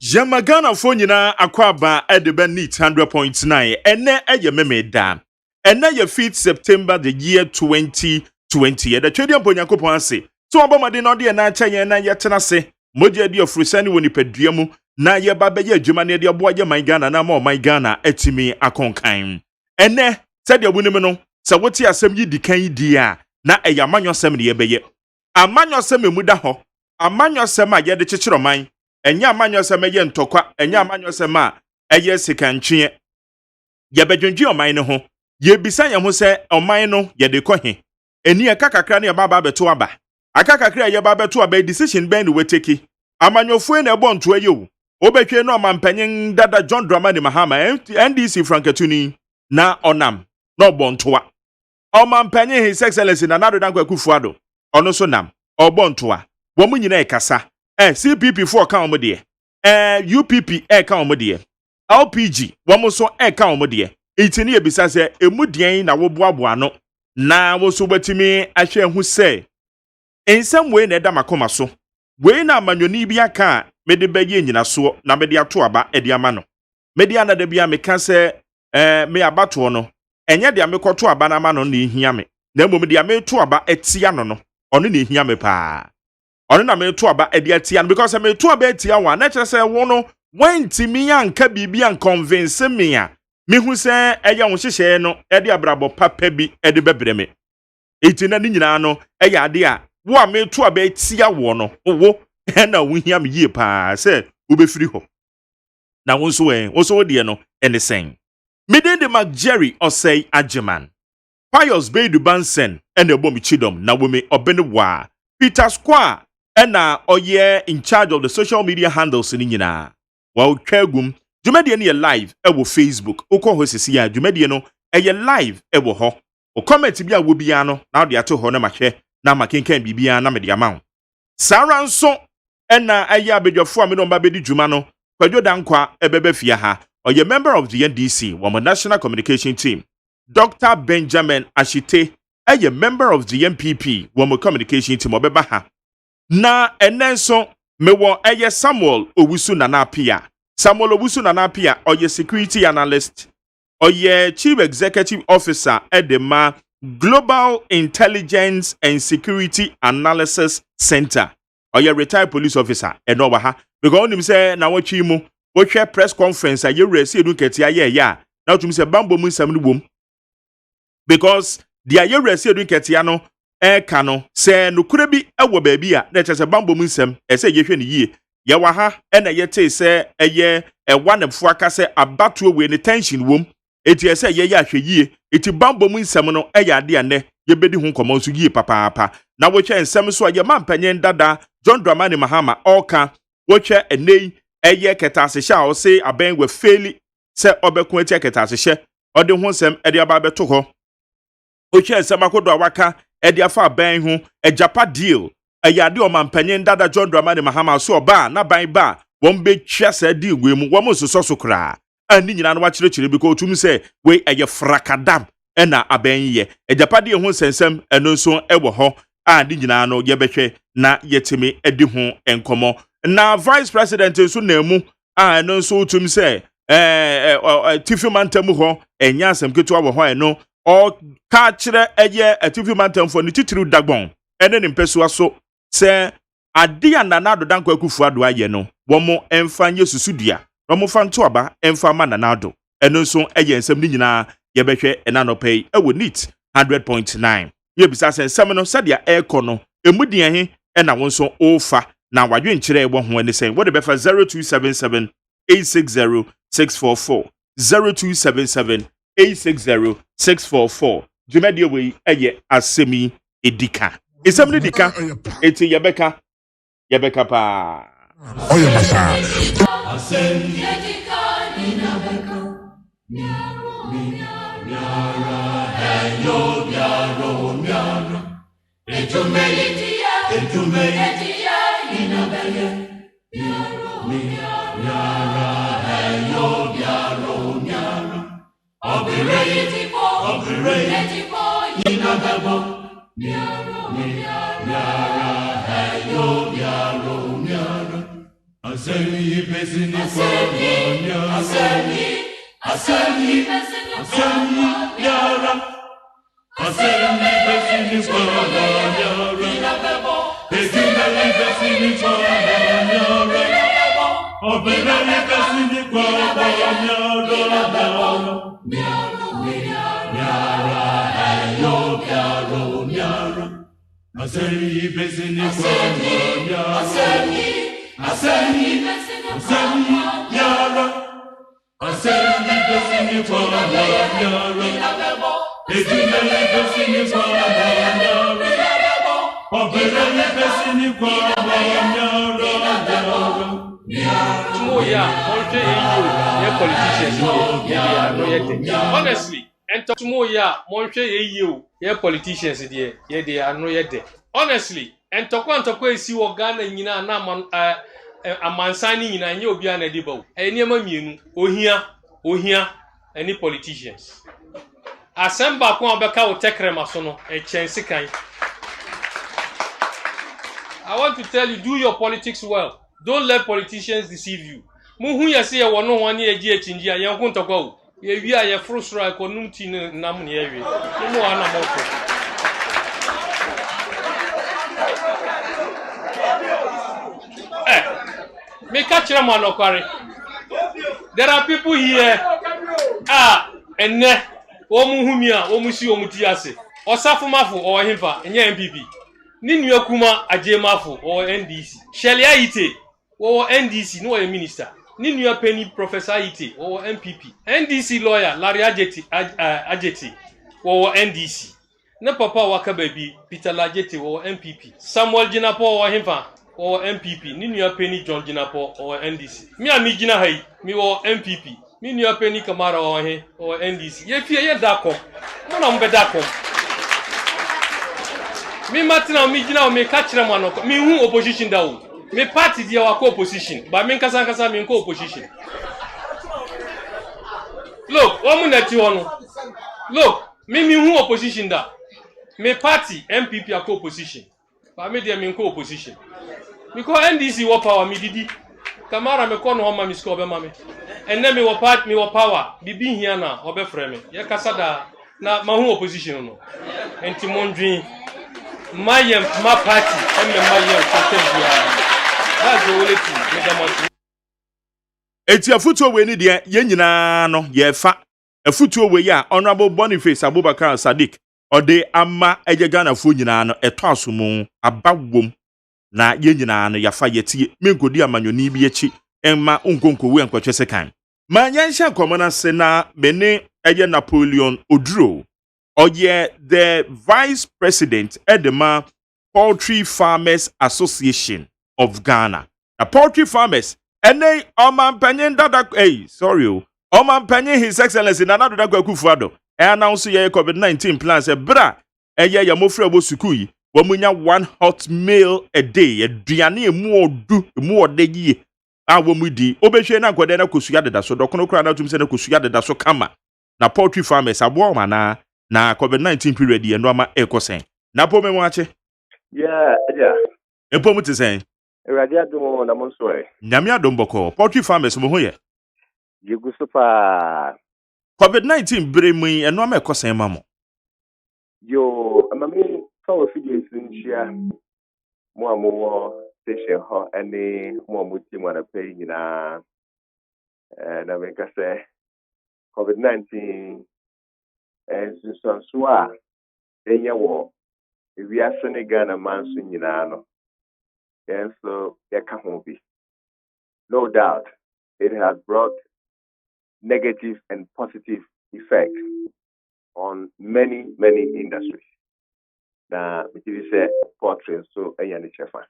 Yamagana Fonina Akwaba Edeben Neat 100.9 ene meme da ene ye 5th September the year 2020 the trading ponyankopon ase so obamade no de na achaye na yetena se moje de ofrusani woni padua mu na ye baba ye adwuma ne de obo Agyeman Ghana na ma o man Ghana atimi akonkan ene se de abunim no se woti asem yi dikan di a na eyamanwosem ne ye beye amanyosem emu da ho amanyosem a ye de kyekyero man enya amanyosem ye ntokwa enya amanyosem a eye sikantwe ye bedwendwe oman ne ho ye bisa ye ho se oman no ye de kohe eni aka kakra ne baba beto aba aka kakra ye baba beto aba decision ben we take amanyofo na ebo nto aye o obetwe no mampanyin dada John Dramani Mahama NDC Frankatuni na onam na obontoa omampanyin His Excellency na Nado Dankwa Kufuado ono so nam obontoa wo mu nyina ekasa CPP 4 ka omode UPP ka omode LPG wo mu so ka omode itini ebisa se emudien na wo boaboa no na wo so batimi ahwe hu se ensam we na eda makoma so we na amanyoni bi aka mede beye nyina so na mede ato aba edi ama no mede anada bia meka se me abato no enye de amekoto aba na ama no na ehia me na mmom de ameto aba etia no no ono na ehia me pa ono na meto aba edi atia no because meto aba etia wa na kire se wo no wantimi anka bibia convince me a mehu se eya wo hyehye no edi abrabo papa bi edi bebre me etina ni nyina no eya ade a wo a meto aba etia wo no wo na wo hia me yie pa se wo be firi ho na wo so de no ene sen mede de Jerry Osei Agyeman Pius Beidu Bansen ene bom chidom na wo me obene wa Peter Square ena oye in charge of the social media handles ni nyina wa twagum dwumade ne live ewo Facebook ukọ ho sisi ya dwumade no eye live ewo ho o comment bi a wo bia no na de ato ho na mahwe na makenkan bibia na me de ama Sara nso ena eye abedwafo a me no mba bedi dwuma no Kwadwo Dankwa ebebe fia ha oye member of the NDC woman national communication team Dr. Benjamin Ashite eye member of the MPP woman communication team obeba ha na enenso mewo eye Samuel Owusu Nanapia Samuel Owusu Nanapia oye security analyst oye chief executive officer edema Global Intelligence and Security Analysis Center oye retired police officer eno wa ha because onim say na watwi mu wo hwe press conference a yewure se edu ketia ye ya na otum say bambo mu nsam no bom because dia yewure se edu ketia no ka no se nokura bi ewo ba bi a na che se bambo mu nsam ese yehwe ne yie ye wa ha na yete se eye ewanefo aka se abatuo we ne tension wom eti ese ye ya hwe yie eti bambo mu nsam no eya ade ane ye bedi hu komo so yie papa na wo hwe nsam so ye mampanyen dada John Dramani Mahama oka wo hwe enei eye ketasehye a Osei aben we faili se obekun eti ketasehye ode ho nsam ede aba beto ho wo hwe nsam akodo awaka ede afa aben ho ejapa deal ayade o mampanyen dada John Dramani Mahama so oba na ban ba won be twa sa deal we mu wo mo so kra ani nyina no wa kyerɛkyerɛ bi ko otum se we eye frakadam ena aben ye ejapa deal ho nsensem eno nso ewo ho a di nyina no yebehwe na yetimi edi ho enkomo na vice president nso na emu a no nso tum se tifi mantam ho enya asem ketu wo ho eno o ka kire eye tifi mantam fo ni titiru dagbon ene ne mpeso aso se ade anana do danko akufu ado aye no wo mo emfa yesusudua wo mo fa nto aba emfa mananado eno nso eye ensem ni nyina yebehwe enanopei ewo neat 100.9 yebisa se ensem no sadia aircon no emudian he ena wo nso ofa na wadwe nkyere ebo ho ene sen wo de befa 0277 860 644 0277 860 644 Jumedi we eye asemi edika esemi dika eti yebeka pa oye masa asemi edika ni na beka miara hello miara etume ni na beka miara hello miara obere ni na beka miara hello miara asemi pesini kwa asemi miara asemi pesini kwa miara ejume pesini kwa miara obere pesini kwa miara hello miara asemi pesini kwa miara asemi miara asemi pesini kwa miara ejume pesini kwa miara obere pesini kwa honestly, and talk more ya, Monche you, ye politicians, dear, ye they are no yet. Honestly, and talk one to quay see what Ghana in Naman a man signing in a new Biana Debo. Any mammy, oh here, any politicians. Asem back one back out take remasono, a chance kind. I want to tell you, do your politics well. Don't let politicians deceive you. Muhu ya say one no one year chinji and young to go. We are a fruit strike or numtin namuni area. No more anamoto. Me catch a man okari. There are people here. And ne omuhumia, omusi omutiase. Osafumafu or himpa, and MPP. Ninu kuma Agyeman or NDC. Shelia Ite or NDC, no a minister. Ninu Penny Professor Ite or MPP. NDC lawyer Larry Ajeti or NDC. Ne papa waka baby Peter Lajeti or MPP. Samuel Jinapo or Himpa or MPP. Ninu Penny John Jinapo or NDC. Me a mi Jina Hai, me or MPP. Ninu Penny Kamara or NDC. Ye fear Dako. Mona Dako. Me Martina me gina me catch them one me who opposition da me party dia wa opposition but me kasa me ko opposition. Look, woman that you ono. Look, me who opposition da. Me party MPP a opposition. But me dia me ko opposition. Because NDC wa power me didi. Kamara me ko no homa me score be mame. And then me wa part me wa power. Bibi here na obe frame me. Ye kasa da na ma who opposition no. Enti mondwin my party and that's the only thing. Eti afutuo we ni de ye nyina no ye fa afutuo we ya honorable Boniface Abubakar Sadiq ode ama eje Ghana fu nyina no eto asomu abawom na ye nyina no ya fa yetie menkodi amanyoni bi echi emma unkonko we ankwatwe sekan ma nyansha komona se na bene eje Napoleon Oduro Oye, the Vice President Edema Poultry Farmers Association of Ghana. The poultry farmers, and they Oman Penyon Oman Penyon His Excellency Nana Dada Kufuado, announced ye COVID-19 plans a bra, a ye yamofre sukui, womunya 1 hot meal a day, a diani more de ye. Awomudi, Obeshena Quadena Kusuada, so Dokono Crana to Sena Kusuada da so kama. Na poultry farmers are warm na COVID-19 period and Rama Ecosen. Na pome wache. Yeah, yeah. Epo mu te sɛn? Radia do na mo so e. Nyame adom bɔkɔ. Poultry farmers mo ho yɛ. Yegu so pa. COVID-19 bere mu yi, ɛno ama ɛkɔ sɛn ma mo. Yo, amami fa wo fidie nsia. Mo amowo station ho ene mo amuti mo na pay nyina. Na me ka say COVID-19 nsunsuanso a enye wo ewiase ne Ghana manso nyina no. And so there can be no doubt it has brought negative and positive effects on many industries. Na we say portrait so any chefa.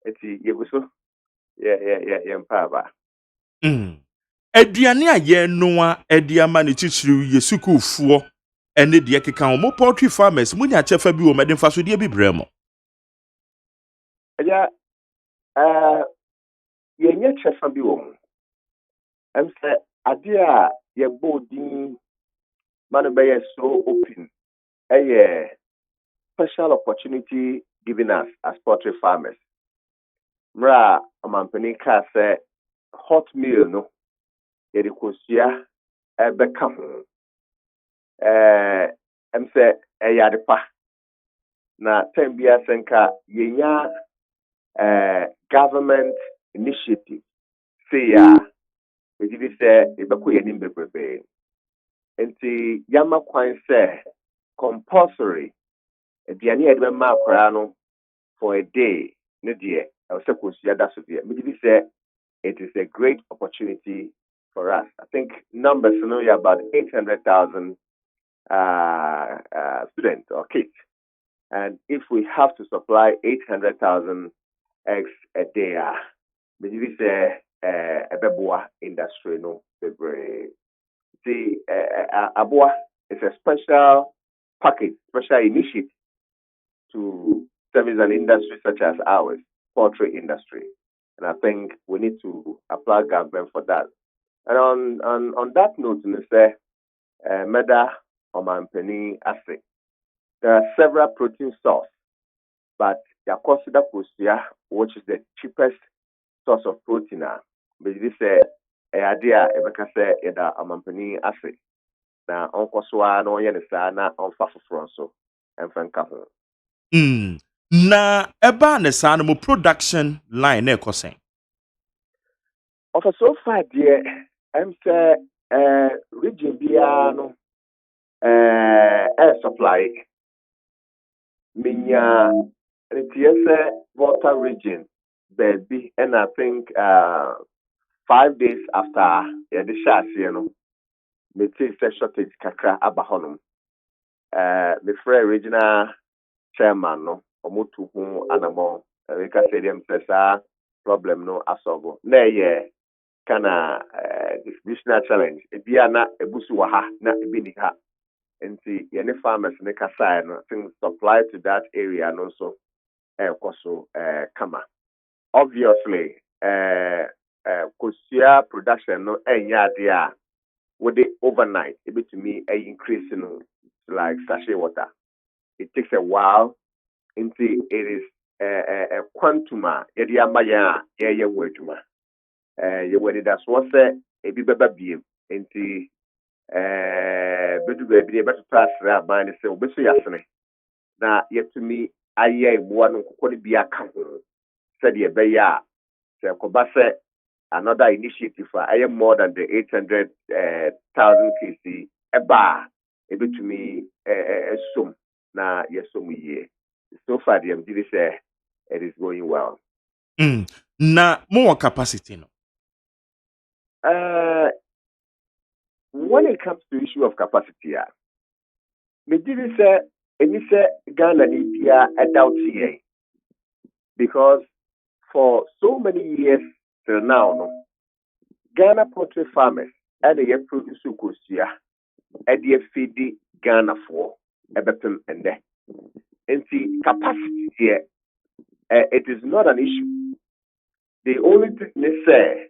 Eti yeguso yeah mpaba. Aduane a yɛnoa adi ama ne titiriw yɛ sukuufoɔ ɛne deɛ keka ho mo poultry farmers munya kyɛfa bi wɔ mɛde mfasodeɛ bi brɛ mo. Eja yenye chefa bi wo mu. Em say ade a ye bodin man be so open. Special opportunity given us as poultry farmers. Mra amampani ka say hot meal no yɛde kosua ɛbɛka ho ɛm sɛ ɛyɛ ade pa na time bi asɛnka yɛnya government initiative say ya ɛgyidi sɛ ɛbɛkɔ yɛnim bebrebe nti yɛama kwan sɛ compulsory aduane a yɛde bɛma akwaraa no for a day ne deɛ ɛwɔ sɛ kosua da so deɛ megyidi sɛ it is a great opportunity for us. I think numbers you know about 800,000 students or kids, and if we have to supply 800,000 eggs a day, maybe say a beboa industry no the aboa is a special package, special initiative to service an industry such as ours, poultry industry, and I think we need to apply government for that. And on that note, Mr. Meda Omanpeni Asem, there are several protein sources, but they consider Kosia, which is the cheapest source of protein. But this idea, Ebeka say, Eda Omanpeni Asem. Na onkoswa no yen sa na onfa foforo so emfanka ho. Na eba ne sa no mo production line na ɛkɔ sɛn. Of so far dear, I'm say region bia no air supply minya it's water region baby and I think 5 days after the shas me take shortage kakra abahonum me free regional chairman no omutu hu anamo we ka say them say problem no asolve na ye kana distributional challenge ebia na ebusu wa ha na ebi ni ha nti yene farmers ne kasa no things supply to that area no so koso kama obviously kosia production no enya ade a with the overnight able to me increase like sachet water. It takes a while until it is a quantum yedi amaya ye weduma ye wedi that's what say e bi beba biem nti bedu be bi beto pass ra ban say obeso yasene na yetumi aye eboa no kokoni bi aka ho said ye be ya say koba say another initiative for I am more than the 800,000 kc eba able to me sum na yesum ye so far the MD say it is going well. Na more capacity no. When it comes to issue of capacity, me did say any say Ghana need a doubt here because for so many years till now, no, Ghana poultry farmers and the produce kusia and the feed Ghana for a better and there. And see capacity here, it is not an issue. The only thing they say,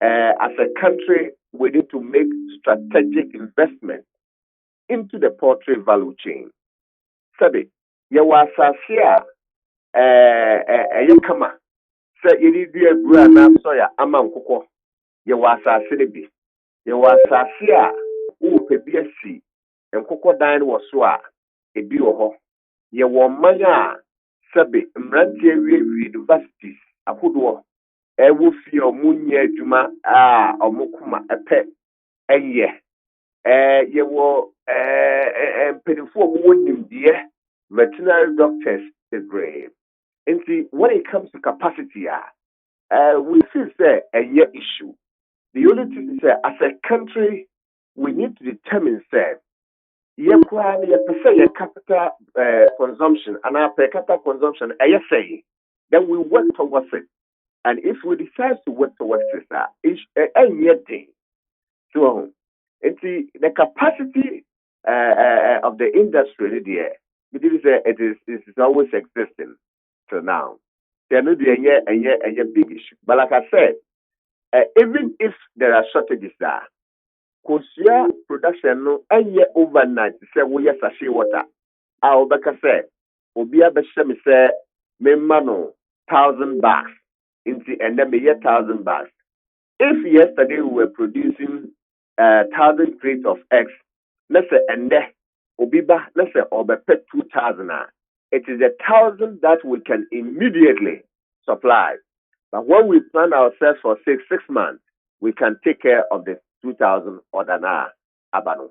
as a country, we need to make strategic investment into the poultry value chain. Sabi, ye was here kama sɛ yɛde dua buru anaa sɔya ama nkokɔ yɛwɔ asase no bi yɛwɔ asase a wowɔpɛ bi asi nkokɔ dan no wɔ so a ebi wɔ hɔ yɛwɔ man a sɛbe mmeranteɛ wie universities ahodoɔ ɛwɔ fie a ɔmo nyɛ adwuma a ɔmo kuma ɛpɛ ɛyɛ yɛwɔ mpanimfoɔ a wɔwɔ nimdeɛ veterinary doctors bebree. And see, when it comes to capacity, we feel say a year issue. The only thing is that as a country, we need to determine say your capital consumption and our per capita consumption. Say then we work towards it. And if we decide to work towards it, it's a year thing. So, and see the capacity of the industry there. It is always existing till now. There may be a big issue. But like I said, even if there are shortages there, Kosia production no overnight say we are sachet water. Our Becca said, Obia Besham say, Memano 1,000 bags into and then 1,000 bags. If yesterday we were producing 1,000 crates of eggs, let's say and there Obiba, let's say or 2,000. It is 1,000 that we can immediately supply. But when we plan ourselves for six months, we can take care of the 2,000 order na abano.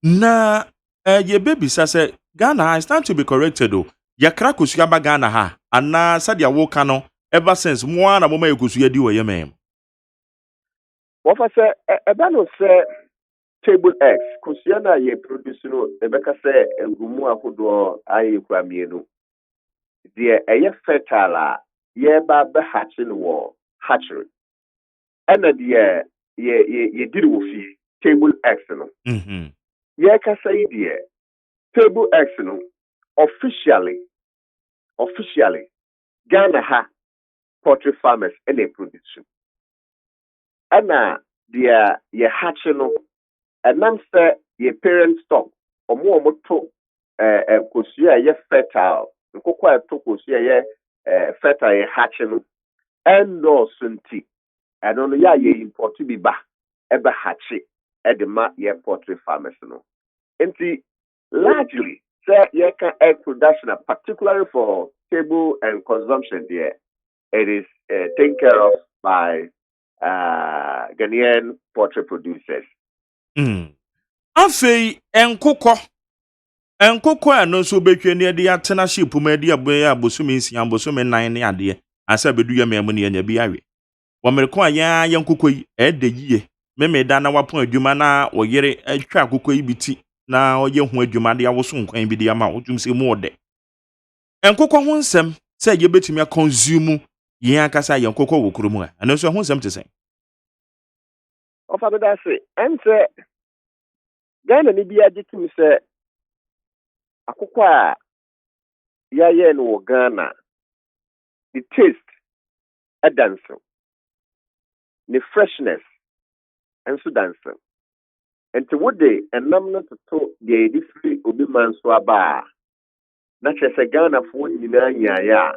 Na ye baby say Ghana I stand to be corrected though. Yakra kusuaba Ghana ha ana sadia woka no ever since mo na moma yekusuya di wo yemem. What I say ebano say table eggs kusiana ye produce no ebeka say egumu akodo aye kwa mienu. The fertile ye ba be hatching wo hatchery. And the ye did wo fi table eggs no. Ye ka say the table eggs no officially Ghana ha poultry farmers and they produce. And the ye hatching no and nam say ye parent stock or more moto kosia ye fertile nkokwa to kosia ye fertile ye hatching no and no sunti and no ya ye import bi ba ebe hatche e de ma ye poultry farmers no enti largely say ye can egg production particularly for table and consumption there it is taken care of by Ghanaian poultry producers. Afei enkoko no so betwe ne de atena ship ma de aboya abosumi nsia abosumi nan ne ade asa bedu ya memu ne nya bi awe wo mereko aya yenkoko yi de yie meme da na wapon adwuma na oyere atwa akoko yi biti na oye hu adwuma de awoso nkwan bi de ama odum se mu ode enkoko ho nsem se ye betumi a consume yen akasa yenkoko wo kromu a eno so ho nsem te sen Ofa be da se ense Ghana ni bi agitimi se akoko a ya no Ghana the taste a dancing the freshness and so dancing and to what day and nam not to the different obi man so aba na chese Ghana fo nyina nya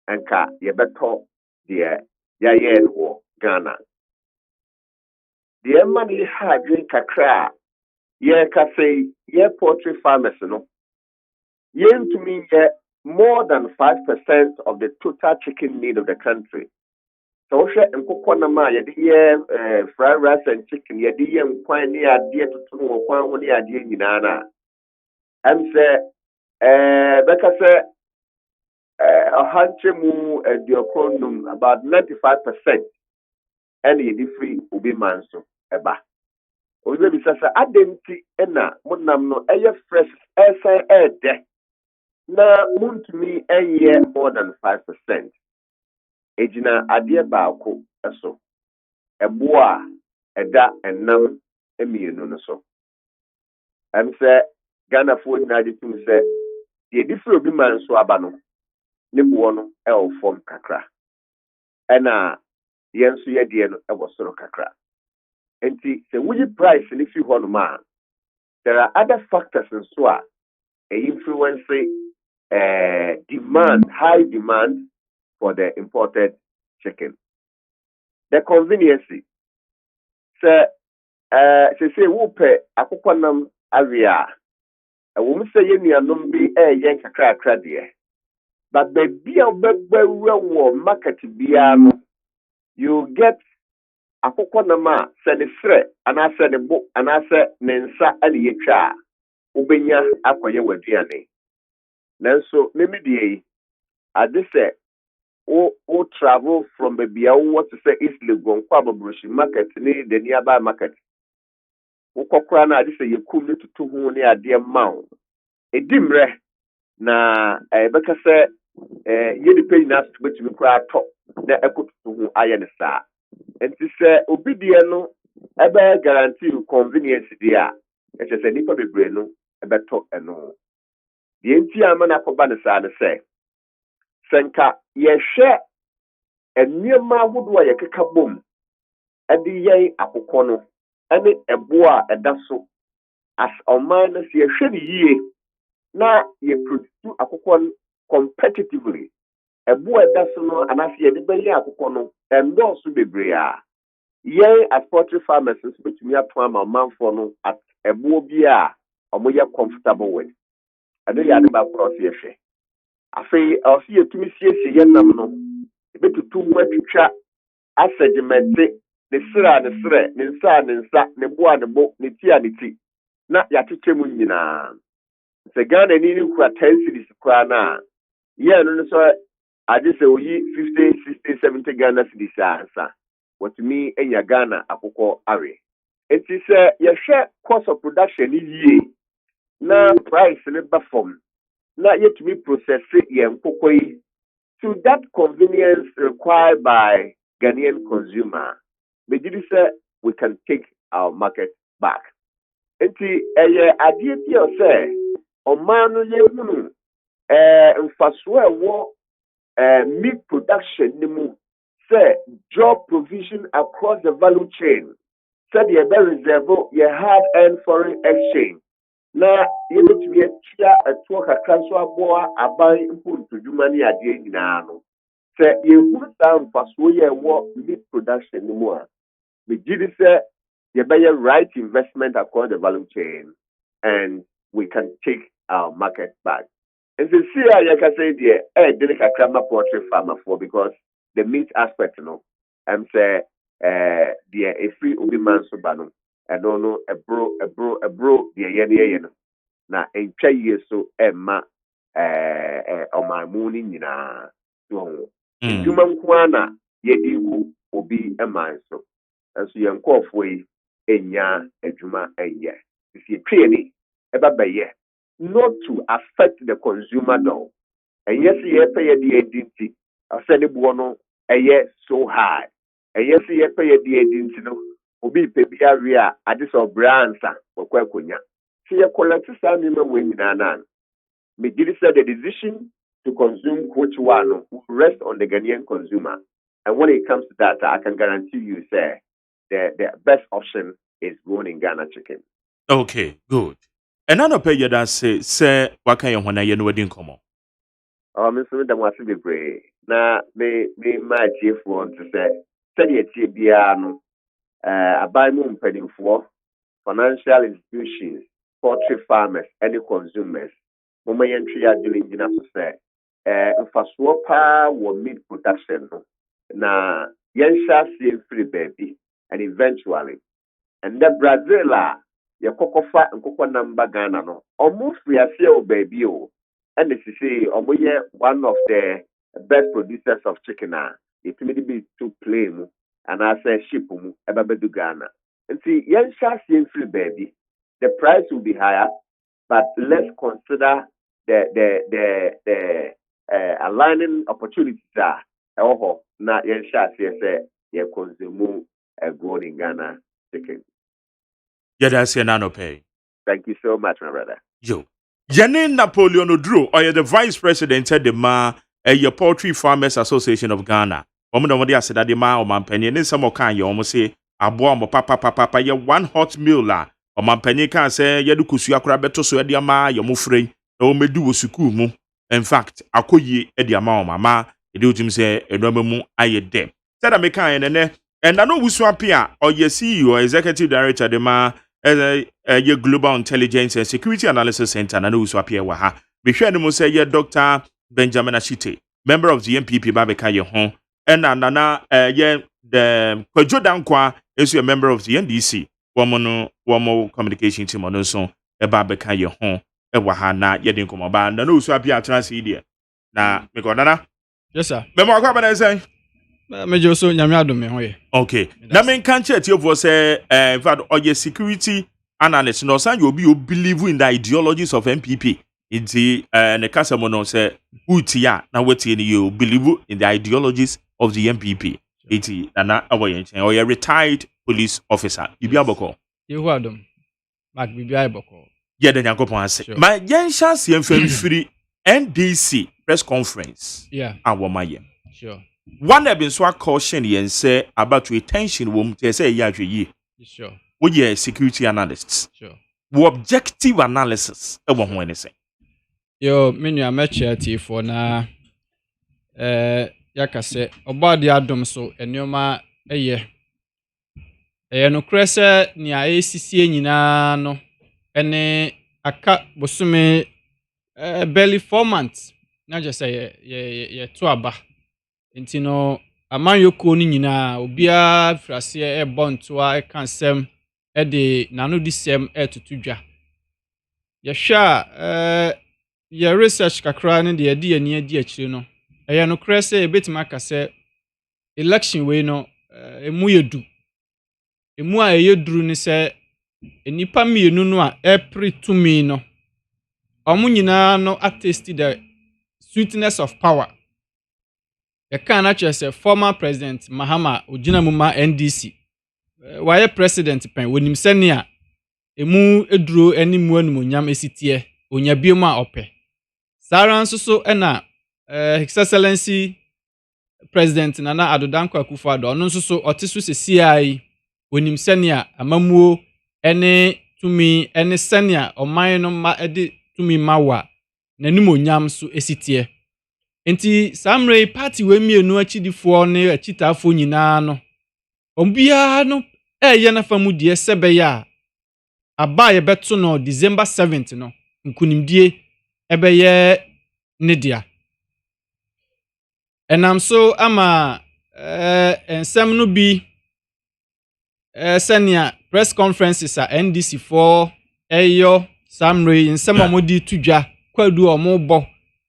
anka ye beto the ya no Ghana the man yi ha drink kakra ye ka say ye poultry farmers no yen to me more than 5% of the total chicken need of the country. So we nkokɔ na ma yɛde yɛ fried rice and chicken yɛde yɛ nkwan ne adeɛ tutu wɔ kwan ho ne adeɛ nyinaa na am sɛ bɛka sɛ ɔhankyɛ mu aduokronum about 95% ɛna yɛde free obi man so ɛba obi bi sɛ adenti ɛna monam no ɛyɛ fresh ɛsan ɛdɛ na muntumi ɛyɛ more than 5%. Ejina adeɛ baako so ɛboa ɛda ɛnam emienu no so ɛm sɛ Ghana fo nyinaa de tum sɛ deɛ different obi man so aba no ne boɔ no ɛwɔ fam kakra ɛna yɛn nso yɛ deɛ no ɛwɔ soro kakra enti sɛ wuyi price ne fi hɔ no ma there are other factors nso a influence high demand for the imported chicken. The convenience. Say wupe akukwanam area. We say yenuanom bi yen kakra de. But the beer market biano, you get akukwanam send the threat and I said the book and I said nensa and yecha ubenya akoye waduane. Nanso maybe the I just say o travel from the beer what to say East Legon Kwababrushi market near the nearby market. Ukokra na adi say yekum ne tutu ho ne ade ma wo edimre na beka say ye de pay na to betimi kra to na ekotutu ho aye ne saa enti say obidie no ebe guarantee you convenience dia e say nipa bebre no ebe to eno de enti ama na koba ne saa ne say senka ye hwe enniema ahodo a ye keka bom ade yen akokɔ no ene eboa edaso as oman na se hwe ne yie na ye produce akokɔ competitively eboa edaso no anase ye de bɛyɛ akokɔ no endorse bebre a ye as poultry farmers so betumi ato ama manfo no at eboa bi a omoyɛ comfortable with ade ya de ba cross ye hwe afei osi yetumi siesie ye nam no ebetutu mu atwitwa asegmente ne sira ne sire ne nsa ne nsa ne boa ne bo ne tia ne ti na yatete mu nyina se Ghana ni kura 10 cities kura na ye no so ade se oyi 50 60 70 Ghana cities ansa what me enya Ghana akokɔ are it is ye hwɛ cost of production yie na price ne ba form na yetumi process ye nkokɔ yi to that convenience required by Ghanaian consumer. We did say we can take our market back. Enti adie bi o say oman no ye hunu mfaso ewo meat production ni mu say job provision across the value chain. Said ye be reserve ye hard earned foreign exchange. Na ye betumi atua atuo kakra so aboa aban mpuntu dwuma ne ade nyinaa no se ye huru saa mfaso ye wo meat production ni mu a me gidi say ye be right investment across the value chain and we can take our market back. And so see how you can say didn't kakra ma poultry farmer for because the meat aspect no say a free obi man so ba no I don't know a bro the ye no na entwa ye so emma omamu ni nyina so nduma nko na ye di ku obi eman so enso ye nkofo yi enya adwuma eye if you twe ni eba baye not to affect the consumer though and yes ye pay the identity asani bo no eye so high and yes ye pay the identity no obi pe bi area ade so bransa kwakwa konya so ye collect some name we nyina me did say the decision to consume which one will rest on the Ghanaian consumer. And when it comes to that, I can guarantee you, say, the best option is going in Ghana chicken. Okay, good. And I don't pay you that say, what can you want to know? Oh, Mr. Damasi be brave. Now, my chief want to say a TBR, a buy moon penny for financial institutions, poultry farmers, any consumers. Mama entry are dealing in to say, mfasuo pa wo meat production no na yensha see free baby and eventually and the Brazil ye kokofa nkokɔ number Ghana no omo free ase o baby o and this say omo ye one of the best producers of chicken it may be to play mu and I say ship mu eba bedu Ghana and see yensha see free baby the price will be higher but let's consider the aligning opportunities are na yensha say ye consume grown in Ghana chicken. Yeah, that's your nano pay. Thank you so much, my brother. Yo. Yane Napoleon Odro, or the vice president at the your Poultry Farmers Association of Ghana. Nobody has said that the ma or man penny and some kind you almost say a bomb papa ye one hot meal la or man penny can say yedu kusu akra beto so edia ma your mufre no me do suku mu in fact akoyi e di ama mama e de utim say enoma mu aye dem said I make ene and I know Wuswapia or your CEO executive director de ma your global intelligence and security analysis center na no Wuswapia wa ha be hwe no say your Dr. Benjamin Ashite member of the MPP babeka ye ho and nana ye the Kwajodankwa is a member of the NDC woman communication team on so e babeka ye ho e wa ha na ye den komo ba na no Wuswapia transfer there na me go nana yes sir me mo akwa ba na say Major so nyame adom me ho ye. Okay. Na men kan chat you for say in fact or security analyst no san you believe in the ideologies of MPP. It's the kasamo no say utia na wetie you believe in the ideologies of the MPP. It's na awoyen or a retired police officer. You be aboko. You hu adom. Mark bibia aboko. Yeah, then yakopon ase. Ma yen chance yen free NDC press conference. Yeah. Awomaye. Sure. One have been so caution and say about retention wom te say ya hwe sure we ye security analysts sure wo objective analysis e wo ho ene say yo menu amachiati for na yaka se obade adom so enioma eye no krese ni a esisie nyina no ene aka bosume barely 4 months na just say ye to aba nti no amanyoko ni nyina obia frase e bontoa e kansem e de nano disem e tutudwa ye hwa ye research kakra ne de ade ani adi akire no ye no krese e betima kase election we no emu yedu emu a yeduru ni se enipa mienu no a every to me no omu nyina no attest the sweetness of power. The can actually say former president Mahama Ojinamuma NDC. Why president pen when him senia emu eduro animu animu nyam esitie onyabioma ope. Saran so ena His Excellency President Nana Addo Dankwa Akufo-Addo ono so otisu sesiai onim senia amamuo ene tumi ene senia oman no ma ede tumi mawa nanum onyam so esitie. Enti samre party we mienu achidifo ne achitafo nyina no ombia no ye na famu die sebe ya aba ye beto no December 7th no nkunimdie ebeye ne dia enam so ama ensem no bi senia press conferences a NDC for eyo samre ensem omodi tudwa kwadu omobo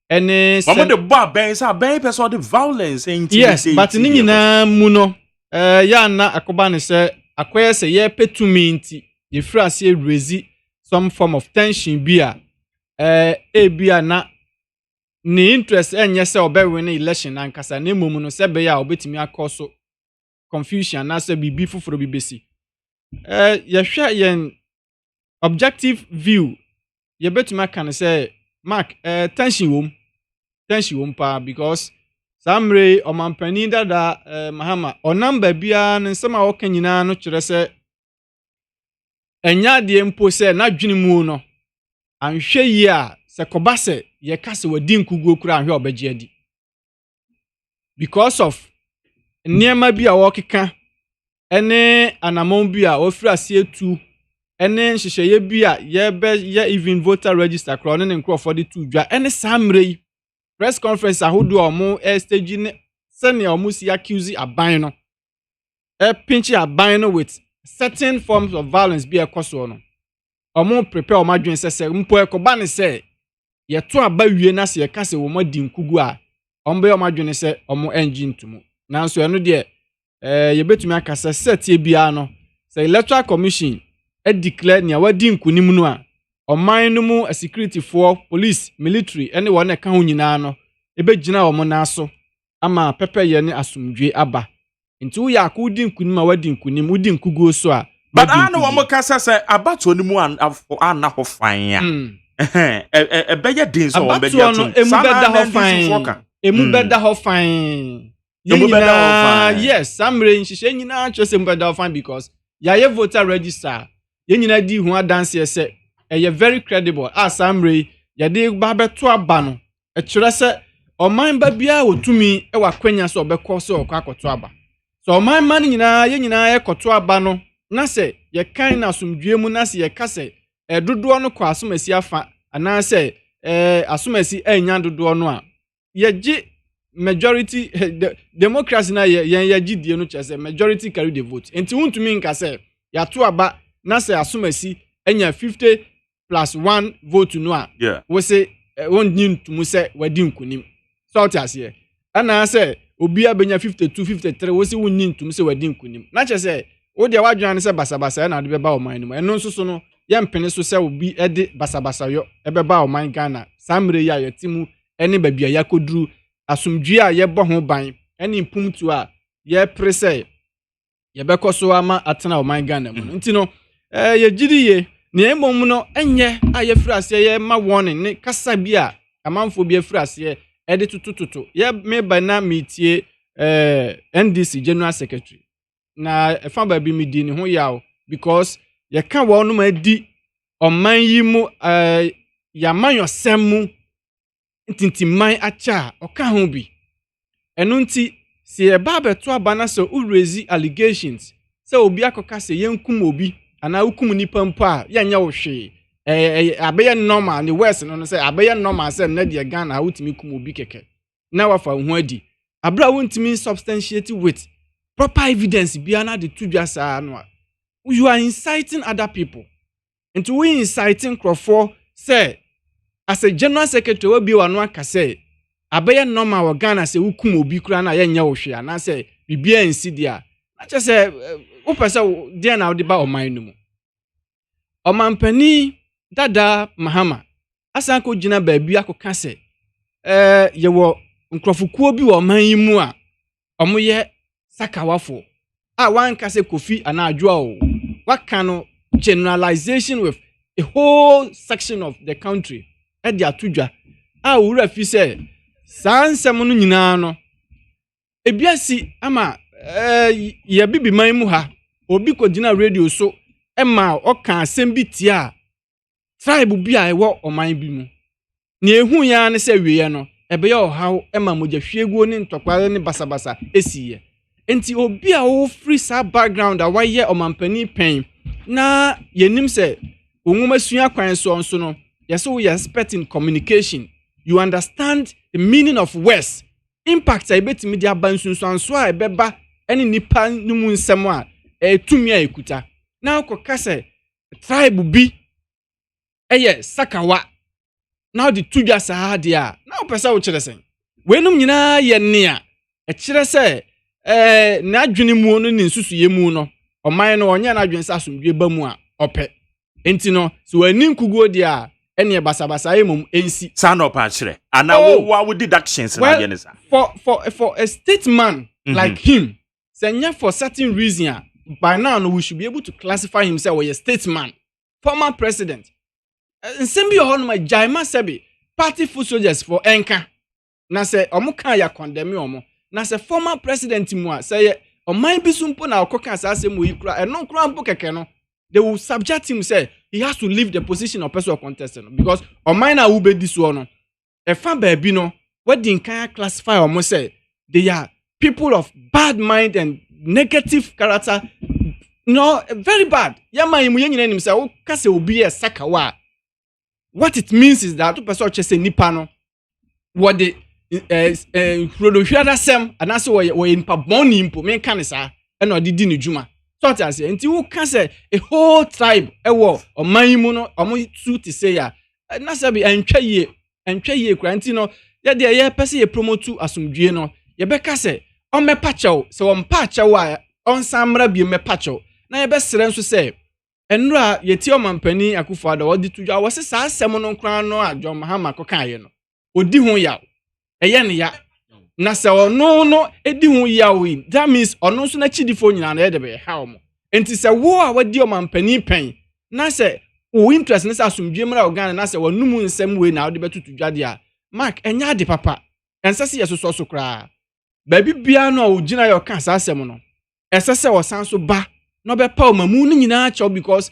ene mama de ba ben sa ben person the violence yes but ni nyina mu no ya na akoba ne se akoye se ye petumi nti ye frase erezi some form of tension bia bia na ni interest enye se obewin election ankasa na emom no se be ya obetimi akoso confusion na se bibi foforo bibesi ye hwa yen objective view ye betumi aka ne se mark tension wom pa because samre omampani dada Mahama onamba bia nsema woka nyina no kire se enya de mpo se na dwene mu no anhwe yi a se kobase ye kase wadi nkuguo kura anhwe obagie adi because of niema bia wokeka ene anamon bia ofira se etu ene nhyehyeye bia ye even voter register kro ne nkrofo de tu dwa ene samre press conference ahodo omo stage ne senior omo si accuse aban no pinch aban no with certain forms of violence be ekoso no omo prepare omo adwen sese mpo ekoba ne se ye to aba wie na se ye kase wo madi nkugu a omo be omo adwen se omo engine tumu nanso eno de ye betumi akasa set e bia no se electoral commission declare nia wadi nkunim no a oman no mu security for police military ene wona ka ho nyina no ebegina wo mo na so ama pepeye ne asumdwe aba nti wo ya ko di nkunim a wadi nkunim wodi nkuguo so a but ana wo mo kasa se abato ni mu ana ho fan ya beye din so wo be dia to emu beda ho fan emu beda ho fan yes samre nhihye nyina chose emu beda ho fan because ya ye voter register ye nyina di hu adanse ese eye very credible as samre ye de ba beto aba no kyerɛ sɛ ɔman ba bia wotumi wa kwanya so obekɔ so okɔ akɔto aba so ɔman ma no nyinaa yɛ nyinaa yɛkɔto aba no na sɛ yɛkan na asomdwie mu na sɛ yɛka sɛ dodoɔ no kɔ asomasi afa anaasɛ asomasi anya dodoɔ no a yɛgye majority democracy na yɛgye die no kyerɛ sɛ majority carry the vote enti wontumi nka sɛ yɛato aba na sɛ asomasi anya 50+1 vote no a wo se wonni ntumu sɛ wadi nkunim salt aseɛ ana sɛ obi abenya 52 53 wo se wonni ntumu sɛ wadi nkunim na kyerɛ sɛ wo de wadwan ne sɛ basabasa na de bɛba ɔman no mu ɛno nso so no yɛmpene so sɛ obi de basabasayɔ ɛbɛba ɔman Ghana saa mmere yi a yɛte mu ɛne baabi a yɛakɔduru asomdwie a yɛbɔ ho ban ɛne mpumtu a yɛpere sɛ yɛbɛkɔ so ama atena ɔman Ghana mu nti no yɛgyidi ye ne mmom no ɛnyɛ a yɛfiri aseɛ yɛma warning ne kasa bi a amanfo bi afiri aseɛ ɛde tutututu yɛ meba na metie NDC General Secretary na ɛfa baabi medi ne ho yaw because yɛka wɔn no ma di ɔman yi mu yamanyɔsɛm mu ntintiman acha ɔka ho bi ɛno nti sɛ yɛba abɛto aba na sɛ urezi allegations sɛ obi akɔka sɛ yɛnkum obi ana hukum nipa mpo a yɛnyɛ wo hwee abɛyɛ normal ne west no sɛ abɛyɛ normal sɛ na de Ghana a wotumi kum obi kɛkɛ na wafa ho adi abra wontumi substantiate with proper evidence bia na de tudwa saa no you are inciting other people into we inciting crofo say as a general secretary we bi wano aka say abɛyɛ normal wɔ Ghana sɛ hukum obi kura na yɛnyɛ wo hwee ana sɛ bibia nsi dia na kyɛ sɛ wopɛsɛ deɛ na wode ba ɔman no mu ɔmampani dada Mahama asan ko gyina baabi akɔka sɛ yɛwɔ nkrɔfokuo bi wɔ ɔman yi mu a ɔmoyɛ sakawafo a wanka sɛ Kofi anadwoa o waka no generalization with a whole section of the country ɛde atodwa a wura fi sɛ saa nsɛm no nyinaa no ebiasi ama yɛbibi man mu ha obi kɔgyina radio so ɛma ɔka asɛm bi tia tribe bi a ɛwɔ ɔman bi mu ne ehu ya ne sɛ wiye no ɛbɛyɛ ɔhaw ɛma mogya hwiegu ne ntɔkware ne basabasa esiye enti obi a wo free sa background a wayɛ ɔmampani pɛn na yenim sɛ onwoma sua kwan so nso no yɛsɛ wo expert in communication you understand the meaning of words impact a ebetimi de aba nsunsuanso a ɛbɛba ɛne nipa no mu nsɛm a ɛtumi a ekuta na akɔka sɛ tribe bi ɛyɛ sakawa na ɔde tudwa saa de a na ɔpɛsɛ wo kyerɛ sɛn wenum nyinaa yɛ nea ɛkyerɛ sɛ na adwene mu no ne nsusuye mu no ɔman no ɔnyɛ na adwene sɛ asomdwe ba mu a ɔpɛ enti no so wani nkuguo de a ɛne basabasa emom ensi saa na ɔpa akyerɛ ana wo deductions na yɛ ne sa for a statesman like him sɛ for certain reason a by now no, we should be able to classify himself as a statesman former president nsɛm bi hɔ no ma jaima sɛbi party foot soldiers for enka na sɛ ɔmo kan ya condemn ɔmo na sɛ former president mu a sɛ ɔman bi so mpo na ɔkɔka saa asɛm yi kura ɛno kura mpo kɛkɛ no they will subject him say he has to leave the position of person contestant no because ɔman na wo bedi so no ɛfa baabi no wedding kan classify ɔmo say they are people of bad mind and negative character no very bad yama yimu yenyina nim say wo ka say obi e sakawa what it means is that to person che say nipa no what the rodohwada sem anase wo nipa boni impo men kan sa e no de di ne dwuma so ta say enti wo ka say a whole tribe e wo oman yimu no omo tu ti say ya na say bi antwa yie kura enti no ye de ye pese ye promote asomdwie no ye be ka say on me pacho se on pacho a on samra bi me pacho na ye be sere nso se enura ye ti o mampani akufo ada odi tudwa wo se sa asem no nkran no a John Mahama kokan ye no odi ho yaw eye ne ya na se ono no edi ho yaw yi that means ono nso na chidifo nyina na ye de be ha omo enti se wo a wadi o mampani pen na se wo interest ne se asomdwe mra organ na se wonum nsem we na odi betutudwa de a mark enya de papa ensese ye so kra baabi bia no a ogina yo ka asasem no esese wosan so ba no be pa mamu no nyina chaw because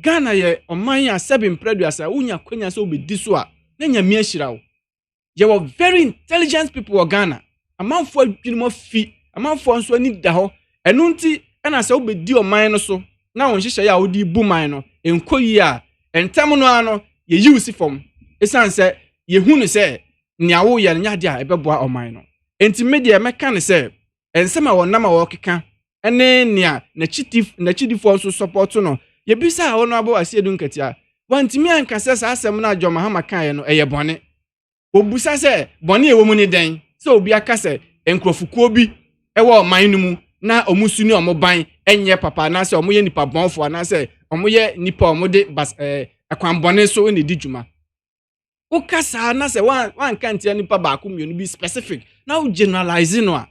Ghana ye oman ya 7 predu asa unya kwanya so obedi so a na nya mi ahira wo you were very intelligent people wɔ Ghana amanfo adwuma fi amanfo nso ani da hɔ ɛno nti ɛna sɛ wobɛdi ɔman no so na wɔn hyehyɛ a wodi bu man no enko yi a ɛntam no ano ye yiw si fam esan sɛ yehu no sɛ nea wo yɛ nya de a ɛbɛboa ɔman no enti media mɛka ne sɛ ensɛm a wɔnam a wɔkeka ɛne nea n'akyidifo nso support no yebisa a wɔn abo asie du nkatia wantimi anka sɛ saa asɛm na John Mahama kae no ɛyɛ bɔne obusa sɛ bɔne ɛwɔ mu ne den sɛ obi aka sɛ nkrɔfokuo bi ɛwɔ ɔman no mu na omusu ne omoban enye papa na sɛ omoyɛ nipa bɔnfo na sɛ omoyɛ nipa omode akwanbɔne so ne di dwuma ukasa na sɛ wan kantia nipa ba ko mienu bi specific na u generalize no a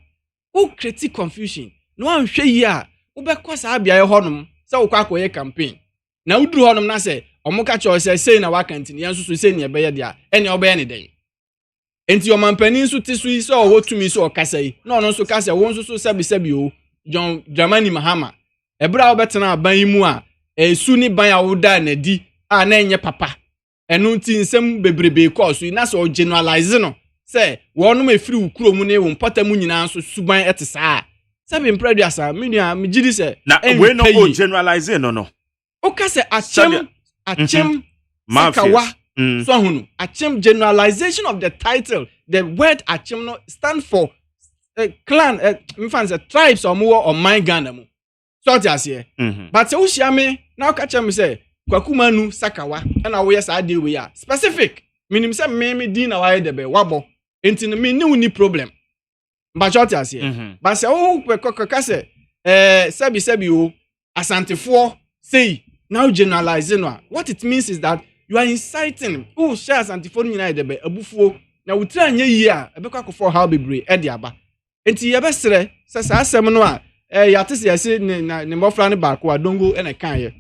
u create confusion no wan hwɛ yi a u be kɔ saa bia yɛ hɔnom sɛ u kɔ akɔyɛ campaign na u duru hɔnom na sɛ omo ka kyerɛ sɛ sei na wakanti ne yanso so sei ne ɛbɛyɛ dia ɛne ɔbɛyɛ ne den enti ɔmampanin so ti so yi sɛ ɔwɔ tumi so ɔkasa yi na ɔno nso kasa wɔn nso so sɛbi o John Dramani Mahama ebra obetena aban yi mu a esu ni ban a woda na di a na enye papa enu nti nsem bebrebe course na so generalize no say wonom efiri ukuro mu ne wo mpata mu nyina so suban etesa sabe mpredu asa menua megidi se na we no o generalize no o ka se achem sakawa so hunu achem generalization of the title the word achem no stand for clan mfans tribes or more on my Ghana mu so just here but say ushia me na ka chem say kwakumanu sakawa na wo yes ade we ya specific minim say me din na wa de be wabo enti me ni problem but just here but say o kweka say sabi o asantefo say now generalize no what it means is that you are inciting who share asantefo nyina de be abufuo na wutra anya yi a ebekwa akofo how bebre e de aba enti yebesere sɛ saa asɛm no a yate sɛ yɛse ne mmɔfra ne baako adongo ene kan ye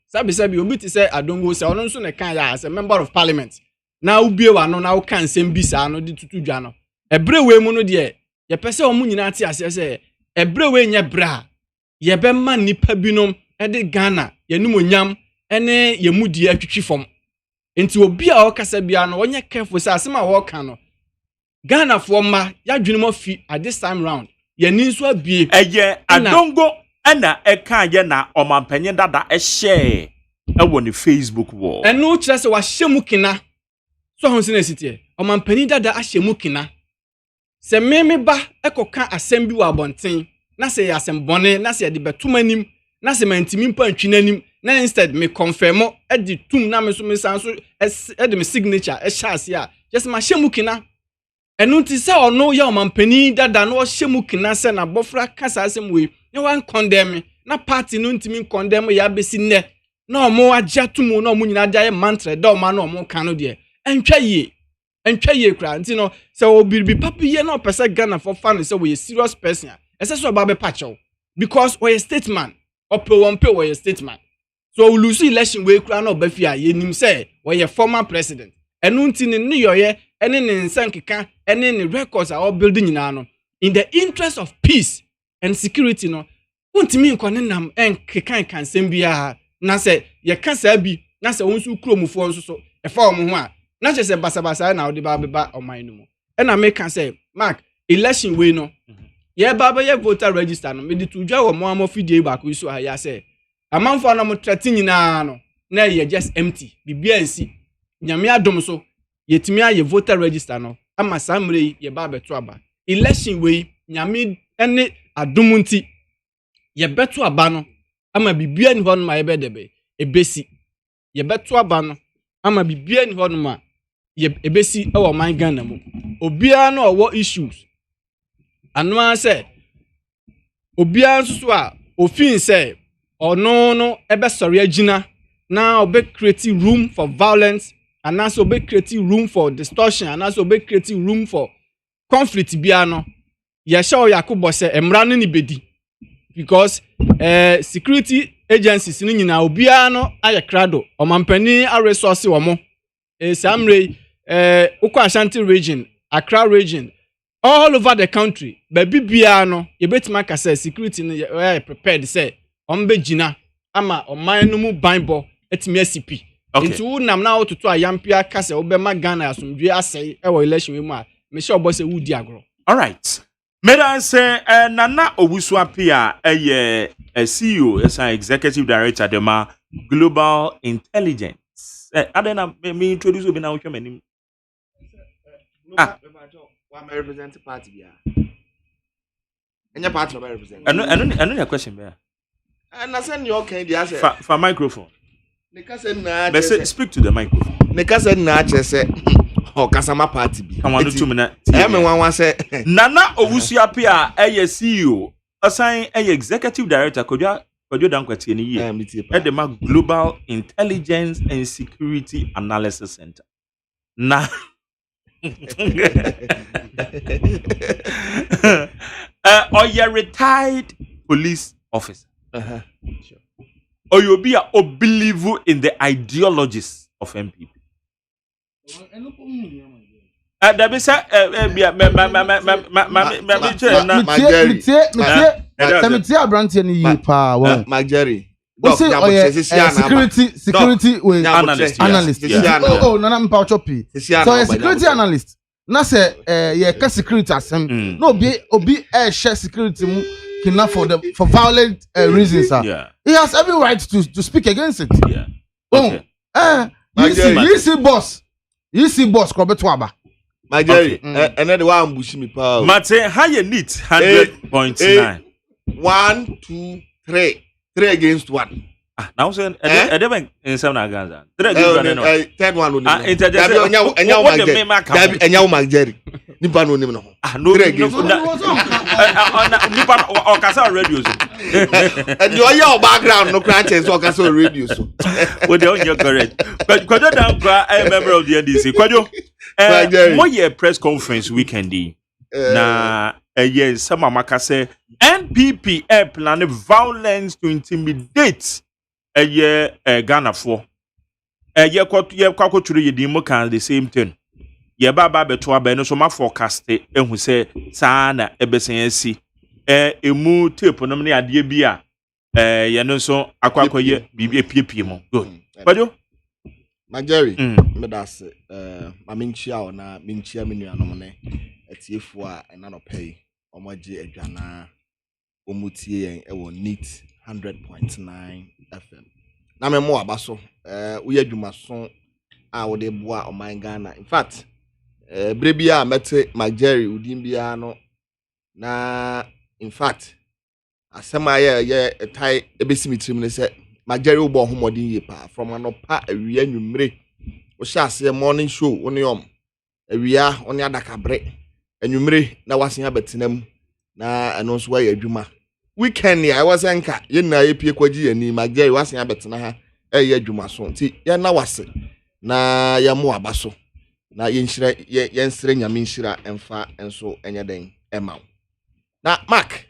sabi obi te sɛ adongo sɛ ɔno nso ne kan ya as a member of parliament na ubie wa no na wo kan nsɛm bi saa no de tutu dwa no ebre we mu no de yɛpɛ sɛ ɔmo nyina te ase sɛ ebre we nya bra yɛbɛma nipa binom de Ghana yɛnum onyam ene yɛmudi atwitwi fam enti obi a ɔkasa bia no ɔnyɛ careful sɛ asɛm a wɔka no Ghana for ma ya dwunum afi at this time round ye ni nso abie eye adongo na eka ye na omampanyin dada share ewo ne Facebook wall eno kire se wa hyemu kina so ho se na sitie omampanyin dada ahyemu kina se meme ba ekoka asɛm bi wa abonten na se ya asɛm bone na se de betomanim na se mantimi mpa ntwinanim na instead me confirm edi tum na me so me san so edi me signature hya ase a just ma hyemu kina enu ti se ono ya omampani dada no hyemu kina se na bofra kasa asem we ne wan condemn na party no ntimi condemn ya besi ne na omo agya tumu na omo nyina agya mantra da omo na omo kan no de entwa ye kra nti no se obiribi papi ye na opese Ghana for fan se we serious person ese so ba be pacho because we a statement ope we a statement so lose election we kra na obafia ye nim se we former president enu nti ne yoye ene ne nsankeka ene ne records are all building nyina no in the interest of peace and security no untimi nkone nam enkekan kansem bia na se ye kasa bi na se wonsu kromufo nso so e fa omo ho a na che se basabasa na odi ba beba oman no mu e na me kan se mark election we no ye baba ye voter register no me di tudwa wo mo amofidie ba ko so ha ya se amanfo na mo trati nyina no na ye just empty bibia nsi nyame adom so yetimi aye voter register no ama samre ye ba beto aba election we nyame ene adom nti ye beto aba no ama bibia ni hon ma ye bedebe ebesi ye beto aba no ama bibia ni hon ma ye ebesi e wo man Ghana mu obia no owo issues anwa se obia nso a ofin se ono no ebe sori agina na obe create room for violence and also be creating room for distortion and also be creating room for conflict bia no ye sha Yakubo se emra no ni bedi because security agencies ni nyina obia no aye krado omampani a resource wo mo samre ukwa Ashanti region Accra region all over the country baby bia no ye betima ka say security no ye prepared say ombe gina ama oman no mu banbo etimi asipi Into wo nam na otutu ayampia ka se obema Ghana asomdwe asɛe ɛwɔ election mu a me sure boss e wudi agro. All right. Meda say Nana Owusuapia a CEO as an executive director dema Global Intelligence. Adena me introduce obi na wo hwemanim. What my representative party bia. Any party no represent. Anu your question be. And I send you okay the answer. For microphone. Nika say na. Speak to the microphone. Nika say na say o kasama party bi. Come on 2 minutes. Me wan say Nana Owusuapia a CEO assign a executive director Kodwa Dankwati ni ye. At the Global Intelligence and Security Analysis Center. Na or you're retired police officer. Sure. Or you'll be a believe in the ideologies of MPP. That be said, security analyst. Oh, no, I'm choppy. So a security analyst. Na say security asem. No obi share security for violent reasons. Yeah. He has every right to speak against it. Yeah. Okay. You see boss ko betwaba. My Jerry, and then the one bush me power. Mate, how you need 100.9. 1, 2, 3. 3 against 1. Now saying in some Gaza. 3 against 1. Third one will and you my Jerry. Nipa no nim no. No. Or Casa radio. And your background no crunches or Casa radio. Well, you're correct. But Kwajo Dankwa, I am a member of the NDC. Kwajo, what year press conference weekend? Na yes, some amaka say NPP plan violence to intimidate a year Ghana for a year kwako turu yedimo can the same thing. Ye baba beto abeno so ma forecast ehun say sana ebesen si emu tape no ne ade bi a ye no so akwakoye bibi epiepie mo good kwajo my Jerry me da se ma menchia ona menchia menuanom ne atiefo a ena no pay omoje adwana omutie yen e wo neat 100.9 FM na me mo abaso wo yadwuma so a wo de boa o man Ghana in fact Brebia mete Mageri udimbia no na in fact asema ye tai ebesi mitrim ne se Mageri ubo homodin ye pa from anopa awia nwumre wo sha ase morning show woni awia oni adakabre nwumre na wasen abetenam na eno so wa adwuma weekend ya wasenka ye na ye pie kwaji yani Mageri wasen abetena ha ye adwuma so nti ye na wase na ye mo abaso na yensire nyame nshira emfa enso enye den ema na mark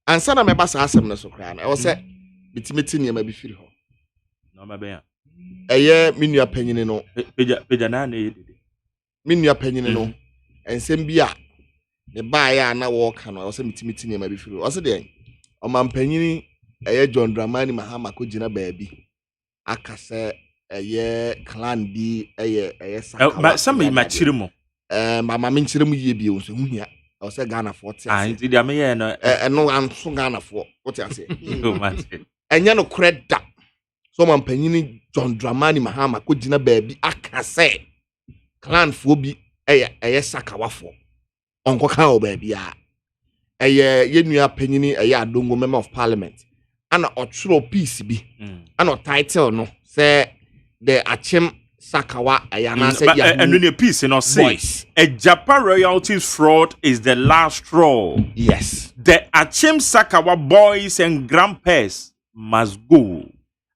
ansa na meba sa asem no so kra na e wo se bitimeti ne ma bi firi ho no ma be ya eye menua panyini no peja na na yedede menua panyini no ensem bi a ne ba ya na wo ka no wo se bitimeti ne ma bi firi wo se de o man panyini eye John Dramani Mahama ko gina baabi akase eye clan bi eye sakawa some machire mo mama menchire mu yie bi o so huhia o se Ghana 40 nti dia me ye no no anso Ghana 4 what you say mate enya no kreda so man panyini John Dramani Mahama ko gina baabi akase clan fo bi eye sakawa fo onko kan o baabi a eye yenua panyini eye Adongo member of parliament ana otro piece bi ana title no say the Achem Sakawa Ayana said, and in a piece, say, a Japan royalties fraud is the last straw. Yes. The Achem Sakawa boys and grandpas must go.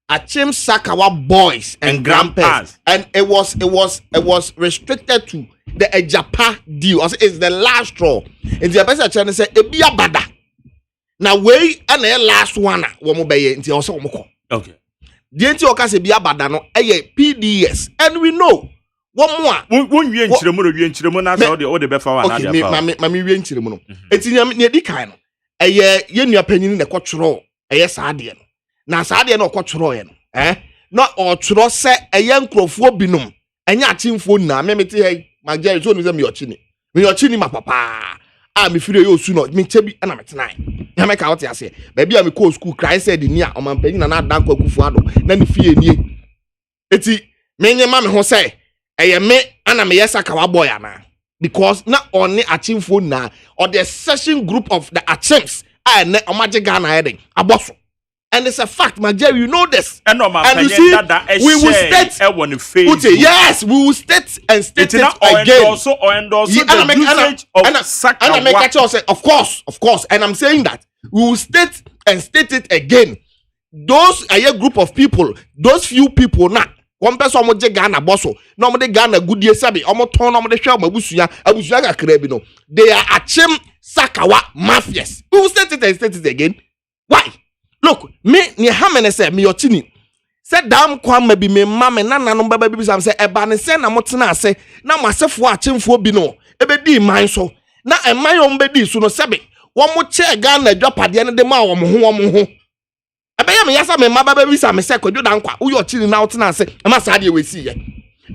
Achem Sakawa boys and grandpas. And it was restricted to the Japan deal. It's the last straw. And the person trying to say, Ebia Bada. Now, we and the last one, okay. The anti okase bia bada no PDS and we know one more won wie nchiremu na say o de befa wa na de fa okay mami wie nchiremu no etinya ne di kan no yenua panyin na kwotworo saa de no na saa de na okotworo ye no na otworo se eye nkrofo binum enya achimfo na memete he magye so no se me yochini mapapa me firi ye osu no me chebi na metena ya me ka wote ase ba bia me call school cry said ni a omampanyi na dan kwakufu ado na ne fie nie eti menye ma me ho se eye me ana me yesa ka wa boy ana because na only achimfo na or the session group of the achims and omaje Ghana heading aboso. And it's a fact, my Jerry, you know this. And you see, we will state. Yes, we will state and state it again. Also, of course. And I'm saying that we will state and state it again. Those a group of people, those few people now. One person omo je Ghana bosso. No omo de Ghana good year sabi. Omo turn omo de share abusuya ga krebi no. They are achim sakawa mafias. We will state it and state it again. Why? Look, me ni hamene say me yotini. Say dam kwam ma bi me mama na nanom baba bi sam say eba ne say na motena ase na masefo achemfo bi no ebedi man so na eman yo mbedi so no sebe wo mo che Ghana adwapade ne de ma wo mo ho ebeya me yasa me mama baba bi sam say kwadwo dan kwa wo yotini na wotena ase ma sa de wesi ye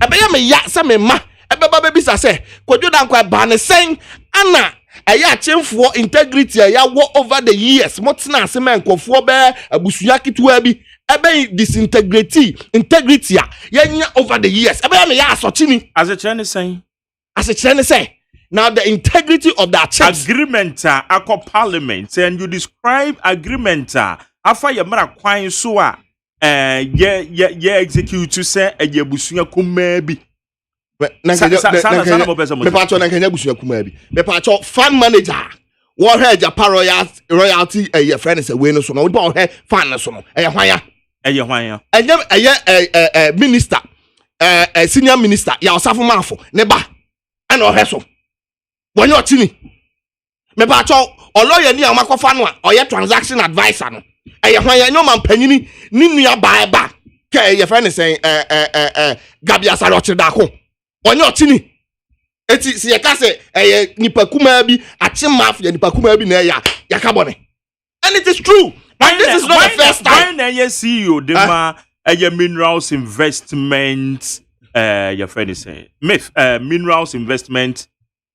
ebeya me ya say me ma ebeba baba bi sa say kwadwo dan kwa ba ne sen ana aya achemfo integrity aya wo over the years motena ase men kofo be abusuya kitua bi ebe disintegrity integrity ya over the years ebe me ya asochini as a Chinese saying now the integrity of that agreement akọ parliament and you describe agreement afa ye mara kwan so a ye execute to say eye busuya kuma bi me pacho na kenya busuya kuma bi me pacho fan manager wo he Japan royalty your friend is away no so no wo he fan so no hwan minister senior minister ya osafo mafo ne ba ana o heso wonye otini me ba cho oloye ni amakofa no a oye transaction advisor no hwan ya nyoma mpanyini ni nua ba ke your friend say Gabia Sarochi dako wonye otini eti si yeka se nipa kuma bi achimaf ya nipa kuma bi na ya kabone and it is true. And this is not the first time. Why na CEO dema minerals investment your friend is saying minerals investment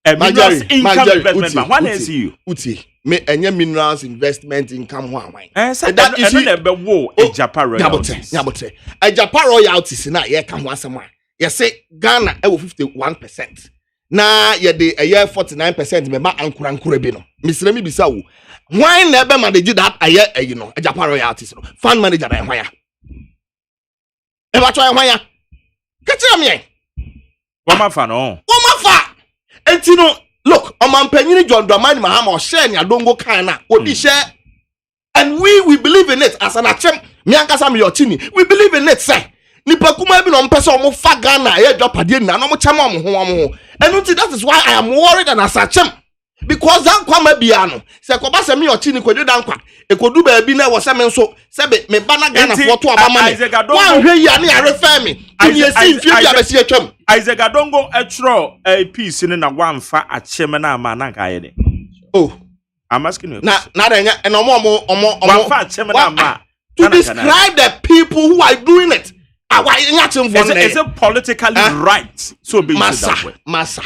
minerals income investment why na CEO uti me minerals investment income one that is na be wo Japan royalties nyabote Japan royalties na ye ka ho asema ye say Ghana e wo 51% na ye de 49% me ma ankura bi no misire mi bisa wo why never manage that a Japan royalties no fund manager na hwan ya e ba try hwan ya kachira me wo ma fa entino look omampanyini John Dramani Mahama o share ni adongo kan na odi share and we believe in it as an achem me ankasa me yochini we believe in it say nipa kuma bi no mpese o mo fa Ghana e adwapade na no mo chama o ho and that is why I am worried and as achem because that kwama bia no se ko ba se me ochi ni kwadwo dan kwa ekodu ba bi na wo se me nso se be me bana Ghana foto abama me wan hwe ya na refer me tuni esi mfie bia be se atwam Isaac Adongo etro piece ni na wanfa acheme na ama na ka ye de oh I'm asking you na da nya na omo wanfa acheme na ama to describe the people who are doing it why nya chem for is it politically right so be that way massa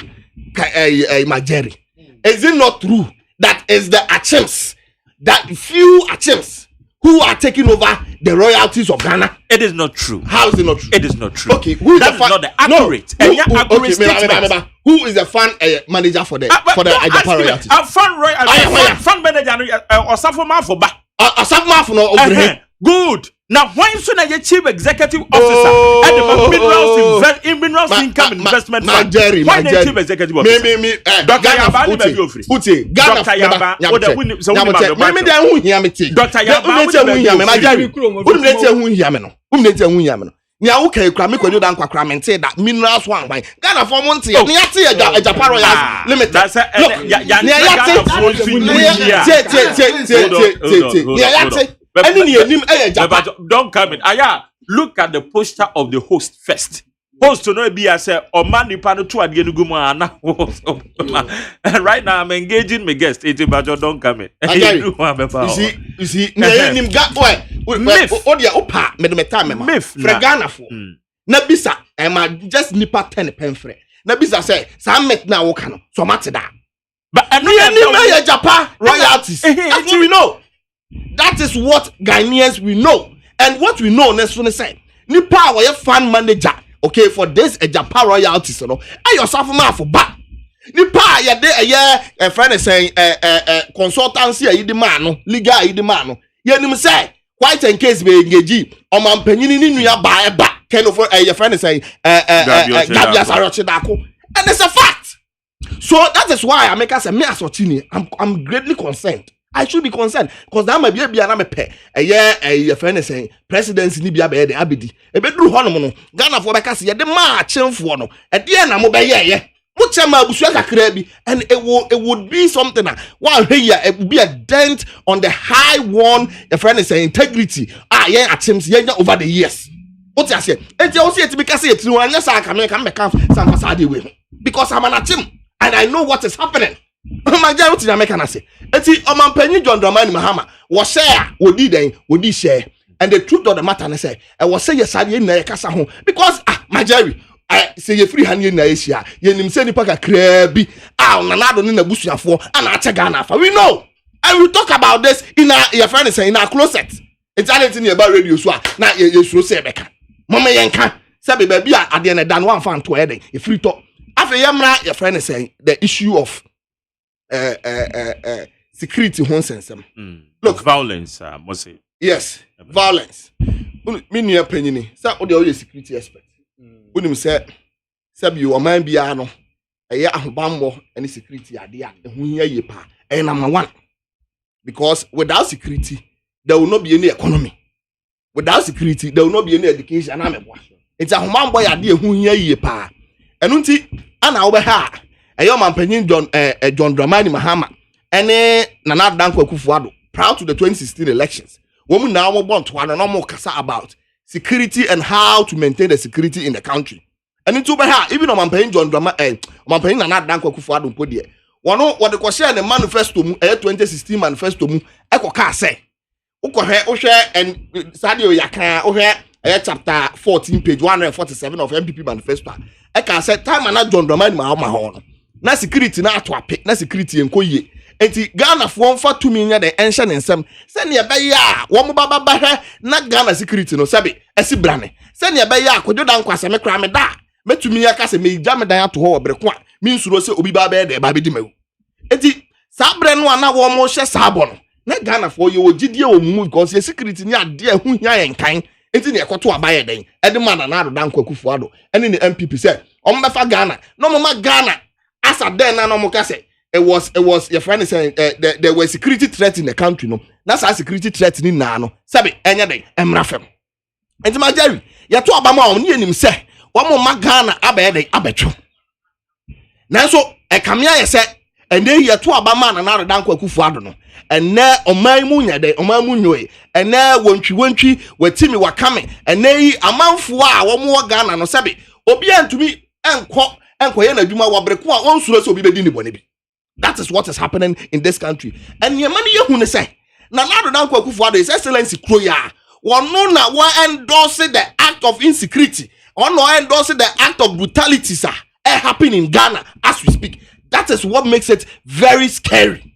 Majeri. Is it not true that is the Achems, that few Achems who are taking over the royalties of Ghana? It is not true. How is it not true? It is not true. Okay, who is that is not the accurate? No. Who is the fund manager for the Japan royalties? Fund manager Osafo Mafo ba. Osafo Mafo no. Good. Now, why so na your chief executive officer at the minerals income investment fund? Why the chief executive officer? Me. Dr. Yaba ni be ofri. Uti. Dr. Yaba. Oda wuni so wuni ma be. Me dey hu hia me ti. Dr. Yaba wuni hia me Majari. Wuni me ti hu hia me no. Wuni me ti hu hia me no. Ni awu kai kra me kwadu dan kwakra me nte da minerals wan hwan. Ghana for mo nte. Ni ate ya Japan Royals Limited. That's ya ni ate for Ni ate don't come in. Aya, look at the poster of the host first. Host to know be as a man pano to and right now I'm engaging my guest. Don't come in. You see, Odia opa medemeta mema. Fregana for. Na bisa ema just nipa 10 penfre. Na bisa say sa met na wo kano. So mate da. But No ya Japan royalties. That's we know. That is what Ghanaians we know. And what we know next one say. Nipa wa fan manager. Okay, for this a Japan royalties no. Yourself ma for back. Nipa ya de a friend is saying consultancy yi di man no, legal yi di man no. Ye nim say white and case be engage o man panyin ni nua ba e ba. Kind of your friend is saying Gabia Sarochidako. And it's a fact. So that is why I make us a me asotini. I'm greatly concerned. I should be concerned because that might be a pay. A friend is saying presidency ni bia be de abedi. E be duru hono no. Ghana for because ye de ma chemfo no. E de na mo be ye. Muchama busua kakra bi and it would be something that while here it would be a dent on the high one a friend is saying integrity. Yeah attempts yeah over the years. What I say? And you see it because it's no unless I can make some facade way. Because I'm an atim and I know what is happening. My dear, what did I make an say? It's Oman Penny John Dramani Mahama was share, would he share. And the truth of the matter, I say, I was say yes, I didn't casa home because my Jerry, I say you free hand in Asia, you name send paka crabby, nanado in the bush for and Atagana. We know. And we talk about this in your friend is saying in our closet. It's anything about radio swap. Now you should say Becca. Mama yanka sabi baby at the end dan one fan to heading if free talk after yamra your friend is saying the issue of security honsense look violence must say yes violence me new opinion say o dey security expert unim say sabi o man bia no eye ahobambo any security ade a ehu hia ye pa number 1 because without security there will not be any economy. Without security, there will not be any education. It's a human boy idea who ye pa. And unti ana over ha. A young man penny John Dramani Mahama. And Nana Danko Kufuado. Proud to the 2016 elections. Women now want to one normal kasa about security and how to maintain the security in the country. And into ha even on man penny John Drama man penny Nana Danko Kufuado podi. One what the question the manifesto 2016 manifesto mu eko ka say. And Sadio Yaka chapter 14 page 147 of MPP manifesto. I can say time and John Dramani Mahama. Na security na to ape na security enko ye. Enti Ghana for 2 million the ancient ensem. Send ya be ya wo mo baba na Ghana security no sabe esi brane. Send ya be ya kojo dan kwase me kra me da. Metumi ya kase me gya me dan ato ho obreko a. Me nsuro se obi baba de ba be di mawu. Enti sa bre no ana wo mo hye sabo no. Na Ghana for you gidie o mu because your security ni ade hu hia yen kan enti ne ekoto abaye den ede man na ado dan kwakufu ado ene ne MPP say ombefa Ghana no mama Ghana as a den na no mo ka say it was your friend saying there was security threat in the country no na sa security threat ni na no sabe enye den emrafem enti ma Jerry ya to abama o ne enim say wo mo ma Ghana abaye den abetwo nanso ekamia ye say ene ya to abama na ado dan kwakufu ado no ene oman mu nyade oman mu nyoe ene wontwi watimi wakame ene yi amanfo a wo mo Ghana no sabe obi antumi enko ye na dwuma wabreko a onsuro se obi bedi ni bone bi. That is what is happening in this country. And ye mani ye hu ne say na nado dan kwakufu ado his excellency kroya wono na wo endorse the act of insecurity ono endorse the act of brutality sir happening in Ghana as we speak. That is what makes it very scary.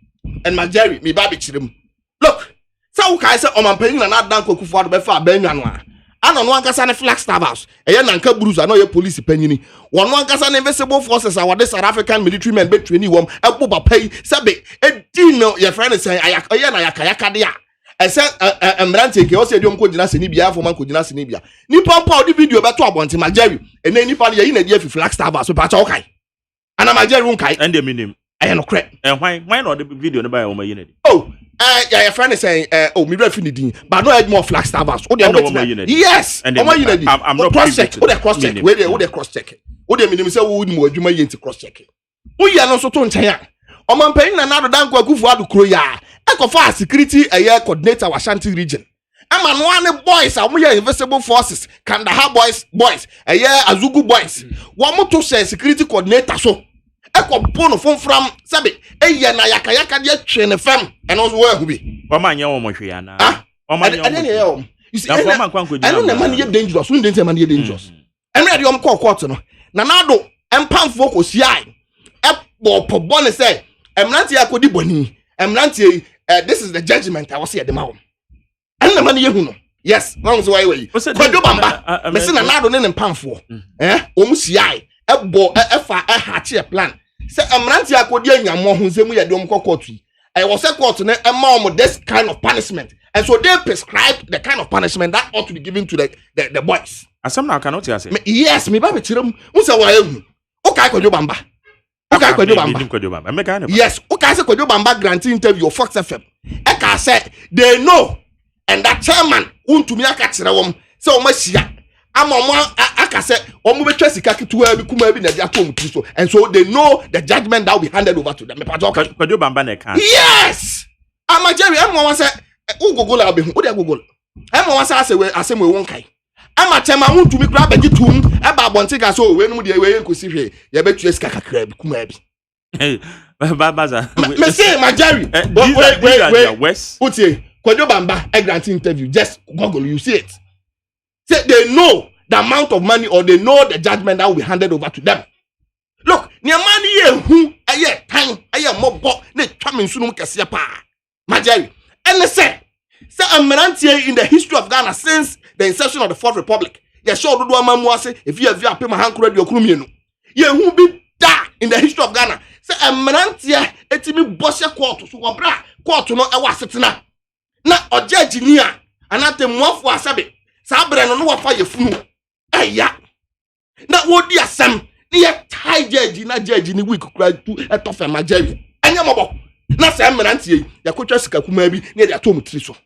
And my Jerry, me baby chirem. Look, so I say Oman Penny na dan kwakufu ado be fa benwa no a. Ano no ankasa ne Flagstaff House. Eye na nka bruise ano ye police penyin. Wono ankasa ne invisible forces our South African military men be train wom ebo papa yi sabe edi no your friend say eye na yakayaka de a. Ese emrante ke o se diom ko gina seni bia afo man ko gina seni bia. Ni pampa odi video be to abonte ma Jerry. Ene ni pa ne yi na dia fi Flagstaff House pa cha o kai. Ana ma Jerry un kai. And the minim. I no crack. Why not the video no buy o ma yinedi? Oh, your friend is saying me refi ni din, but no more Flagstaff House. O dey yes. I'm not cross check. O dey cross check. Where dey cross check. O dey minim say wo ni mo adwuma yenti cross check. O ya no so to nchen a. Oman Penny na nado dan kwakufu ado kro ya. Ekofa security coordinator wa Ashanti region. Ama no ane boys a mo ya invisible forces, Kandahar boys, Azugu boys. Wo mo to say security coordinator so. Eko bono from sabe na yakayaka dia twene fam and also where hu bi o ma nya wo mo hwe ana You see, I don't know man dangerous. We didn't say man dangerous. And ready court no. Nanado empam focus yai. Ebo po bone say, emranti akodi boni. Emranti this is the judgment I was say at the mouth. And the man yehu no. Yes, one was why way. Kwadwo bamba. Me say nanado ne empam fo. Omu yai. Ebo efa hache plan. Say emranti akodi anyamo ho nsemu ye de court. I was a court to this kind of punishment. And so they prescribed the kind of punishment that ought to be given to the boys. Asem na cannot hear say. Yes, me baby chiram. Unsa wa ehu. Okay, Kwadwo bamba. Okay, Kwadwo bamba. Yes, okay, say Kwadwo bamba grant interview Fox FM. Eka say they know and that chairman untumi aka kire wom say o mahia. Ama aka say omo betwa sika ketuwa bi kuma bi na dia tom so. And so they know the judgment that will be handed over to them. Me pato Kwadwo bamba na kan. Yes. Ama Jerry am say Google abi hu dey Google am wan say asem we won kai ama chema wontumi kra bagi tum e ba bonte ga so we num dey we enkosi hwe ye betu esika kakra bi kuma bi baza me say my Jerry wait utie Kwadwo bamba a grant interview just Google you see it say they know the amount of money or they know the judgment that will be handed over to them. Look near money ye hu aye tan aye mobo na twame nsunum kese pa my Jerry. And they say Amirantie in the history of Ghana since the inception of the Fourth Republic. Yeah, sure, do one say if you have pay my hand credit your crumino. Yeah, who be that in the history of Ghana? Say Amirantie etimi bosse court so wabra court no e wasetina. Na ojaji nia anate muafo asabe. Sa bre no wafa yefunu. Aya. Na wodi asem ne tie judge na judge ni week kura tu etofe ma Jerry. Anya mobo. Na say Amirantie yakotwa sika kuma bi ne dey atom tri so.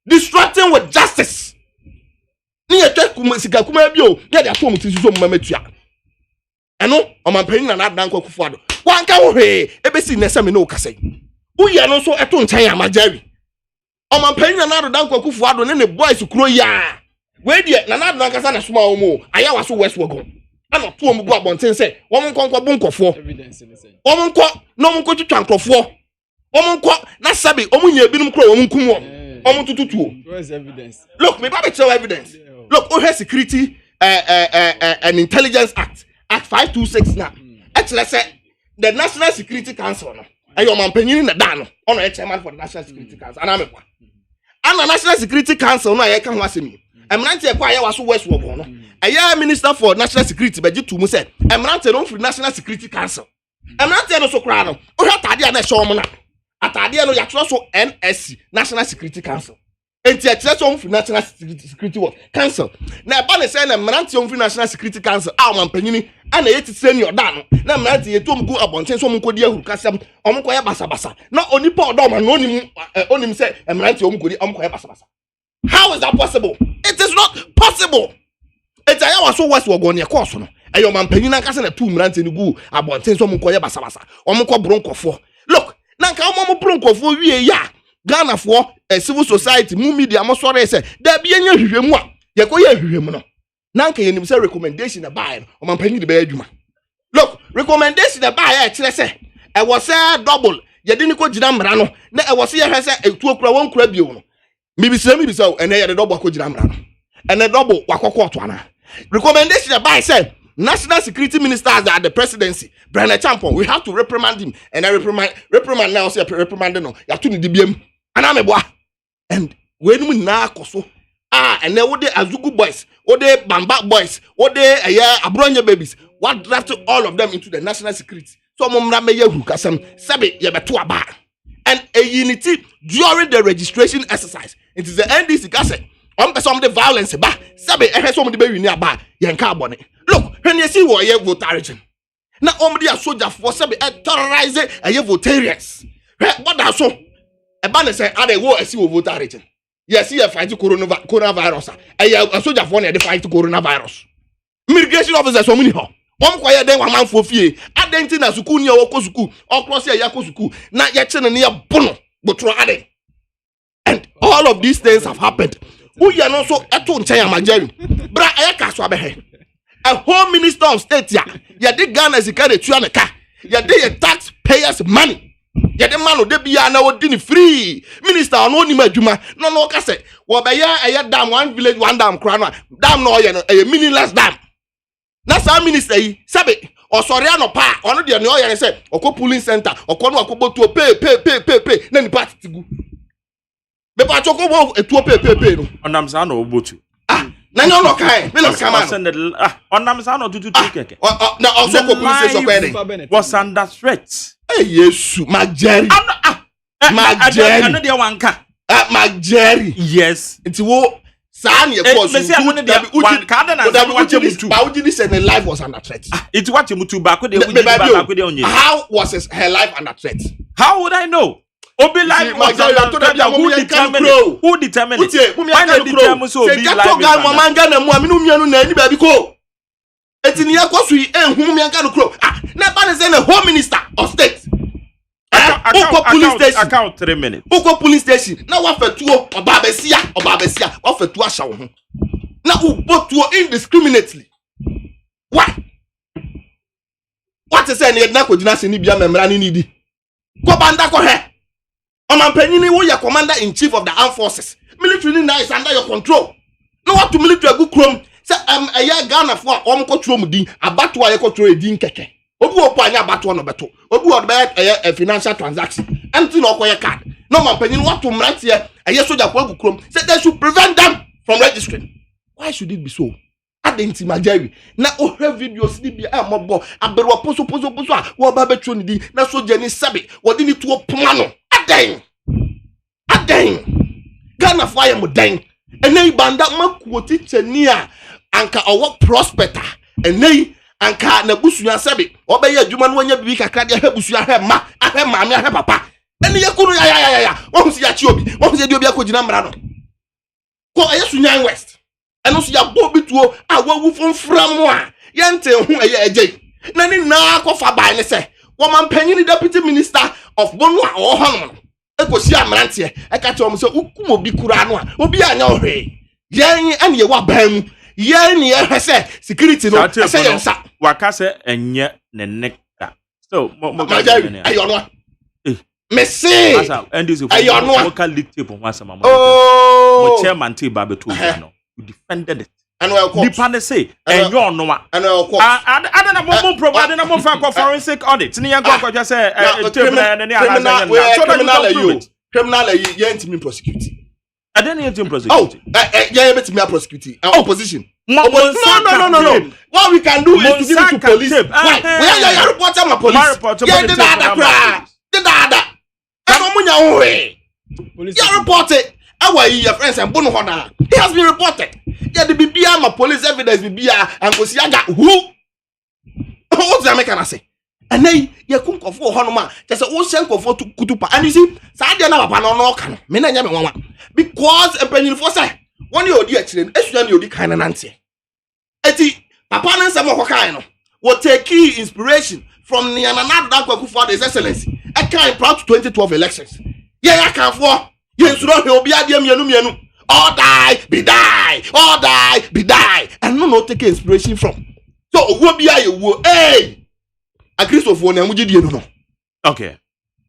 Distracting with justice. Ni etwa sika kuma bi o ne dey atom tri so mama matua. Eno o man panyin na adan kwakufu ado. Wanka wo hwe ebesi ne se me no kasai. Uye no so eto nchan ya ma Jerry. O man panyin na adan kwakufu ado ne boys kuro ya. We die na adan kasa na soma o mo aya waso west wagon. Ana to omugu abonten say won nkonkwo bu nkofo evidence ni say won nko no nko twitwa nkofo won nko na sabe omunya ebinum kro won nkum won tututuo where's evidence. Look me ba be show evidence. Look o have security and intelligence act 526 now actually say the National Security Council no ayo man panyin na da no ono e chairman for the National Security Council ana mekwa ana National Security Council no aye ka ho asemi Amirantie kwa aye waso west wo no aye minister for national security beji tu mu say Amirantie no free National Security Council Amirantie no so kra no o hwa tade na show mo na atade no ya tro so NSC National Security Council enti a tro so free National Security Council na e ba ne say na Amirantie free National Security Council a man panyini ana yeti senior da no na Amirantie yetom go abonten so mo nkodi ahuru kasam omko ya basabasa na onipa odoma no onim say Amirantie omko ya basabasa. How is that possible? It is not possible. It's a was so west wagon your course no. Ayo man panyin kasa na tu Amirantie ni gu abonten so monko ye basabasa. Omko bronkofo. Look, nanka omo bronkofo wie ya. Ghana for civil society mu media mo sore say da bia nya hwehwemu a ye ko ye hwehwemu no. Nanka ye nim say recommendation na buy no. Man panyin de be adwuma. Look, recommendation na buy e kire say e was say double. Ye de ni ko gina mra no. Na e was say ye say etuo kura won kura bio no. Mibisa ene ye de double ko gina mra no. Ene double wakoko to ana. Recommendation by say national security ministers at the presidency Brian Champon we have to reprimand him and I reprimand now say reprimand no ya to ni dibiem ana meboa and when we na akoso and then what the Azugu boys what the Bamba boys what the Abronya babies what drafted all of them into the national security so momra me yehu kasam sabe ye beto aba and a unity during the registration exercise it is the NDC kase some the violence ba sabe some the be wini aba yenka abone. Look when you see what ye vote na dia soldier for sabe terrorize ye votarians what that so e ba ne say ade wo asi wo vote origin yes you fight coronavirus a soldier for na dey fight coronavirus immigration officers so many ho kwa ye den wa manfo fie adenti na suku ni wo ko suku okro se ya ko suku na ye che ne ye bono botro ade and all of these things have happened. Who you know so eto nchen amageri bra aya ka so abehe a home minister of state ya de Ghana zika de tua ne ka ya de taxpayers money Yede man no de bia na odi ni free. Minister no ni madwuma. No ka say wo be ya dam one village one dam kra no. Dam no ye no meaningless dam. Na sa minister yi sabe osori anopa ono de no ye say okọ polling center okọ no akọbotuo pay na ni party tigu. Be pa choko bo etuo pay no. Onam sa na obotu. Na nyo no kai, me no kama. Onam sa na tutu keke. Na also ko police station kwede. Was under threat. Eh Yesu, Magjerry. Magjerry. Ano de wanka. Magjerry. Yes. Nti wo saa na ye cause you de wanka na na wache mutu. Ba ujini say her life was under threat. It wache mutu ba ko de ujini ba ko de onye. How was her life under threat? How would I know? Obi life was under threat. Who determined it? Why not determine so be life? Say gato ga manga na mu aminu mianu na ni ba bi ko. Eti ni yakosu yi ehun mi anka no kro. Na ba ne say na home minister of state. Account 3 minutes. Oko police station. Na wa fetuo oba besia wa fetuo asha wo ho. Na ubotuo indiscriminately. Why? What is say na kodina se ni bia memra ni di. Ko banda ko he. Omampanyini wo ya commander in chief of the armed forces. Military now is under your control. No what to military go krom. Say aya Ghana for omko trom din abato aye ko tro edin keke. Obi opo anya abato no beto. Obi wo be a financial transaction. Empty no koye card. No mampanyini what to mrat here aye soldier ko go krom. Say they should prevent them from registering. Why should it be so? Adenti Magjerry na ohwe videos ni bia e mobo aberu poso a wo ba betro ni di na soldier ni sabe wo di ni tuo poma no. Aden Ghana fire mo den enei banda makuo tichani a anka owo prospector enei anka na busua sebe obeye adwuma no anya bibi kakra de busua ahwe maame ahwe papa ene yakuru ya wo si ya chi obi wo si di obi akogina mra no ko ayesu nyan west eno so ya bo bituo a wawu fonfram a yente hu eye ejei na ni na akofa bai ne se wo mampanyini deputy minister of bonu a ohono ekosi amrante e ka che o so ukum obi kura no a obi anya ohwe yen ene ye wa ban yen ne ye hwese security no ase yen sa waka se enye ne nekta so mo Magjerry ayo no me say asa ndis ayo no local league table mo asama mo chairman te ba beto no you defended it. And well, the say, and you're no one. And I don't know, providing a more forensic audit. Just say, criminal, you ain't me prosecute. I didn't need to prosecute. Oh, yeah, bet me prosecute. Opposition. No. What we can do is to give it to police. Why? Where you report my police? Yeah, the dada. I don't know way. You report it. Our your friends and Bono Honda. He has been reported. Yeah, the BBA, my police evidence, BBA, and Kosiaga. Who? What's the American say? And then you come for Honoma. There's a old shank of to Kutupa. And you see, Sadia Panokan, Menanya, because a penny for say, one year, dear children, as you kind of Nancy. Eti, Papa and some Hokano will take key inspiration from the another for His Excellency. I can't proud to 2012 elections. Yeah, I can for. Yes, he'll be mianu. All die, be die. And no take inspiration from. So, what be I? Hey, a Christopher Namuji no. Okay.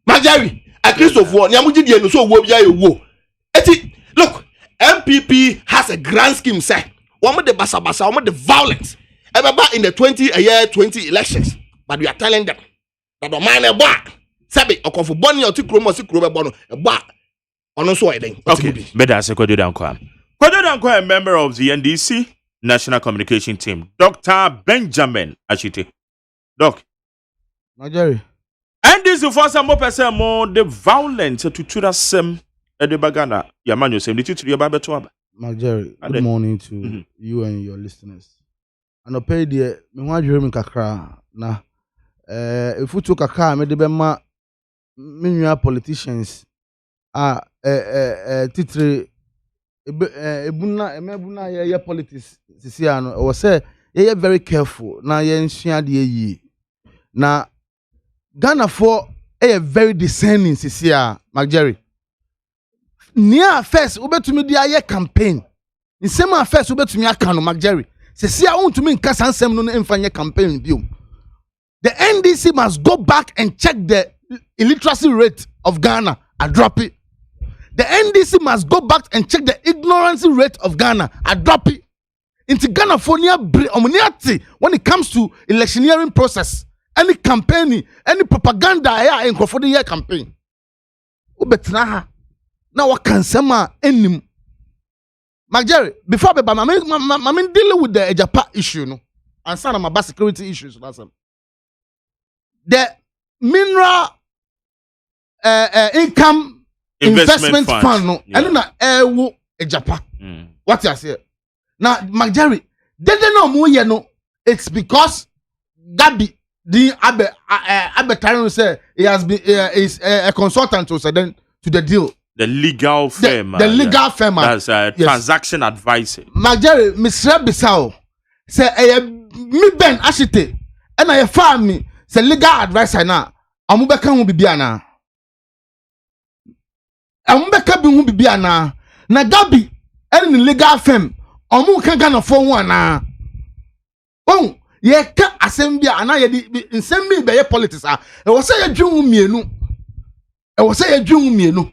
Magjerry, a Christopher Namuji no. So, what be I? Look, MPP has a grand scheme, sir. One with the basa, one with the violence. Ever in the 20 elections. But we are telling them that the man a bar. Sabi, or for Bonnie or Tikromo, Bono, a bar. Okay, better say Kodo Dankwa, a member of the NDC National Communication Team, Dr. Benjamin Ashite. Doc. Magjerry. And this is for some more the violence to Churasem Edebagana. Yaman, you say, the tutor about Betuaba. Magjerry, good morning to you and your listeners. And I pay the Magjerry Kakra. Na, if we took a car, maybe many politicians are titre ebuna ye politics sisi ano o say ye very careful na ye nsua de yi na Ghana for very discerning sisi a Magjerry near first obetumi dia ye campaign nsema first obetumi aka no Magjerry sisi a untumi nkasa nsem no emfa ye campaign biom. The NDC must go back and check the illiteracy rate of Ghana, I drop it. The NDC must go back and check the ignorance rate of Ghana, I drop it. Into Ghana for when it comes to electioneering process, any campaign, any propaganda in for the year campaign. Now what can some enim? Jerry, before I'm dealing with the Ejapa issue, no, and some of my bad security issues. The mineral income investment fund, no, and na Ejapa. What you say? Now, Jerry, they don't know more, you know. It's because Gabi, the Abe say he has been is a consultant to the deal. The legal firm. The legal firm. That's transaction advisor. Jerry, Mr. Bissau say me Ben Ashite and I found me say legal advisor now. Amubeka mu bibiana. Amubeka bi mu bibiana. Na Gabi and the legal firm. Omu kan Ghana for one na. Oh, ye ka Asem bia ana ye di nsem bi be ye politics ah. E wo say ye dwun mienu. E wo say ye dwun mienu.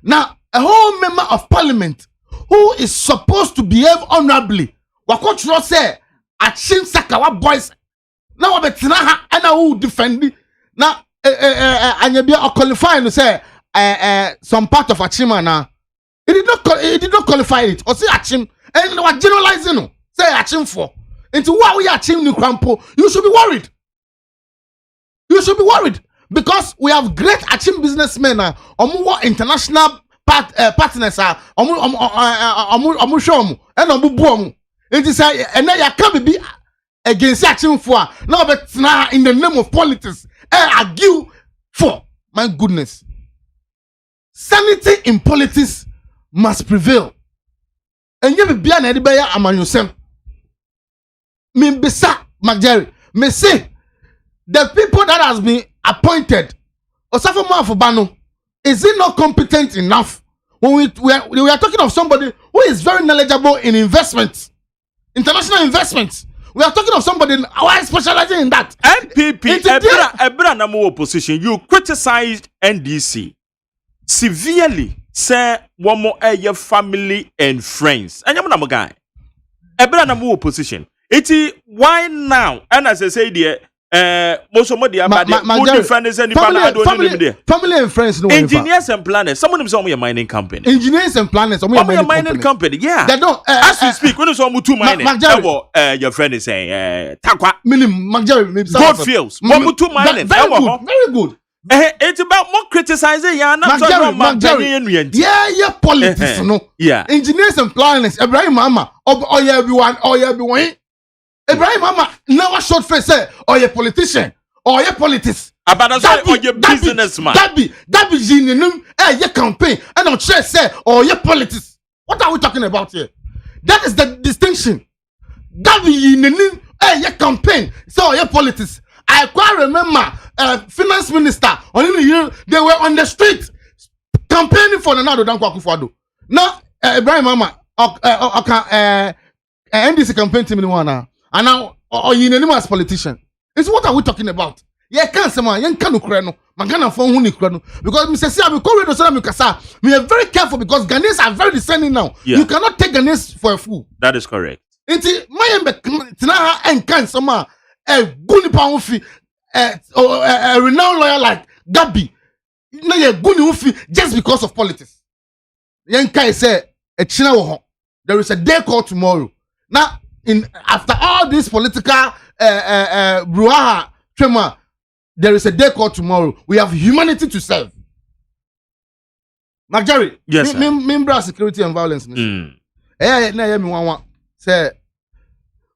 Now, a whole member of parliament who is supposed to behave honorably. Wakotro say Achim Sakawa boys. Now betina ha ana who defend now anyabia or qualify to say some part of Achima na. It did not qualify it. Or say Achim and what generalizing no. Say Achim for. Into what we Achim ni krampo, you should be worried. You should be worried. Because we have great Achim businessmen international partners show and it is and then you can't be against Achim for now but now in the name of politics argue for my goodness. Sanity in politics must prevail. And you be an anybody among yourself. Me bisa Jerry, me say the people that has been appointed Osafo Mafobano, is it not competent enough? When we are talking of somebody who is very knowledgeable in investments, international investments. We are talking of somebody who is specializing in that. MPP, Ebra Namu opposition, you criticized NDC severely. Say one more your family and friends. And you're guy. Ebra Namu opposition. Why now? And as I say there. Most of family and friends. No engineers and planners. Some of them are a mining company. Engineers and planners. Some a mining company. Yeah. They don't. As we speak, when you saw Mutu mining, your friend is saying, "Takwa." Goldfields. Mutu mining. Very good. Very good. It's about more criticizing. Yeah, yeah, politics. No. Yeah. Engineers and planners. Ibrahim Mama. Oh yeah, everyone. Ibrahim Mama never short face say, or you politician, or you politics. About or you businessman. That be your campaign, and I'm sure say, or your politics. What are we talking about here? That is the distinction. That be your campaign, so your politics. I quite remember finance minister they were on the street campaigning for another Danko Akufo-Addo. Now Ibrahim Mama NDC campaign team now. And now, you know, as politician. It's what are we talking about? Yeah, can't say man, you can't no. Magana phone who because Mr. Sia, we are very careful because Ghanaians are very discerning now. Yeah. You cannot take Ghanaians for a fool. That is correct. Inti Mayembe Tinaha and can sama a guni pound a renowned lawyer like Gabi. No, you're guni just because of politics. Yankai say a China there is a day call tomorrow. Now after all this political brouhaha tremor, there is a day called tomorrow. We have humanity to serve. Jerry, yes, member security and violence. Say,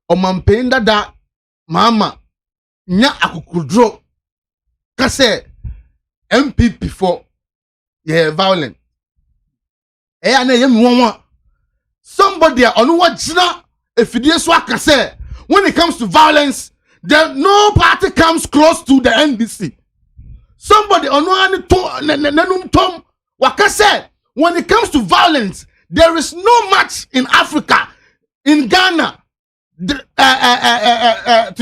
Omampenda da mama nya akukudro kase MPP for violent. Somebody on what jina. If it is what I say, when it comes to violence, there no party comes close to the NDC. Somebody on one tom Waka said, when it comes to violence, there is no match in Africa, in Ghana, to the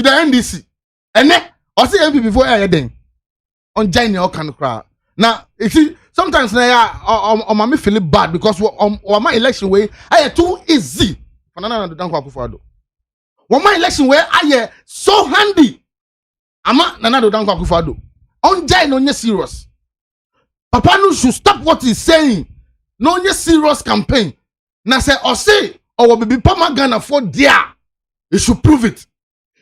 NDC. And then I see MPP before then. on Jane or can cry. Now, you see, sometimes I me feel bad because my election way I too easy. For my election way I so handy. Ama Nanado Danko Akufo-Addo. On Jane no serious. Papa no should stop what he's saying. No serious campaign. Na say Osei or will be Pama Ghana for there. You should prove it.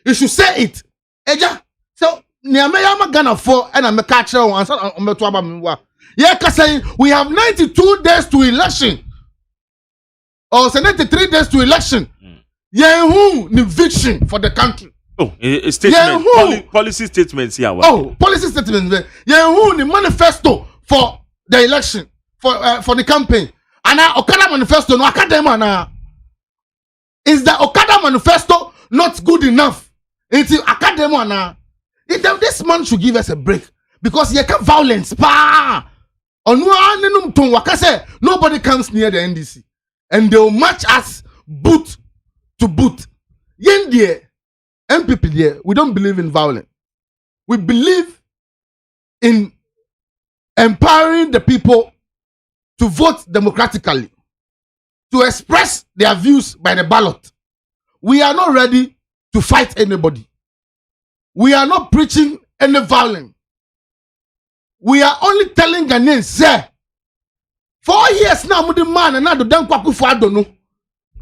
You should say it. Eja. So Niameyama Ghana for and I'm a catcher on Metuaba. Yeah, saying we have 92 days to election. Or 93 days to election. Yeah, who eviction for the country. Oh, a statement. Yeah, policy statements here. Oh, policy statements. Yeah, who the manifesto for the election for the campaign. And now Okada manifesto no academy na. Is the Okada manifesto not good enough? It's academy na. This man should give us a break because he can violence. Pa. Nobody comes near the NDC and they will match us boot to boot. Yendie MPP there, we don't believe in violence. We believe in empowering the people to vote democratically, to express their views by the ballot. We are not ready to fight anybody. We are not preaching any violence. We are only telling Ghanaians, sir, 4 years now, the man and now the Danko Akufo-Addo no.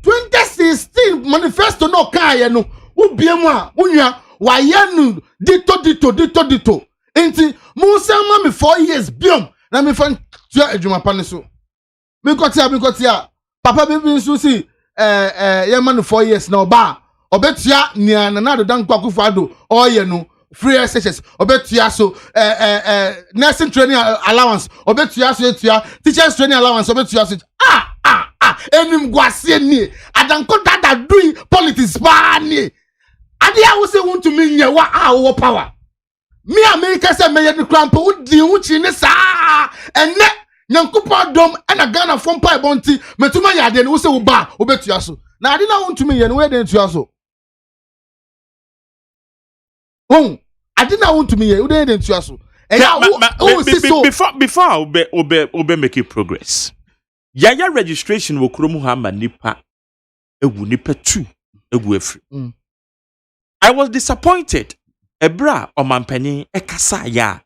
2016 manifesto no kaya no. Ubiemwa, unya, wayanu, dito. Enti, Musa mami 4 years, biom, na mi fan, tuya ejuma paneso. Mi kotia, papa bibi nsusi, yemanu 4 years na oba, obetia, ni ananado Danko Akufo-Addo, oye no, free SHS, obetia so, nursing training allowance, obetia so, teachers training allowance, obetia so, enim gwasye ni, adanko dada doing politics ba ni. Adi I say want to mean ye wa our power. Me America say me the crampo udi uchi ne sa ene nyankupa dom ena Ghana from pai bonti metuma ya de no say uba obetua so. Na adi na want to mean ye no we dey tua so. Oh, adi na want to mean ye we dey tua so. Before obe make it progress. Yaya registration wo kromu ha ma nipa ewu nipa 2 ewu efri. I was disappointed. Ebra omampani ekasa ya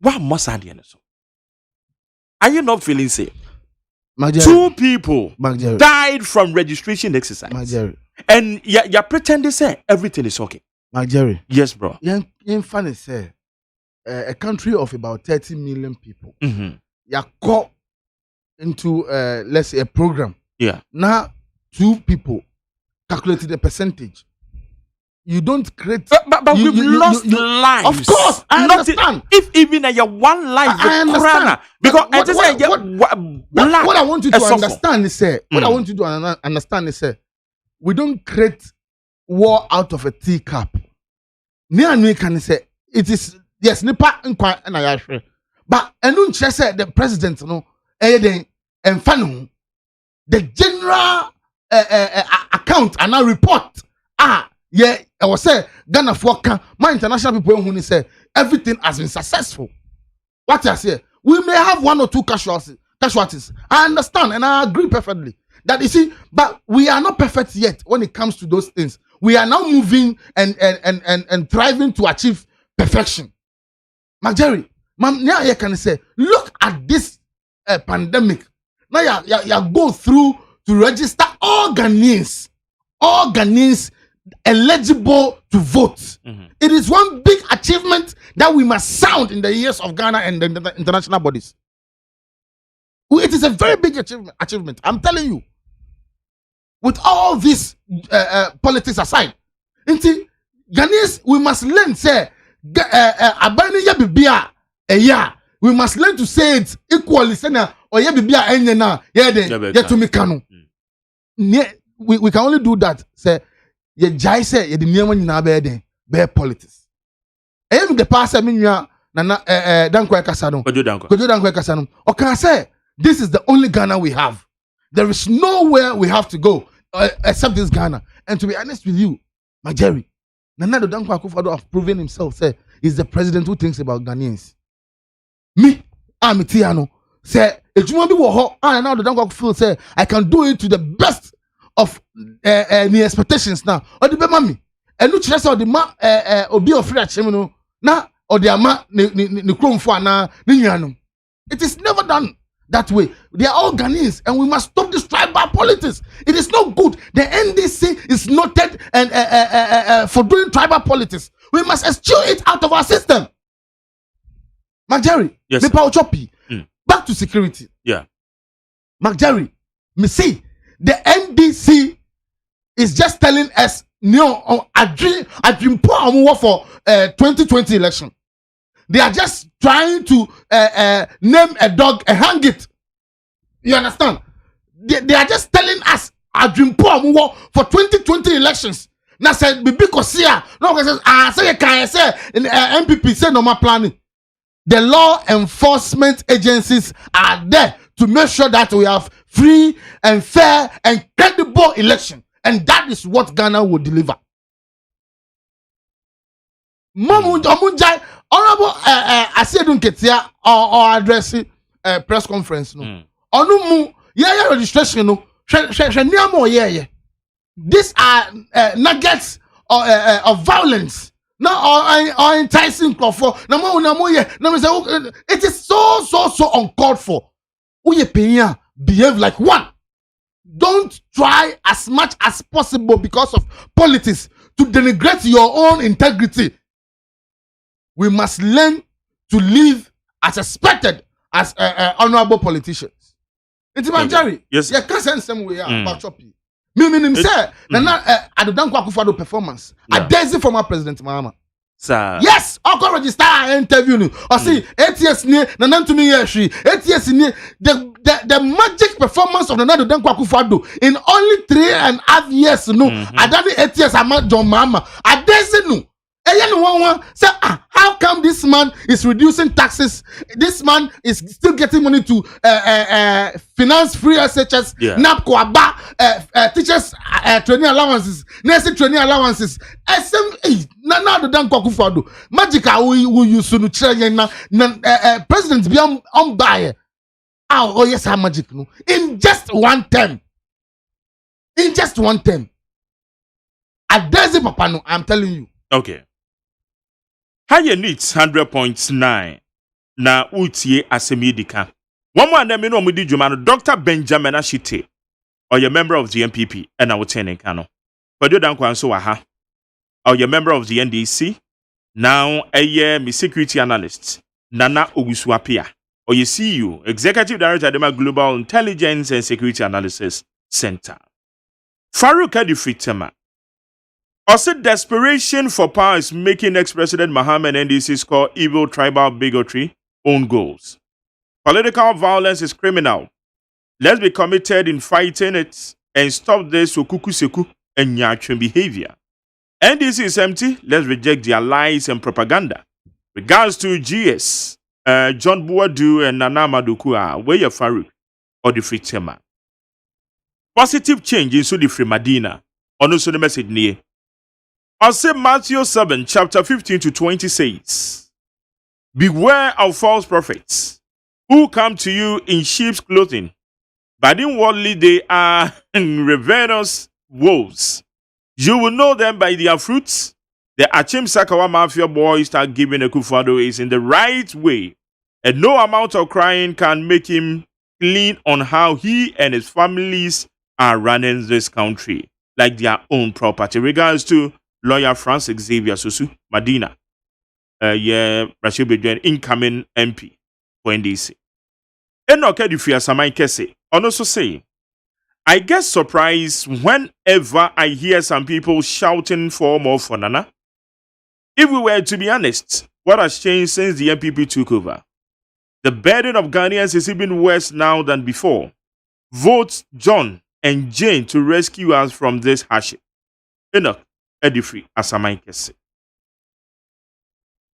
wa mosade ne so. Are you not feeling safe? 2 people died from registration exercise. And you're pretending say everything is okay. Jerry. Yes, bro. In funny say a country of about 30 million people. You caught into let's say a program. Yeah. Now 2 people calculated the percentage. You don't create. But we've lost lives. Of course, I understand. If even a 1 life, I understand. Because what I want you to understand is what I want you to understand is we don't create war out of a teacup. Near can say it is yes, nipa nkwa na yahwe. But enu nche say the president no den enfanu the general account and now report yeah, I was say Ghana for my international people who say everything has been successful. What I say, we may have 1 or 2 casualties. I understand and I agree perfectly. That you see, but we are not perfect yet when it comes to those things. We are now moving and thriving to achieve perfection. Jerry, now you can say, look at this pandemic. Now you go through to register all Ghanaians eligible to vote. It is one big achievement that we must sound in the ears of Ghana and the international bodies. It is a very big achievement. I'm telling you. With all this politics aside, Ghanaians, we must learn say we must learn to say it equally. We can only do that. Say ye jai say ye the name nyina be politics. Em the past minua na Danko Ekasa no. Kojo Danko Ekasa no. Okay, say this is the only Ghana we have. There is nowhere we have to go except this Ghana. And to be honest with you, my Jerry, Nana Danko Akufo-Addo have proven himself. Say he's the president who thinks about Ghanaians. me I'm Tiano say ejuma bi wo ho and now the don't feel say I can do it to the best of the expectations now or the mama enu kire say o the ma obi ofri achem no na o the ama ne kromfo ana ne nuanom. It is never done that way. They are all Ghanaians and we must stop this tribal politics. It is not good. The NDC is noted and for doing tribal politics. We must eschew it out of our system. Jerry, yes, me power choppy. Back to security. Yeah. Jerry, me see the NDC is just telling us no a dream for 2020 election. They are just trying to name a dog and hang it. You understand? They are just telling us a dream for 2020 elections. Now said because here no says say can say MPP say no more planning. The law enforcement agencies are there to make sure that we have free and fair and credible election. And that is what Ghana will deliver. Honorable Asiedun Ketia or addressing press conference no. Onumu registration no. These are nuggets of violence. Now or enticing for it is so uncalled for. Behave like one. Don't try as much as possible because of politics to denigrate your own integrity. We must learn to live as expected as honorable politicians. It's my Jerry. Yes. You can't send some way about choppy. Me say I don't go performance. I dare former President Mahama. Sir. Yes, I go register an interview. I see 8 years near Nanan to me 8 years near the magic performance of Nana Dankwa Akufo-Addo in only 3.5 years. No, I done 8 years. I'm not John Mahama. I dare no. Say, how come this man is reducing taxes? This man is still getting money to finance free SHS, NAPCO, ABA, teachers training allowances, nursing training allowances. Asem, now the Dankwa Akufo-Addo. Magica, we use to train president be on buy. Oh yes, how magic no. In just one term. In just one term. At Desi Papa no, I'm telling you. Okay. Higher needs 100.9 na utie asemidika. One more name no mudi jumano Dr. Benjamin Ashite or your member of the MPP and our tenant kano. But you don't so aha. Or your member of the NDC now a year me security analyst Nana Oguswapia or you CEO Executive Director of the Global Intelligence and Security Analysis Center. Farouk Adifitema. Also, desperation for power is making ex-President Mahama and NDC score evil tribal bigotry own goals. Political violence is criminal. Let's be committed in fighting it and stop this okuku seku and nyachun behavior. NDC is empty. Let's reject their lies and propaganda. Regards to GS, John Buadu and Nana Madukua, where you Farouk or the free tema. Positive change in the free Madina. On also the message near. Osei Matthew 7, chapter 15 to 20 says, beware of false prophets who come to you in sheep's clothing, but inwardly they are ravenous wolves. You will know them by their fruits. The Achim Sakawa Mafia boy start giving Akufo-Addo is in the right way, and no amount of crying can make him clean on how he and his families are running this country like their own property. Regards to Lawyer Francis Xavier Susu, Madina, Rashid Bedouin, incoming MP for NDC. Enoke Dufia Samai Kese, also say, I get surprised whenever I hear some people shouting for more for Nana. If we were to be honest, what has changed since the MPP took over? The burden of Ghanaians is even worse now than before. Vote John and Jane to rescue us from this hardship. Enoch Edifri Asamai Kese.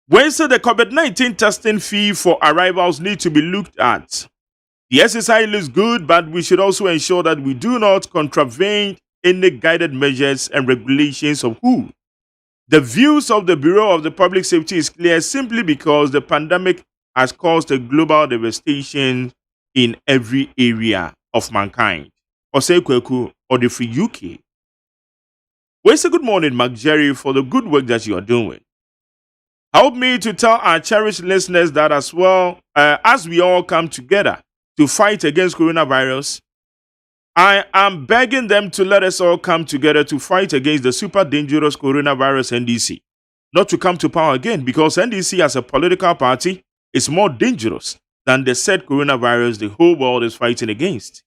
When so the COVID-19 testing fee for arrivals need to be looked at. The SSI looks good, but we should also ensure that we do not contravene any guided measures and regulations of who. The views of the Bureau of the Public Safety is clear simply because the pandemic has caused a global devastation in every area of mankind. Osei Kweku or the Free UK. We say good morning, Mark Jerry, for the good work that you are doing. Help me to tell our cherished listeners that as well, as we all come together to fight against coronavirus, I am begging them to let us all come together to fight against the super dangerous coronavirus NDC. Not to come to power again, because NDC as a political party is more dangerous than the said coronavirus the whole world is fighting against.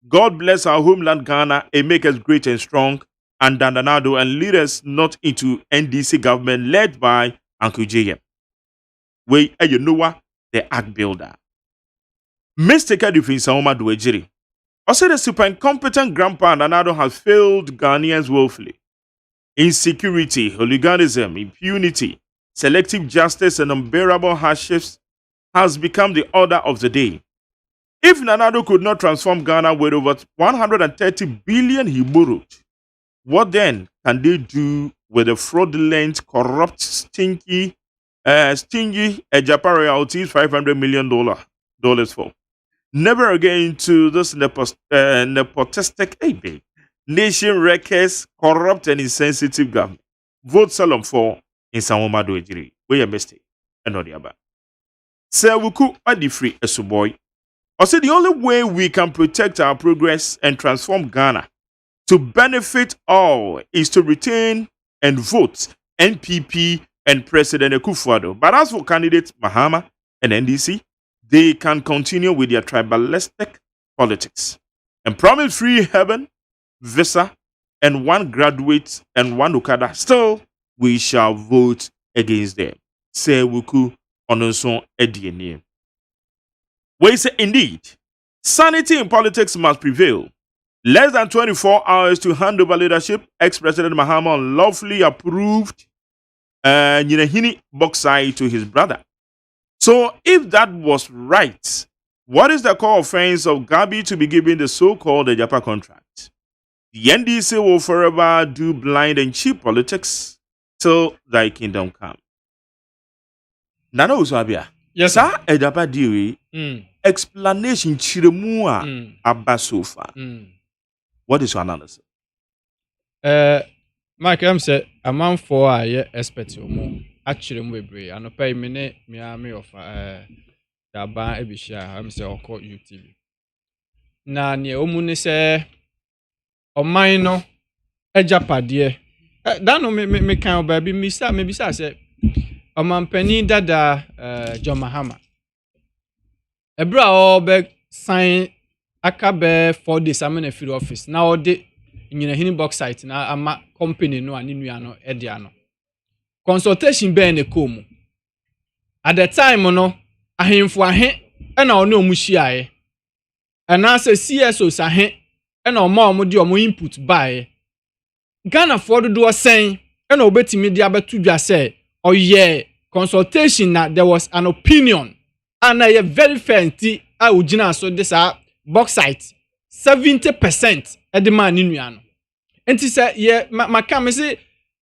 God bless our homeland Ghana and make us great and strong and Dandanado and lead us not into NDC government led by Uncle J.M. We you know what? The act builder. Mr. Kadifin Saoma Duejiri. Also, the super incompetent grandpa Dandanado has failed Ghanaians woefully. Insecurity, hooliganism, impunity, selective justice, and unbearable hardships has become the order of the day. If Nanado could not transform Ghana with over 130 billion he borrowed, what then can they do with the fraudulent, corrupt, stingy Ejapa royalties $500 million for? Never again to this nepotistic nation wreckers, corrupt and insensitive government. Vote Salom for in Samoma Doejiri. We a mistake. And not the other. Sir Wuku Adifri Esuboy. I say the only way we can protect our progress and transform Ghana to benefit all is to retain and vote NPP and President Akufo-Addo. But as for candidates Mahama and NDC, they can continue with their tribalistic politics and promise free heaven, visa, and one graduate and one Okada. Still, we shall vote against them. Say Wuku Ononson Ediene. We say indeed, sanity in politics must prevail. Less than 24 hours to hand over leadership, ex-President Mahama unlawfully approved Nyinahini Boxai to his brother. So if that was right, what is the core offense of Gabi to be given the so-called Ejapa contract? The NDC will forever do blind and cheap politics till thy kingdom come. Nana Usabia. Yes, sir. Ejapa diwi explanation chiremua abasofa. What is your analysis? Mike, I'm say a man for a expert more. Actually, we bring and pay me me of the ban ebisha. I'm say Oko UTV. Na ni omuni se o mine Ejapa die. That no me kan baby me bisa say o man penny dada John Mahama. Ebra o be sign akabe 4 days am na free office. Na o de Nyinahini box site na ama company no ani nua no e dia no. Consultation be na komu. At the time no ahemfo ahe e na ono omuhyiae. E na se CSO sahe e na omo de omo input bae. Ghana for do sen e na obetimi dia betu dwa se oye consultation na there was an opinion and a very fair nti a ogina so this box site 70% at the man in Yano. And he said, yeah, my say,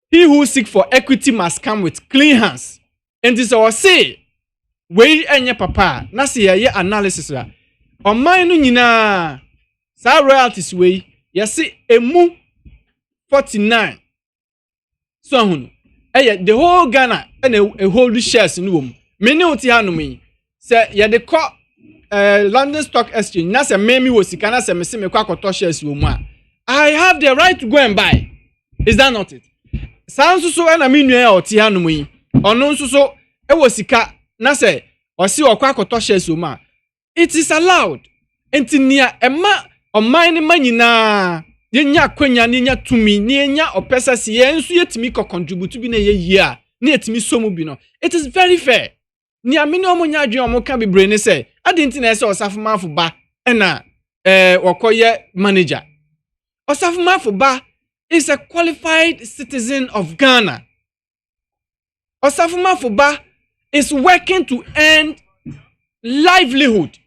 he who seek for equity must come with clean hands. And this I say, we and your papa, Nasi ye analysis. On mine, nina, sa royalties way, yes, emu 49. So, the whole Ghana and a whole shares in room. Many otihanumi say, yeah, the court. London Stock Exchange na se memi wo sika na se me se me kwa koto shares wo mu a I have the right to go and buy. Is that not it? Sanso so na me nua oti hanom yi ono nso so e wo sika na se o si o kwa koto shares wo mu a it is allowed. Entinia ema oman ne manyina yenya kwanya ne nya tumi ne yenya opesa si ye nso yetimi ko contribute bi na ye yi a na yetimi somu bi no. It is very fair. Ni amini omo nya adwen omo ka bebre ne se adenti na ese osafumafo ba na wakoye manager. Osafumafo ba is a qualified citizen of Ghana. Osafumafo ba is working to earn livelihood.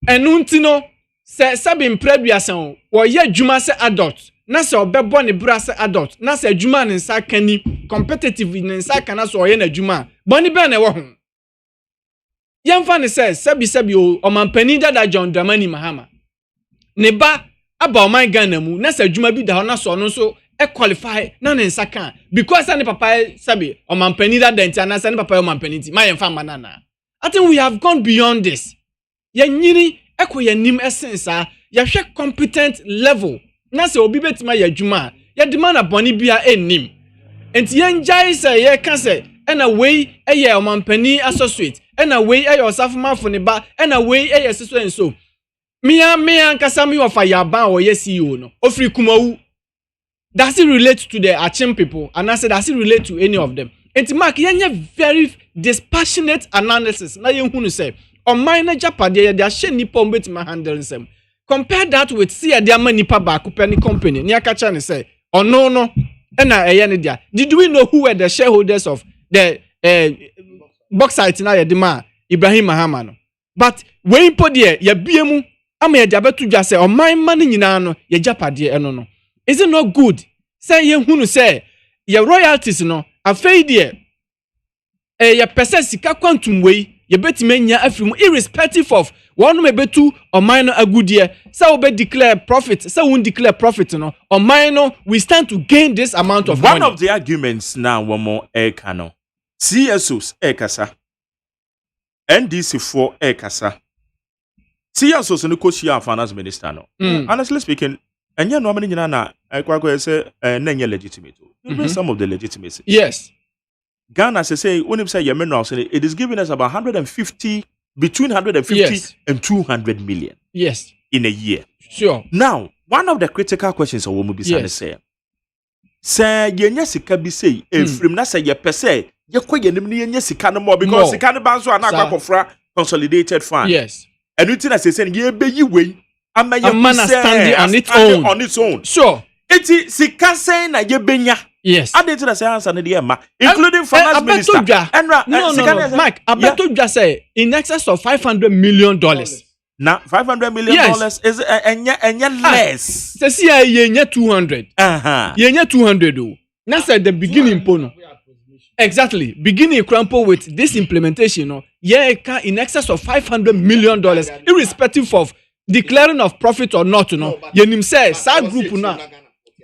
Enuntino se sabi mpreduasan wo ye adwuma se adult na se obebo ne bra se adult na se adwuma ne nsa kani competitive ne nsa kana so ye na adwuma boni be na wo ho. yɛmfa ne sɛ sɛbi o ɔmampanin dada John Dramani Mahama ne ba aba ɔman Ghana mu na sɛ adwuma bi da hɔ na so ɔno nso qualify na ne nsa kan because ne papa sɛbi ɔmampanin dada nti anasa ne papa ɔmampanin nti ma yɛmfa ma nana. I think we have gone beyond this. Yɛnyini ɛkɔ yɛnim ɛsensa yɛhwɛ competent level na sɛ obi betima yɛ adwuma yɛ demand abɔne bia ennim enti yɛngyae sɛ yɛka sɛ ɛna wei ɛyɛ ɔmampani associate ɛna wei ɛyɛ ɔsafomafo ne ba ɛna wei ɛyɛ siso enso mia nkasa mi ofa yaban or yes CEO no ofri kumawu. Does it relate to the Achim people and I said does it relate to any of them? Enti mark yenye very dispassionate analysis na yenhunu say on minor japade ye dia hye nipa obetima handle nsem. Compare that with see dia ma nipa ba akopani company ni akacha ne say ono no na eye ne dia. Did we know who were the shareholders of the bauxite na ye de ma Ibrahim Mahama no? But when po de ye biemu ama ye diabetu dwa say on man nyina no ye japade eno no. Is it not good? Say yenhunu say ye royalties no afei de ye pese sika quantum we ye betime nya afiri mu irrespective of one me betu on mine agudie say we declare profit say we declare profit no on mine we stand to gain this amount of one money. Of the arguments now one more kano CSOs kasa NDC for kasa CSOs no koshia finance minister no honestly speaking enya no amani nyina na kwakwa say na nya legitimate some of the legitimacy. Yes. Ghana say when you say it is giving us about 150 between 150 yes. and 200 million. Yes. In a year. Sure. Now, one of the critical questions I want to be say yenya sika bi say efrim na say ye pese ye kwa yenim ni yenya sika no more because sika no ban so ana akofra consolidated fund. Yes. And you think I say ye be yi we ama ye standing on its own. Sure. Eti sika say na ye benya. Yes. I did say answer na dey ma including finance minister. No, Mike, Abeto just say in excess of $500 million. Now $500 million is enya less. Say see ye 200. Ye 200 do. Na say the beginning pono. Exactly. Beginning crumple with this implementation no. Ye in excess of $500 million irrespective of declaring of profit or not no. Ye nim say sa group na.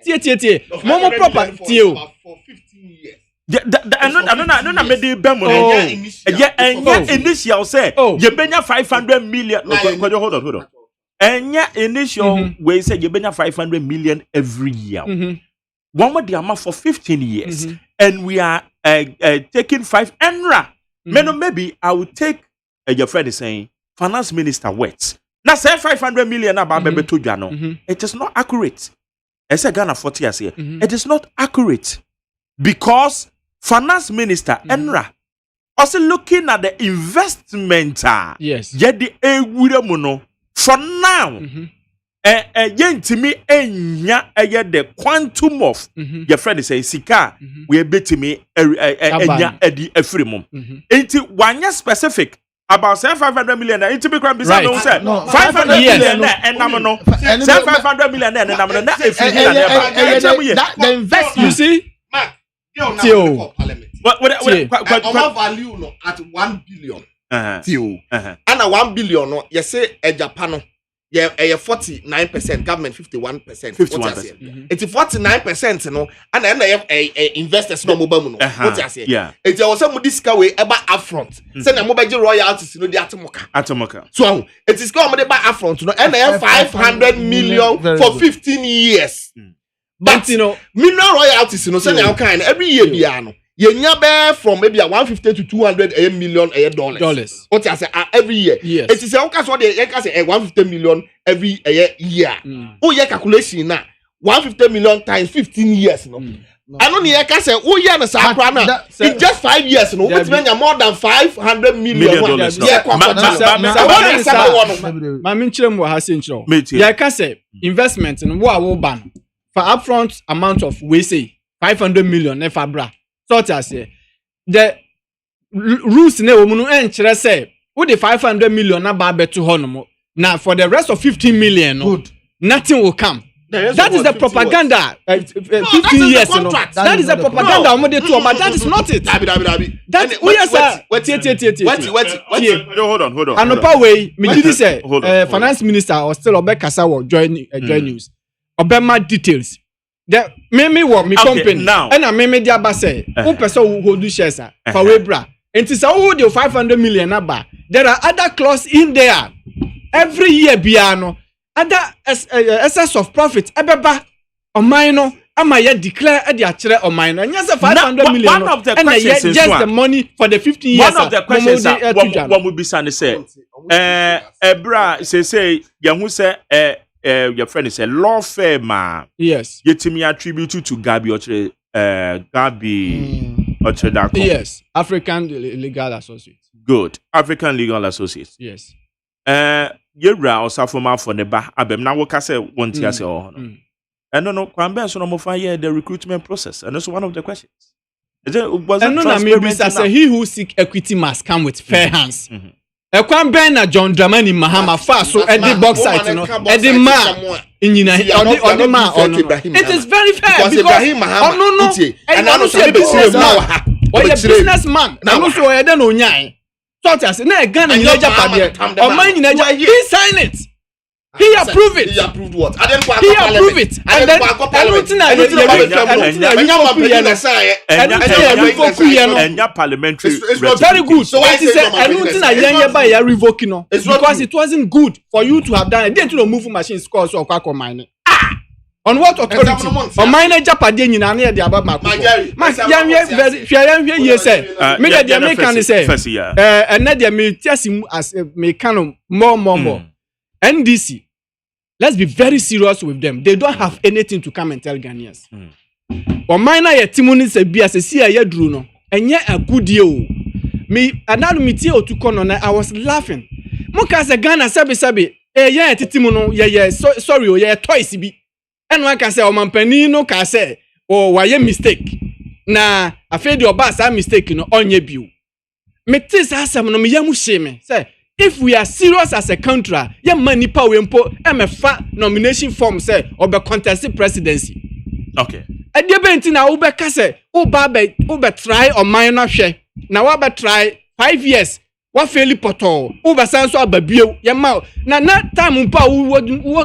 Tie. Momo proper tie o. For 15 years. I don't made the bemo. Initial say you benya 500 million. Hold on. And initial we say you benya 500 million every year. One more the amount for 15 years. And we are taking 5 enra. Maybe I will take your friend is saying finance minister words. Now say 500 million about baby to Jano. It is not accurate. I said Ghana 40 years here. It is not accurate because finance minister Enra also looking at the investment. Yes. Yet the mono for now. Yentimi enya the quantum of your friend is saying sika we bet me enya edi efrimum. Ain't one year specific. About 500 million, it's be crime. Right. No, 500 million, and no, 500 million, and the investment. You see, Mark, you what value no at 1 billion. And a 1 billion no, you say a Japan. Yeah, 49%, government 51%. 51%. It's 49%, no, and then they have a investors no mobile no. What you say? Yeah. It's also discount way about upfront. Send a mobile royalties no the atomoka. So it is called by upfront, no, and they have 500 million for 15 years. But you know, mineral royalties, you know, send our kind every year, piano. You bear from maybe a 150 to 200 million dollars. What you say every year? Yes. It is what they say 150 million every year. Oh, yeah, calculation now 150 million times 15 years. No, I don't need to say oh yeah, in just 5 years. No, which means more than 500 million. Yeah, my minchum wa hasincho. Yeah, can say investment in what ban for upfront amount of we say 500 million never bra. The rules ne omunu enkyere say with the 500 million na ba beto ho no now for the rest of 15 million no, nothing will come That is the propaganda. 15 years, you know. That is the propaganda. That is not it. That hold on. Anopa way, me did say, finance minister or still Obe Kasawa join news. Obama details. The me what me company now. And I me dia ba say, who person who do shares for Webra. And it's who the 500 million aba. There are other clause in there. Every year biano. Other excess of profit ebeba o minor ama ye declare e dey akire o minor and yes 500 million one of the questions is just the money for the 15 years. One of the questions what we be saying say ebra say ye hu say your friend is a law firm yes yetimi attribute to Gabi Ochre Gabi Ochre. Yes, African Legal Associates. Good. African Legal Associates. Yes. Yewra osafoma for the ba abem na woka say won ti ase ho no. And no kwambe so no mo fa the recruitment process. And that's one of the questions. Is it was and no na me be say he who seek equity must come with fair hands. Kwambe na John Dramani Mahama fa so e dey box site no. E dey ma nyina odi ma ono. It is very fair because no and I say businessman. Na no so e dey no nyan. So I said, "No, Ghana, you never pay. Or mine, you never. He signed it. He approved it. He approved what? He approved it. And then I don't think parliamentary. Very good. So I said, I don't think I buy a revoking because it wasn't good for you to have done it. Didn't you move machine scores or quack or mine? On what authority? On mine Japan in an area about my say. Make the American say, and let me test him as a mechanic more. NDC, let's be very serious with them. They don't have anything to come and tell Ghanaians. On mine, a Timoni said, be as a CIA Druno, and yet a good deal. Me, another meteor to con on, I was laughing. Mokas a Ghana sabi, yeah, Timono, yeah, sorry, yeah, twice be. And one can say, oh, Mampenino can say, oh, why a mistake? Na, I feel your boss a mistake, you know, on your view. Metis Asem no me yamu shame. Say, if we are serious as a country, ya money power impo, MFA nomination form say, or be contested presidency. Okay. And the bentin na ube kase, ube try or minor share. Now ube try 5 years. What fairly poto? Ube sanso ababio, ya mau. Na time umpa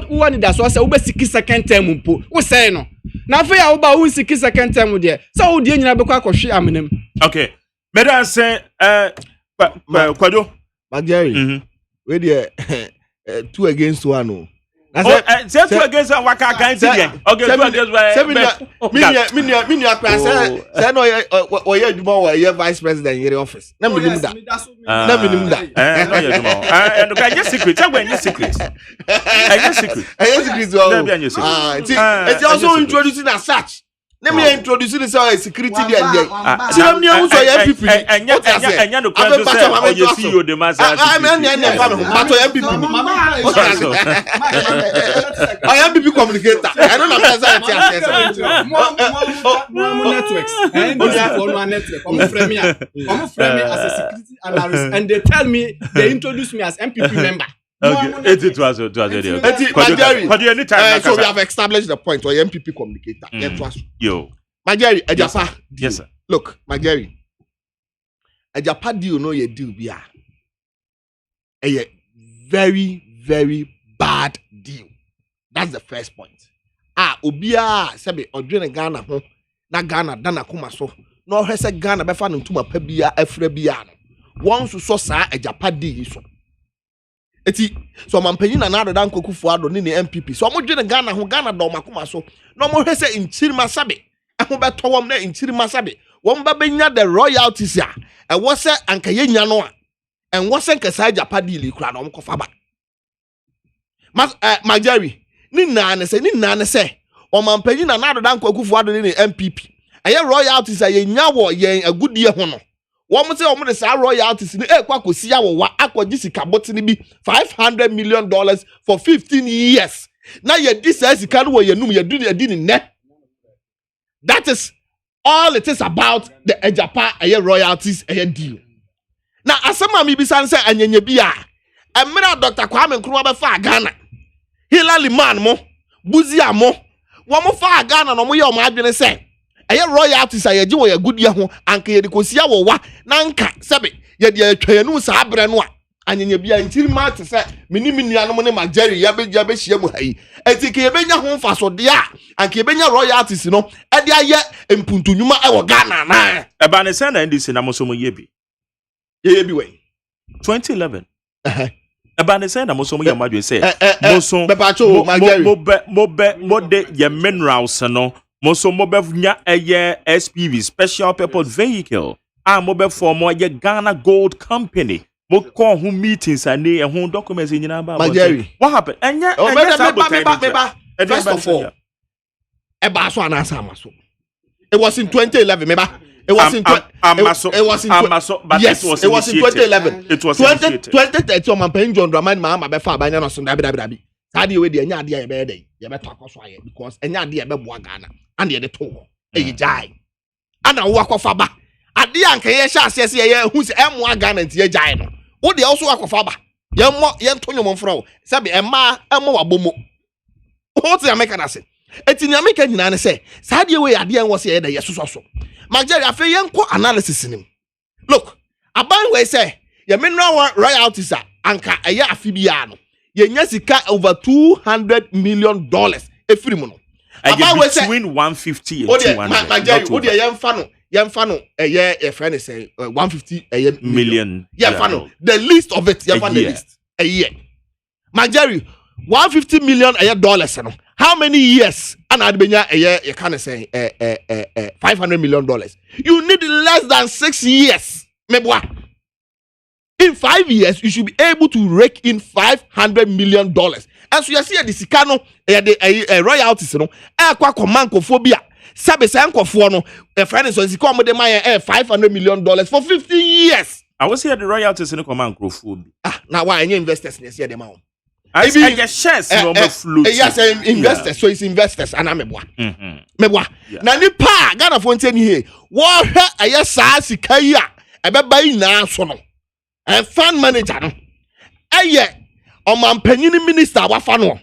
uwani da so say ube siki second term umpo. Wo say no. Na fe ya ube u siki second term there. So wo die nyina be kwa hwe amenem. Okay. Meda say Kwado Jerry. We there 2 against 1 no. Say 2 against 1 waka against again. Okay, 2 against 1. Me say no we ye djuma we ye vice president in office. Na me nim da. No ye djuma. And okay, just secret. Say when you secret. Just secret. It's also introducing as such. Let me introduce this security there. See me who so MPP. Enya no kwento say o ye CEO de mass. I am MPP communicator. I don't know networks. I'm as a security analyst and they tell me they introduce me as MPP member. Okay, it was so we have established the point where MPP communicator. Yo, Majeri, Ejapa. Yes, sir. Look, Majeri, Ejapa deal no ye deal bia. A very, very bad deal. That's the first point. Obia sebe odwene Ghana ho na Ghana dana kuma so. No hese Ghana be fa ntuma pa bia afra bia no. Won so saa Ejapa deal so. Eti so mampanyin na nado dan kokufu ado ni MPP so mo dwene Ghana ho Ghana do makoma so no mo hwese inchirima sabe aho beto wom na inchirima sabe wom ba benya the royalties a e wo se anka yenya no a en wo se nka sa Japa deal kura no mkofa ba Majeri ni na ne se o mampanyin na nado dan kokufu ado ni MPP aye royalties a yenya wo yen agudie ho no wọ́n say wọ́n de sa royalties ni kwa kosi ya wo wa akwaji sika botini bi $500 million for 15 years. Na ye this sika no ye num ye do the net. That is all it is about the Ejapa royalties deal. Na asema mi bisan say anyenye bia. Emira Dr. Kwame Nkrumah be fa Ghana. Hilali man mo buzi amo wo mo fa Ghana no mo ye o ma adwene se eye royalties aye ji wo ye good ye ho anka ye de kosia wo wa na nka sebe ye de atwanu sa abre no a anyenya bia ntiri ma te se minimi nuanom ne ma Jerry ya be hia mu hayi etike ye benya ho mfaso de a anka ye benya royalties no e de aye empuntunwuma e wo Ghana na e ba ne se na ndisi na mo so mo ye bi 2011 eba ne say na mo so mo yamadwe say mo so mo de ye minerals no mo so mo be nya eye SPV special purpose vehicle mo be form ye Ghana Gold Company mo call who meetings and e ho documents nyina ba what happened enya first of all eba so anasa amaso it was in 2011 meba. It was in 2011. It was 2013. My parents John Dramani Mama be far by no so dabi. Sadi we dey nya ade e be dey. Ye be to akoso aye because enya ade e be boa Ghana. And ye dey to. E jai. Ana wo akofa ba. Ade anka ye sha ase ye hu se emwa Ghana nti ye jai no. Wo dey also akofa ba. Ye mo ye ntonyo mo mfra wo. Sabe emma emo wabomo. What you make na say? Eti nya make nyina ne say. Sadi we ade en wo se ye dey yesoso. Mageri afi yenko analysis nim. Look, aban we say ye mineral royalties anka eye afi bia no. Ye nya sika over $200 million efiri mu no. Aban we say between 150 and 200. Mageri wo de yemfa no eye e friend say 150 million. Yemfa no the least of it yemfa the least a year. Mageri 150 million dollars no. How many years? And Adbenya you can say $500 million. You need less than 6 years. Mebwa. In 5 years, you should be able to rake in $500 million. And so you see the Sikano royalties, no, phobia. Sabe Sanko no, a friend is on the Maya $500 million for 15 years. I was here the royalties in the command phobia. Now why any investors in the amount? I shares yes, investors. So it's investors and I'm mebwa. Na nipa Ghana fonten here. Wo hwe ayesa sika yi a ebeba yi na so no. And fund manager no. Aye omampanyin minister wafa no.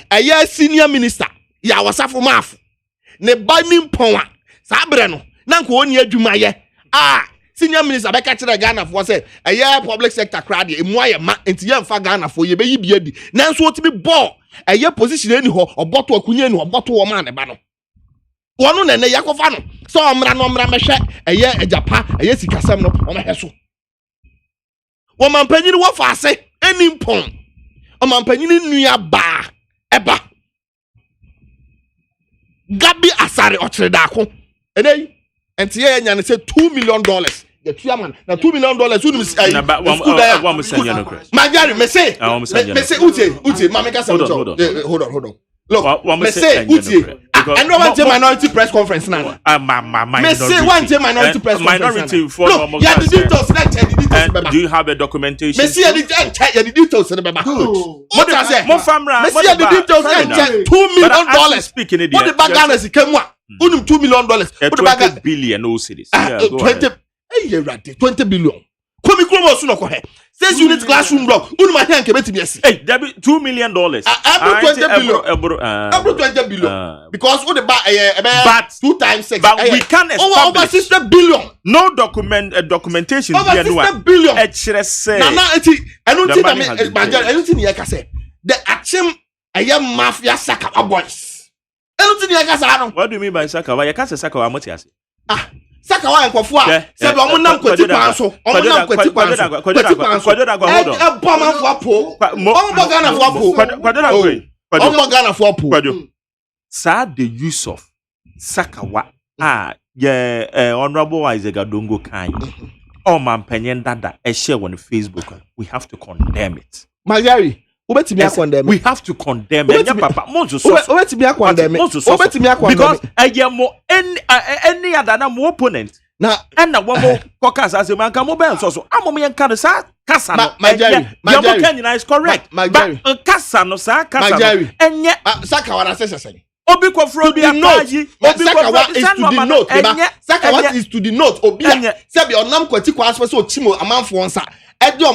Aye senior minister ya wasafo maf. Ne ba ni mpon a sa bre no. Na nko oni adwuma ye. Senior minister be catch Ghana for say a public sector crowd e mu aye ma enti ye mfa Ghana for ye be yi bia di nanso otimi ball a position eni ho oboto akunye eni oboto wo ma ne ba no wono na ne yakofa no so omra no omra mehwe eye ajapa eye sikasam no o meheso wo mampanyin wo fa ase eni mpon o mampanyin nua ba eba gabi asare ochireda ko enei enti ye nya ne say $2 million. The chairman now $2 million. Magari, me say, Uche, Mamika, hold on. Look, me say, Uche, I know one minority press conference now. Me say one minority press conference. Look, yeah, the details. Do you have a documentation? Me see the details. What I say? More family. Me see the details. $2 million. Speaking in what the background is $2 million. $20 billion. No cities. 20 billion. Komi kromo so no ko he. 6 unit classroom block. Unu ma here nke betimi esi. Hey, there be $2 million. Every 20 billion. Because what the but 2 times 6. But we can establish over 60 billion. No documentation over 60 billion. Na eti enu ti na me enu ti ne ka say. The Asem mafia Sakawa boys. Enu ti ne ka say no. What do you mean by Sakawa? You can't say Sakawa moti ase. Sakawa enkofo a se be omunam kwati kwanso omunam kwati e bom afo apo omo Ghana fo apo omo Ghana fo apo sa the use of Sakawa honorable Isaac Adongo kan mampanyen dada e share on Facebook. We have to condemn it. Magari obetimi akondem. We have to condemn it. Papa monzo so obetimi akondem. Obetimi akondem because ayemo any other na mo opponent na one more caucus as a man can mobile so amomo yen kan sa kasa no Magari is correct but kasa no sa kasa enye Sakawa na sese Obi Kofro be a Sakawa is to the note. Sakawa is to the note. Obi Sebi Onam Kwati Kwaswa so Chimo Aman Fonsa. Can you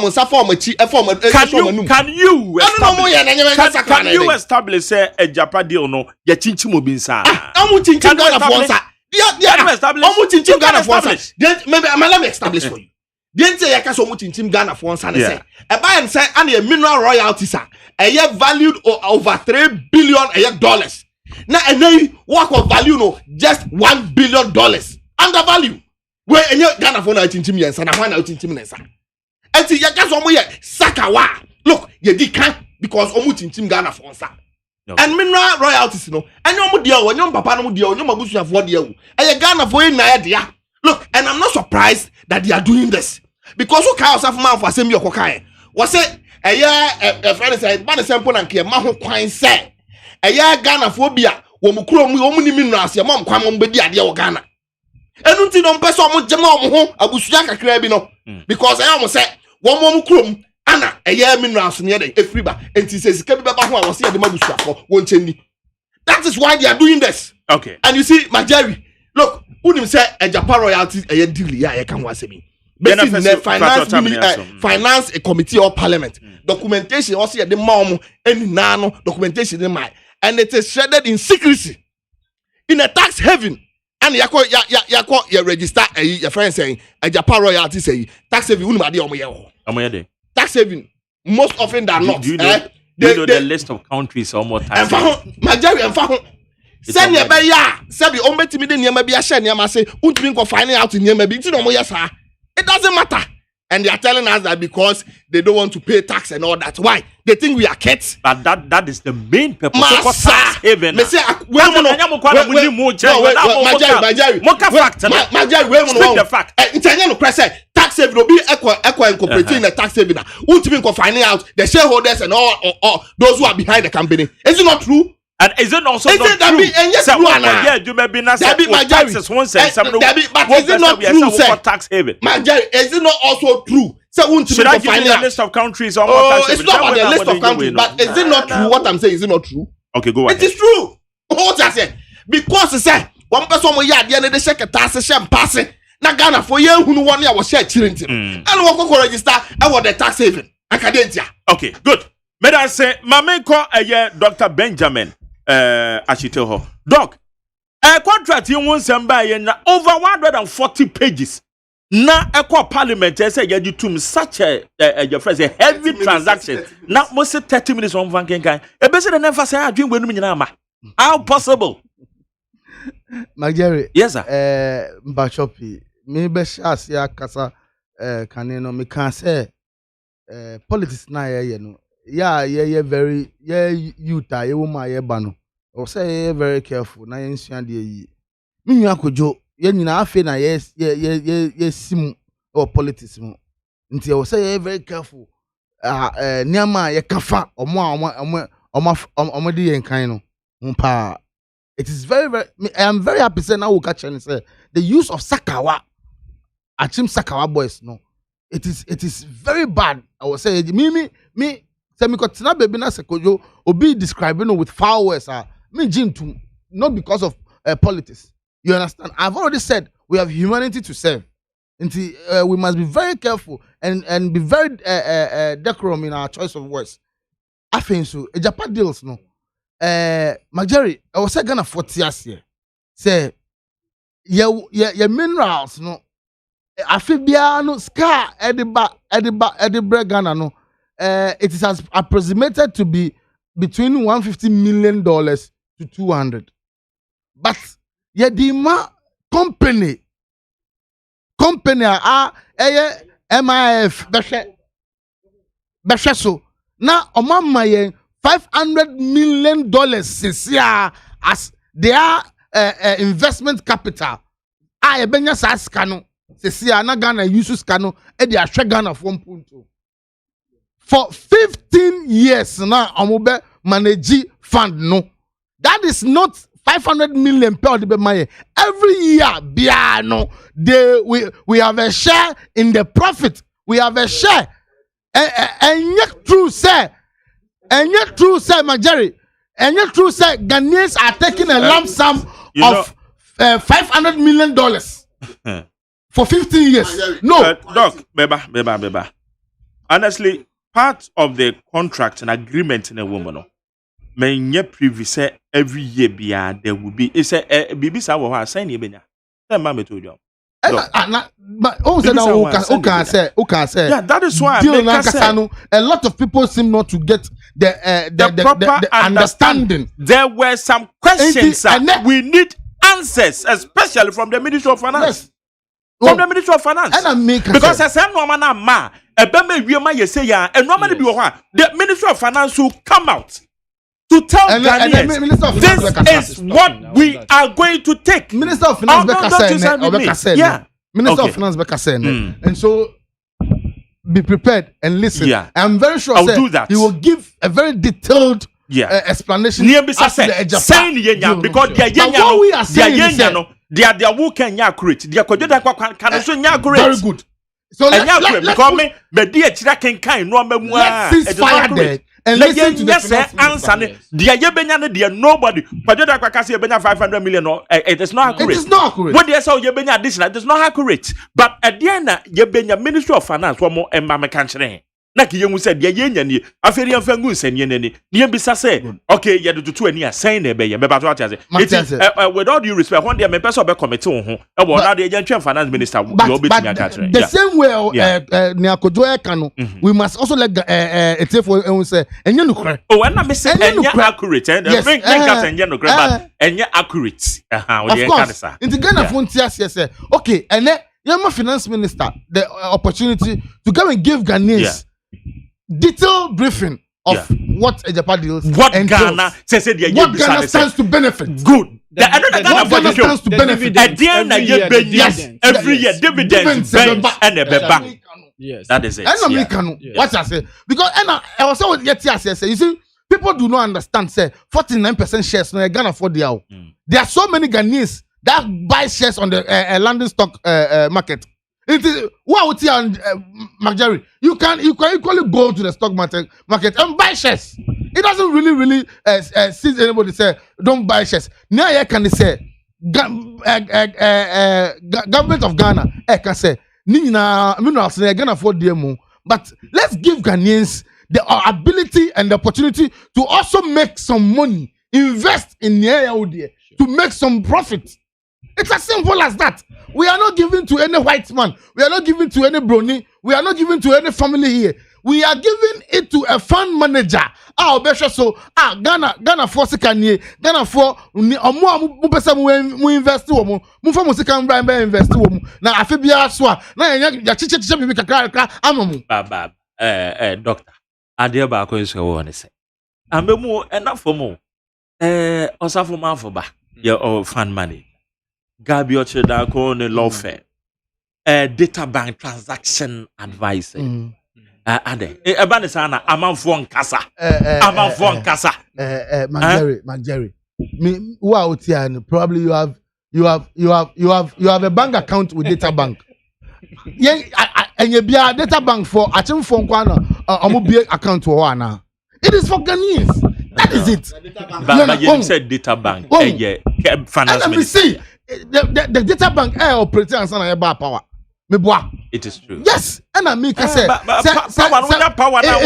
establish a Japa deal no? Ya chinchimo binsa. Amu chinchim Ghana Fonsa. Amu chinchim Ghana Fonsa. Maybe let me establish for you. Didn't say yaka so much chinchim Ghana Fonsa and say. A buy and say and a mineral royalties are a year valued over $3 billion dollars. Now and then work of value no just $1 billion undervalue. Where any Ghana Fonsa chinchim yen sana wana chinchim nesa. Enti yaka so moye Sakawa. Look, ye di kan because omu chinchim Ghana Fonsa. And mineral royalties no. And you mu dia wo, you papa no mu dia wo, you mabusuafo dia wo. E Ghana for na dia. Look, and I'm not surprised that they are doing this. Because who can yourself man for Asem your kokai? Was it a year a friend said, "Man, sample and care, Maho Quine said, a year Ghana phobia, Womukro, Omuni Minas, your mom, come on, be the idea of Ghana." And until don't pass on Jamal, Abusiaka Crabino, because I almost said, one more crum, Anna, a year minerals near the Efriba, and she says, Kababa was here the Mabuska, won't change. That is why they are doing this. Okay. And you see, my Jerry, look, who him say a Japan royalties a year deal, yeah, I can was me. Finance a committee of parliament. Documentation also at the mom and nano documentation in my and it is shredded in secrecy in a tax haven. And yako register your friend saying a Japan royalty say tax haven tax haven most often than not. Do you know the list of countries or more tax haven? Send your ya Sabi ombeti me near maybe a share near my say won't go finding out in near maybe it doesn't matter. And they are telling us that because they don't want to pay tax and all that. Why? They think we are cats. But that is the main purpose of tax haven. Speak the fact. Tax haven will be equal incorporating the tax haven. Won't even go finding out the shareholders and all those who are behind the company. Is it not true? And is it also not true? Yes, you may be not taxes one cent. But is it not true, sir? Tax haven. Is it not also true? Should I give you the list of countries or more tax haven? It's not about the list of countries, but is it not true? What I'm saying, is it not true? Okay, go ahead. It is true. What I say? Because say one person will yard the end of the second tax share passing. Na Ghana for you who one year was share chilling. And what go register and what the tax haven. Academia. Okay, good. May I say, Mame call a year Dr. Benjamin. Ashiteho. Doc, a contract you won't send by over 140 pages. Na a parliament say you do such a your friends a heavy transaction. Now most 30 minutes on one guy. A better than never say I drink when you know. How possible? Magere. Yes, sir. Mbachopi. Maybe Asia Kasa Kaneno me can say politics na you know. Yeah, very Utah, you woman, bano. Or say very careful. Na yensuan de me nwa kojo ye nyina afi na yes sim or politics mo. Nti o say very careful. Niama ye kafa omo de yen kan no. Mpa. It is very I am very happy say now we catch and say the use of Sakawa Achim Sakawa boys no. It is very bad. I will say me Semikotina baby na sekojo obi describing with foul words me jim to not because of politics. You understand? I've already said we have humanity to serve. Until we must be very careful and be very decorum in our choice of words. I think so. Japan deals no. Majeri, I was saying Ghana 40 years here. Say your minerals no. I feel no scar Edinburgh Ghana no. It is as approximated to be between $150 million to 200. But the company MIF so now omama $500 million since as their investment capital. I benya sa scano since na Ghana use scano e dey ahwe Ghana for 1.2. For 15 years now, Amobe manage fund no. That is not 500 million per the money. Every year, biano, we have a share in the profit. We have a share. And yet true say, Majeri, And yet, true say Ghanaians are taking a lump sum of $500 million for 15 years. No, Doc, beba. Honestly, part of the contract and agreement in a woman, may ye privy say every year beyond there will be. It's a baby sawa sign ye benya. That mamma told you. but say Yeah, that is why a lot of people seem not to get the proper understanding. There were some questions we need answers, especially from the Ministry of Finance. Yes. From the Ministry of Finance. Because as I know, man, the Ministry of Finance will come out to tell Ghanaians this is what we are going to take. Minister of Finance Becca said, yeah. Minister of Finance Becca said, and so be prepared and listen. Yeah. I'm very sure I'll do that. He will give a very detailed explanation. Because what we are saying is they are who can accurate. They are accurate. Very good. So let's cease fire there and listen to the finance answer. Nobody. $500 million. It is not accurate. It is not accurate. What they say additional, it is not accurate. But at the end, you Ministry of Finance one more and country. Naki you said ye ni aferi amfangu nsenye nani ni bisa say okay ye do to any assign na be ye me bato ati with all due respect one day me person be committee ho e wo na de ye finance minister you be me catch the same way ni akojo e kan we must also let it for say enye nukure when na me say enye accurate bring that enye nukure but enye accurate of course into Ghana frontier say okay ene yama finance minister the opportunity to come and give Ghanaians detailed briefing of what Ejapa deals what Ghana says what Ghana stands to benefit. Good. What Ghana stands to benefit. Every year dividends and a beba. Yes. That is it. What I say because I was saying you see people do not understand say 49% shares no Ghana for the there are so many Ghanaians that buy shares on the London stock market. It is what and Marjorie, you can equally go to the stock market and buy shares. It doesn't really see anybody say don't buy shares. Now you can say government of Ghana can say Ghana for demo, but let's give Ghanaians the ability and the opportunity to also make some money, invest in the area to make some profit. It's as simple as that. We are not giving to any white man. We are not giving to any brony. We are not giving to any family here. We are giving it to a fund manager. Ghana for Sikanye, Ghana for mu invest wo mu fa mu sika mbra invest wo mu na afebia so a na ya chiche bibi kakra amamu. Baba doctor ade ba ko so wo ne se ambemu enafo mu osafo manfo ba your fund money Gabi Ochedako ne law firm. Data bank transaction advice. Ade. Ebane sana amanfo nkasa. Amanfo nkasa. Jerry. Me who out here probably you have a bank account with data bank. And you be a data bank for achim phone kwana omo account for one. It is for Ghanaians. That is it. But you said data bank. Finance minister. The data bank operating and some power. It is true. Yes, and I make say power now.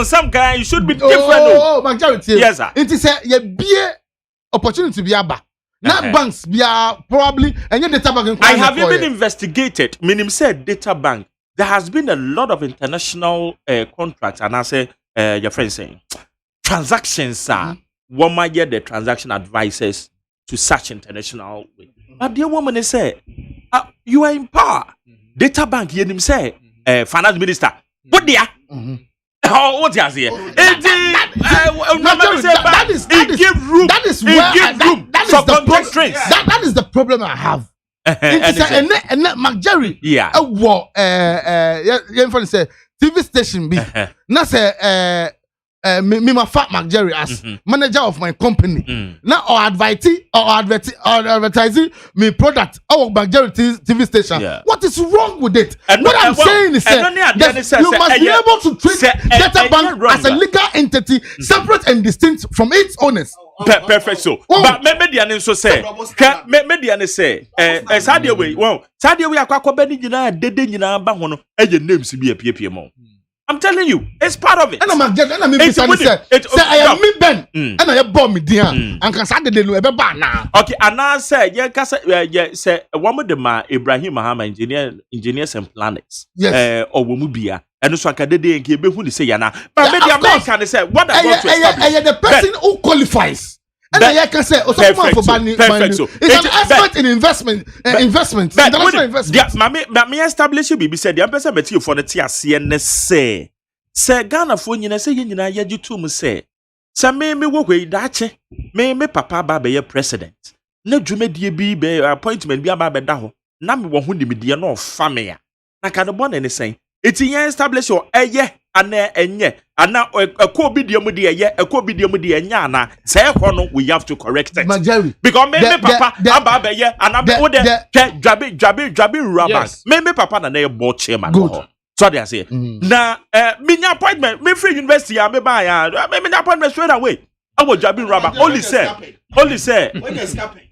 Some guy you should be different. Majority. Yes, sir. It is a be opportunity be aba. Now banks be probably and your data bank. I have even investigated. Meaning said data bank. There has been a lot of international contracts, and I say your friend saying transactions are one might get the transaction advisors to such international way. But the woman is say, you are in power. Data bank, you him say, finance minister. What there? Oh, what you say? That is the problem I have. And McJerry, yeah. Say TV station be. Na say me my fat Mark Jerry as manager of my company. Now or advertising me product our Mark Jerry TV station. What is wrong with it? And what I'm saying is that you must be able to treat Data Bank as a legal entity separate and distinct from its owners. Perfect. So, but maybe I so say, maybe I say, Sadia way, well, Sadia way, I can't be the dead in a bahono, and your names to be a PPM. I'm telling you, it's part of it. And I'm getting, and I'm say, I am me Ben, and I have bomb me dear, and can Saturday do a now. Okay, and now say, yeah, say, one with the Ibrahim Muhammad engineers and planners, yes, or Wumubia. And so I can and give who say Yana. But maybe American say what I want to establish. The person who qualifies. And I can say, it's an expert in investment, international investment. Me establish you, said the person met you for the TRCN say Ghana for you say you know to say. Say me work with that me papa ba president. No jume be appointment be about daho. Na me wo hu ni me de no family. Na ka no born any saying. It's in establish your ana enye ana ekobidium de eye ekobidium de enya ana say hono we have to correct it because me papa aba be ye ana be wo de dwabe rubber me papa na board chairman so they say na me appointment me free university me buy me appointment straight away I was dwabe rubber only say when you escaping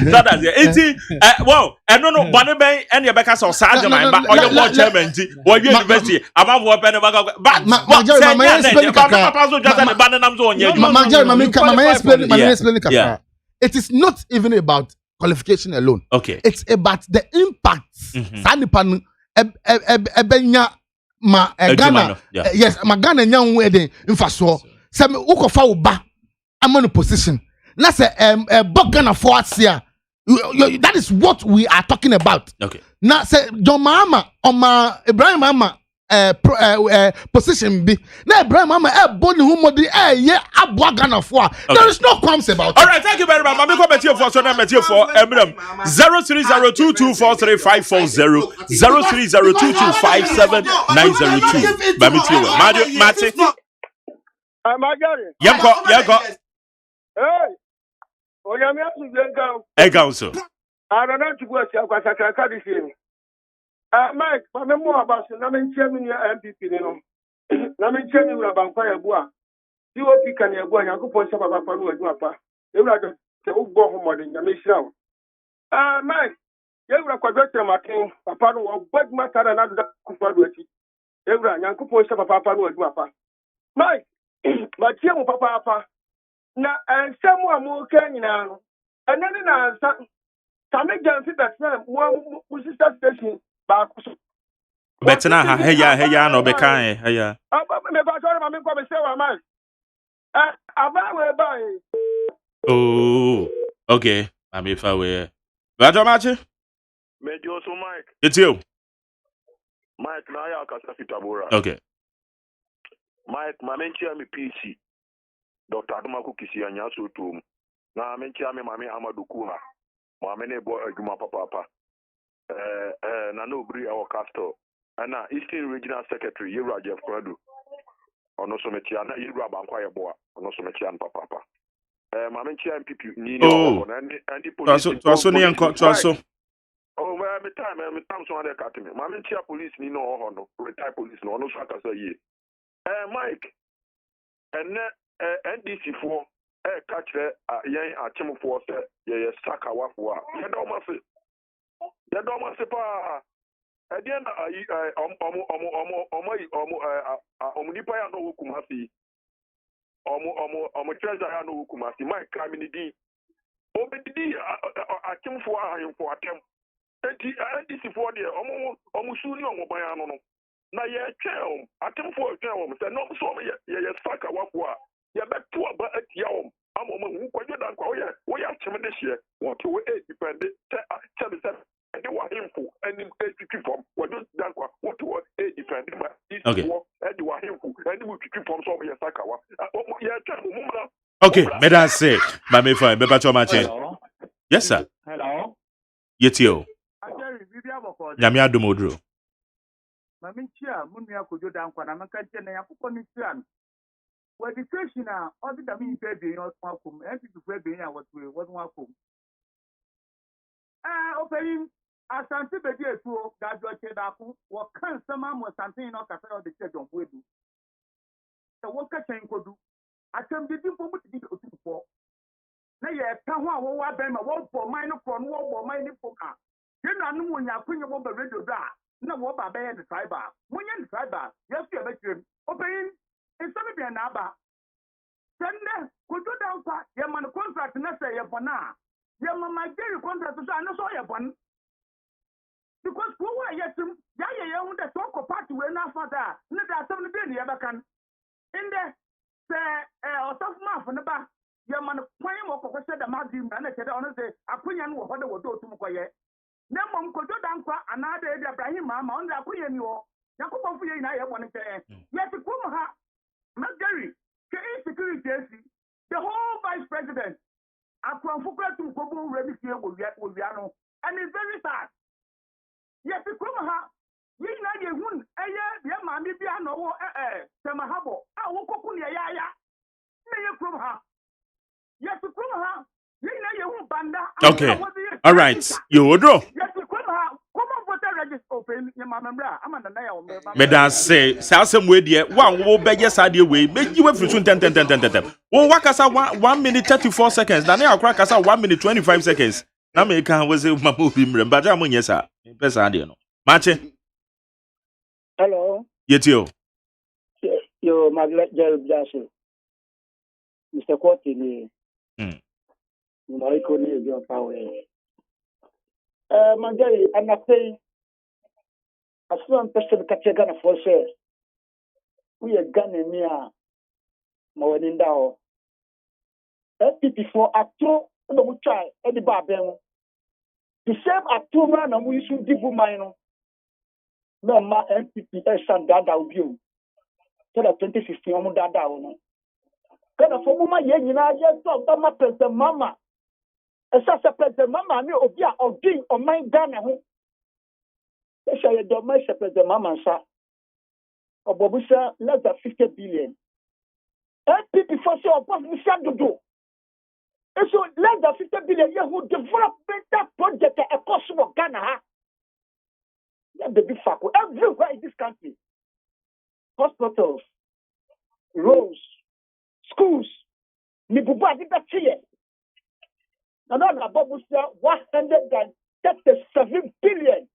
that's it. Well, I don't know. But any because of Agyeman, but or your board chairman, or university, about what Papa it is not even about qualification alone. Okay, it's about the impact. Sanipan Ghana, yes, Ghana young wedding infrastructure. Some ukofa uba I'm on a position. That's a Ghana for us here. That is what we are talking about. Okay. Now say John Mahama on my Ibrahim Mahama position be now Ibrahim Mahama body who modi yeah abwa Ghana for. There is no qualms about it. All right, thank you very much. Mami come at you for so number for 03022435540 03022579002. Mami tiyo. Mati. Yako. Hey, Oyami Asu Ega so. I don't know to go to Akasaka this year. Mike, my memoir about Namin Chairman MPP, Namin Chairman will have fire bois. You will pick on your boy, and go for some of our family. You will have to go home more than Yamisha. Mike, you will have quadrated my king, Papa, or bad matter and other Kupaduati. You will have to go for some of our family. Mike. But here, Papa, now, and someone more can now. And then, some agency that's one sister station back. Betina, hey, no, Bekai, hey, oh, okay. I'm if I were. Roger Machi? Major so Mike. It's you. Mike, now I can Tabora. Okay. Mike, my mentor me PC. Dr. Adumaku Kisi and Yasu to na mentor me Mami Amadou Kuna. My many boy Agyeman Papa. Nano Bri our castle. And Eastern Regional Secretary, Yura Jeff Kradu. Ono Sometiana, Yura Banquaya Boa, Ono Sometian Papa. My mentor MPP, Nino, and the police. Also, oh, well, I'm time so other cat me. My mentor police, Nino, or retired police, no, Saka ye. Mike, and NDC4, catch young Achim for Saka Wafua. You don't must say, at the end, Omudipaya no Kumasi, Treasure no Kumasi, Mike Kamini, Obedi Achim for him for attempt. NDC4 there, Omusuni on Mobayano. Na ye twelve atem for twelve say no so ye saka wakwa ye beto aba atia om amoma hu kwadwo dan kwa wo ya cheme de hye what we depend tell me say and they were himful and in APP form what dan kwa what we depend ma okay and they were himful and we pick form so ye saka wa ye twelve mumra okay me that say ba me fine be ba cho ma che yes sir Hello yetio nyame adom odro Maminchia, Munia could do down when I'm a country and I put on it. Well, the station now, all the mean baby, not welcome, and to baby, I was welcome. Opening as something to that your chedaku, what can someone was something not after the church on with you. The worker chain could do. I can be people to be for. Now, yes, come on, what Ben, what for mine from what for mine for her. You know, when you're putting your radio that. No, what about the triber? When you're the triber, yes, you're making opening. It's going to be an abba. Send could do down for your man contract, and I say, for now. Your mamma daily contract is not so one. Because who are yet to Yaya the talk of party when not for that, not that some of the other can. In there, say, or tough mouth on the back. Your man playing what said the Mazim and I said, honestly, I put you what they will do to Mukoye. No one could do down for another Ibrahim, Mamma, on the Akuyan you all. Yakuba for you and I want to say, yes, the Kumaha, Magari, security, the whole vice president. I from Fuka to Kobo ready here with Yano, and it's very sad. Yes, the Kumaha, you know, you wouldn't, yeah, mammy, piano, Samahabo, I will cook ya, may you from her. Yes, the Kumaha, you know, you won't banda. Okay, all right, you would draw. Yes, the Kumaha, come on, what I register open, your mamma, I'm on the nail. Meda say Asem we dey one wo be yes ade we make you free soon 10 wo wakasa 1 minute 34 seconds na na akra kasa 1 minute 25 seconds na me kan we say mamu bi mre mba ja mo nyesa pesa ade no mache hello yetio yo maglet gel jaso Mr. Kwati ni Mariko ni yo pawe magari anapei Asem person katega na force we are Ghana near Mawaninda. FP4 actor, no mu try, Eddie Babem. The same actor man, and we should give mine. No, my MPP, Sandada will be. So that 2016, I'm Dada. Kind of for Mama, you know, yes, Mama, President Mama. As a President Mama, me, Obia, or Ding, or my Ghana. They say, don't make President Mama, sir. Or Bobusa, less than 50 billion. MPP for sure, what we shall do. And so, less than 50 billion, you who develop that project across Ghana. That's the big fact. Everywhere in this country, hospitals, roads, schools, Nibuba did that here. And all about 137 billion.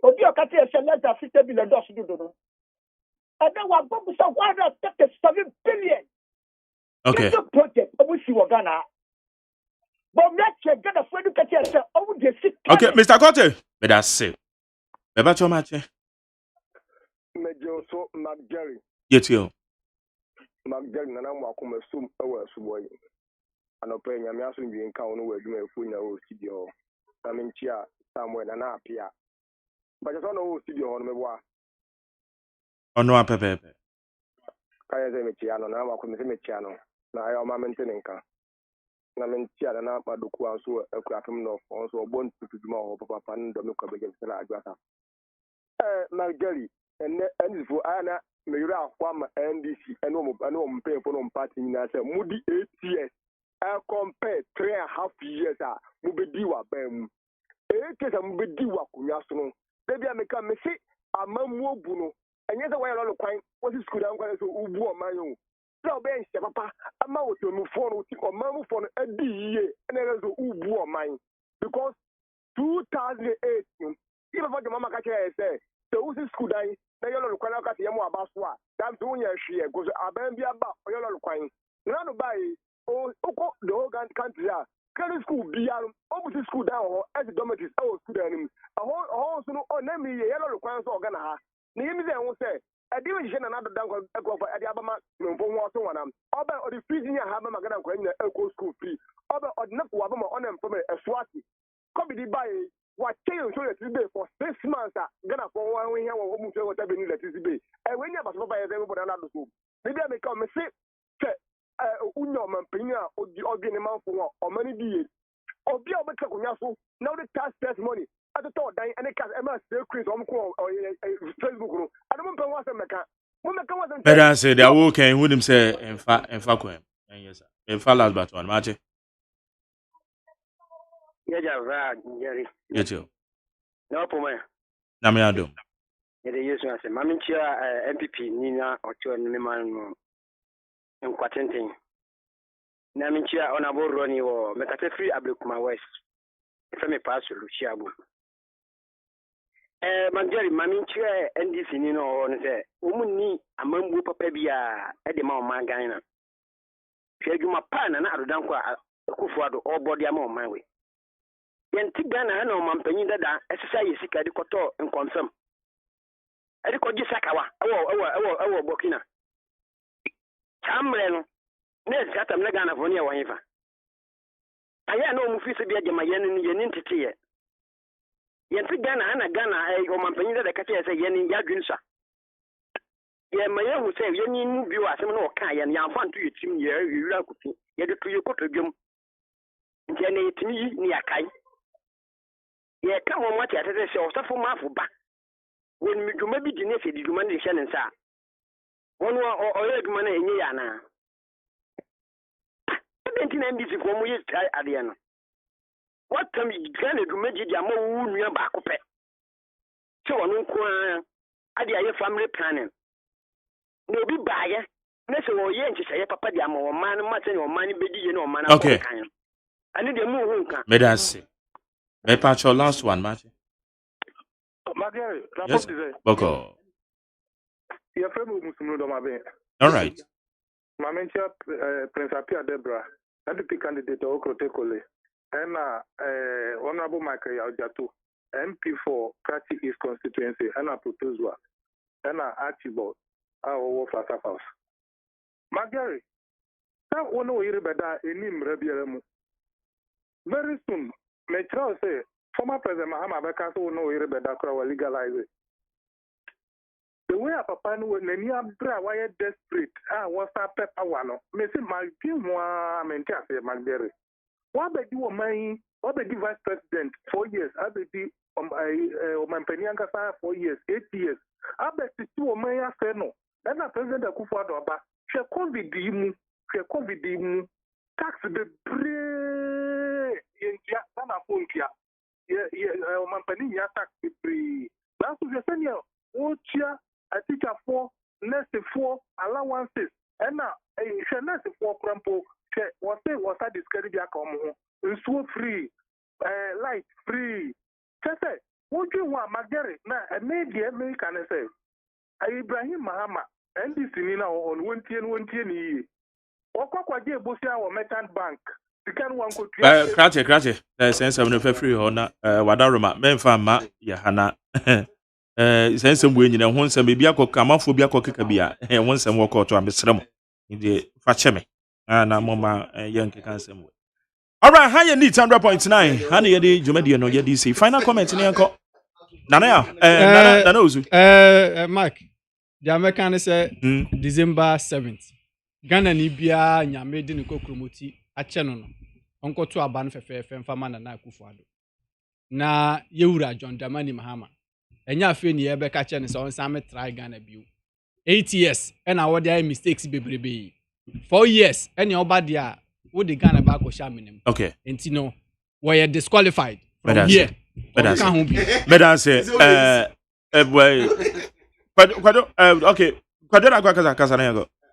But you can't say less than 50 billion dollars to do. And then what about 137 billion? okay Project, we see Ghana. But let's get a friend to catch yourself. Okay, Mr. Kote, but that's it. Beba cho mache. Mejo so Magari. Yetio. Magari na namu akuma sum ewa suboy. Anope nyame aso nwi nka ono wa adwuma efu nya o studio. Na menchia Samuel na apia. Ba je so no o studio ho no meboa. Ono apepepe. Kaya ze mechia no na akuma se mechia no. Na ayo ma mentene nka. Na mentia na madoku anso akuafem no onso obon tutuduma ho papa ndo me kwabeje sala adwata Magari and for ana meyura akwa ma NDC eno mpe for no party na say mudi 8 years compare 3.5 years mubedi wa bam kesa mubedi wa kunya so no bia meka me se amamu obu no enye se wa yelo kwan wosi school dan kwan so ubu o manyo so be nse papa ama wotomu phone wuti o mamu phone adi ye na so ubu o man because 2008 even for the mama ka say so wusi school dan na yelo kwan ka te mo abaso a dan so nya hwe go so aban bia ba o yelo kwan na no bai o ko the whole country a can school bia o wusi school dan ho as dormitories o school dan nim ho so no o na mi ye yelo kwan so Ghana ha na yimi ze ho say ediwe jena na dodan ko ekofo edi abama mfo ho so wanam oba odi free nya ha ma Ghana ko nya eko school free oba odi na ko abama on em from eswati ko bi di buy wa change so let be for 6 months Ghana for one we here wo mu so wata be ni let be we nya baso ba ye ze boda na do so me dia me ka me se unyo mampenya odi ni manfo o mani die obi a obeka ko nya so na odi tax money at the or die any cast ever say Chris on Facebook room. I don't know what's a mecha. But I say they are working with him say in fact him. Yes, sir. In fact last but one match. Yeah, Jerry. Yes, you. No problem. Na me adom. Yeah, the use one say Maminchia MPP Nina or two man in Quatentin. Naminchia honorable Ronnie or Mekate free Ablukuma West. If I may pass to Luciabu. Manjari Maminchia NDC Nino on the woman a mambu papabia at the Mount Mangana. Shaguma pan and Arudanqua Kufuado or body among my way. Yen Tigana no Mampani that exercise sick at the Koto and confirm. At the Kojisakawa, our Bokina. Chamberlain, Ned Satam Nagana Vonia Waiva. I know Mufisa Biaja Mayan entity. Yen Tigana and Ghana, or Mampani that I say Yen Yadrinsa. Yen Mayan who say Yen view as no Kai and Yan to you, Tim, you are cooking, yet to you put a gum. Jenny to me near Kai. Yeah, come on, what I say, or suffer for back. When you may be genetic, you man the Shannon, sir. One or egg money in Yana. I didn't NBC for me, Adiana. What time you can do magic Yamo near Bacope? So on Unqua, Adia family planning. No be buyer. Next or yen to say Papa Diamo or man, mutton or money, beddy, no man. Okay. I need a move. Medasi. May patch your last one, Matthew. Yes, Boko. Your friend Muslim. All right. Mamentia Prince Apia Debra, NDP candidate Okrotekole, and Honorable Michael Yajato, MP for Kati East constituency, and a proposal, and Archibald, our Wolf House. Magari, that one will hear better in him, Rebiamu. Very soon, Metro say, former President Mahama Bekaso will know hear better, will legalize it. The way a papa no nani abra why desperate what's up pepper one me say my team wa maintain say Magdere what be do man what be vice president 4 years I be di man penianga 4 years 8 years I be to man ya say no then the president Akufo-Addo ba she covid mu tax be pre ya na fonkia man penianga tax be pre that's what you say here ochia a teacher for nurse for allowances and now a nurse for crampo was that discourage ya come home so free light free just say what you want Magere na a media American say Ibrahim Mahama NDC ni na on 110 ni okwa je bosia wo merchant bank can one could krate sense of no free hona wadaroma memfa ma ya hana sense mwe nyina ho nsem bia akọ amafo bia akọ keka bia ho nsem wo kọ to amesrem inde fa cheme na mama yanke kan nsem we alright ha ye need 100.9 ha ne ye di jomadi no ye di say final comment ne enko nana ya nana ozu Mike the American say December 7th Ghana ni bia nyame di ne kokromoti ache no no onko to aba no fefe mfama na Akufo-Addo na yewura John Dramani Mahama enya afi ni ebe ka che ne so nsame try Ghana biu 8 years and I would mistakes bebrebe 4 years and your body would the Ghana back or shaman. Okay. And you know were disqualified from here. But I say okay.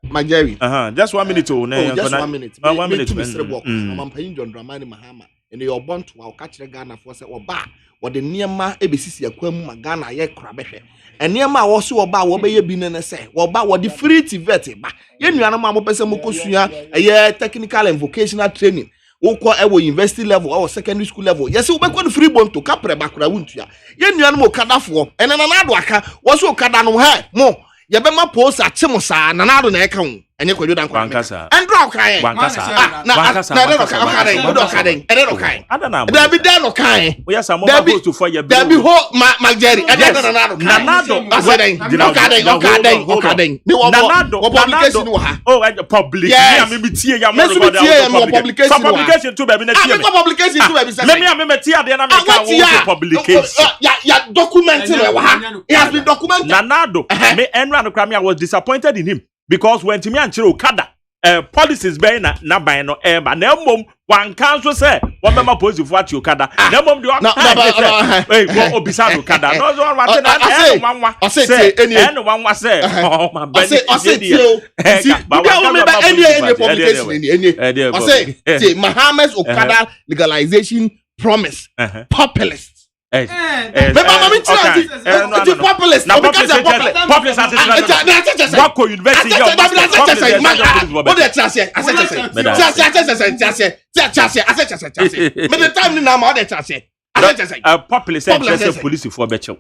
Mageri. Just 1 minute to just 1 minute. 1 minute. I'm paying John Dramani Mahama. And you're born to our catch the Ghana for say or ba or the near ma ebisisi akwam Ghana ye krabehwe. And near ma also oba wo be ye bi ne say oba wo the free TVET ba. Ye nuano ma mo pese mo kosua ye technical and vocational training. Wokọ ewo university level or secondary school level. Yes, we be free bonto kapre bakura wuntua. Ye nuano mo kadafo. Ene na ado aka wo so kada no he mo ye be ma post ache mo sa na ado na eka ho. enye kwadwo dan kwa wankasa endra okan wankasa Dabi dan okan we are some vote for your Dabi ho Mageri Nanado Okaden ni wo publication wo ha oh public me me tie ya mo publication to baby na tie me publication to baby say me tie ade na me ka wo publication ya documenting wo ha it has been documented Nanado me enra no kra me I was disappointed in him because when Timi Anchire Okada policies be na ban no eba na mom wan council say one member positive for Okada na mom the hey go obisa Okada no so what na wanwa say wanwa say oh my bad say any publication say Muhammad Okada legalization promise populist populist Wako University populist police for becho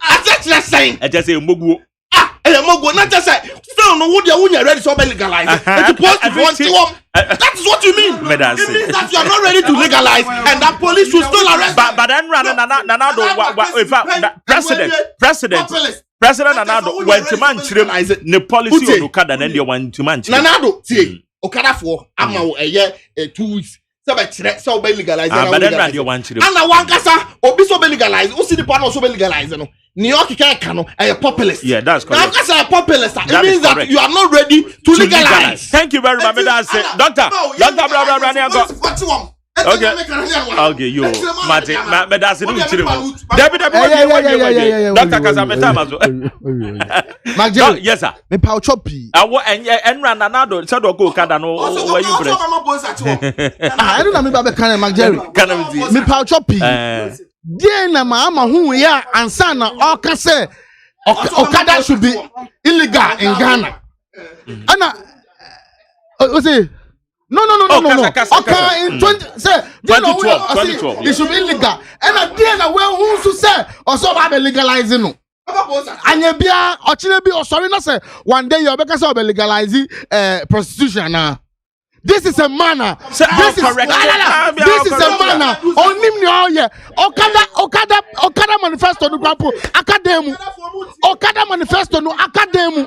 not just say still no would you ready to legalize that is what you mean. It means that you are not ready to legalize and that police will still arrest but then President Nanado went to Manchester the policy of Okada and the one to Manchester Nanado see Okada for ama 2 weeks so be legalize but then you want to and one kasa obi so be legalize o see the partner so be legalize no New York can a populist. Yeah, that's correct. Now, a populist, it means that you are not ready to legalize. Thank you very much. Doctor, okay, you, Martin, that's it. Doctor Kazameta, yes, sir. Me power choppy. And Rananado, so go Cadano, where you press. I don't know me about the Mageri. Me power choppy. Dear na mama who we are and son or say Okada should be illegal in Ghana. Anna Osei. No. Okay, in 20 say 2012 it should be illegal. And at the end where who to say also have legalizing no. Anya bia ochire bi osori na say one day you be say legalizing prostitution na. This is a manner. This is a manner. Onim ni oye. Okada manifesto no grampo academy. Okada manifesto no academy.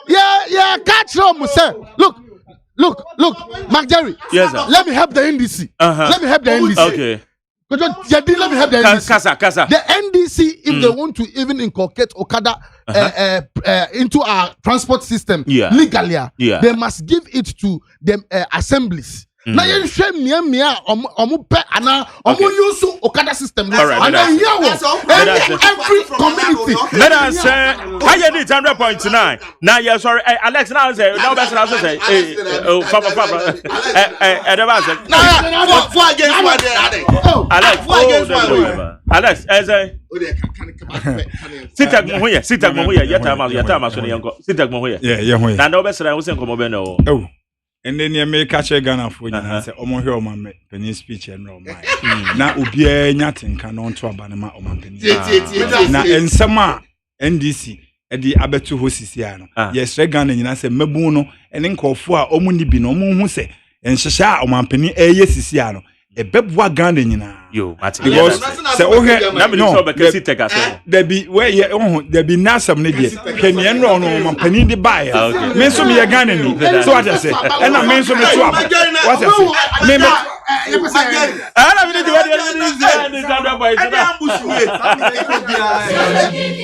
Yeah, catch them say. Look, Mageri. Yes, sir. Let me help the NDC. Let me help the NDC. Okay. Let me help the NDC. Kasa. The NDC, if they want to even inculcate Okada into our transport system legally, they must give it to the assemblies. Now you show me omupe ana use Okada system. And then every community. Let us say I need 100.9. Now you sorry, Alex. Now say now best now say Alex, as I Sitag Mohoya, Yatama, Sitag Mohoya. Yeah, now best I was in Comobeno. Oh. And then you make catch a gun for you and say, oh, my hero, my penny speech and no mind. Now, Ubia, nothing can on to a banama or my penny. Now, and some NDC at the Abetu Hosisiano. Yes, Regan and I say, Mebuno, and then call for Omuni Bino, who say, and Shasha or my penny, yes, Sisiano. A bebwa garden you, because there be where there be Nasam Nidia, can you know no penny the buyer? Men so me a garden, so what I say, and I mean so much. What I say,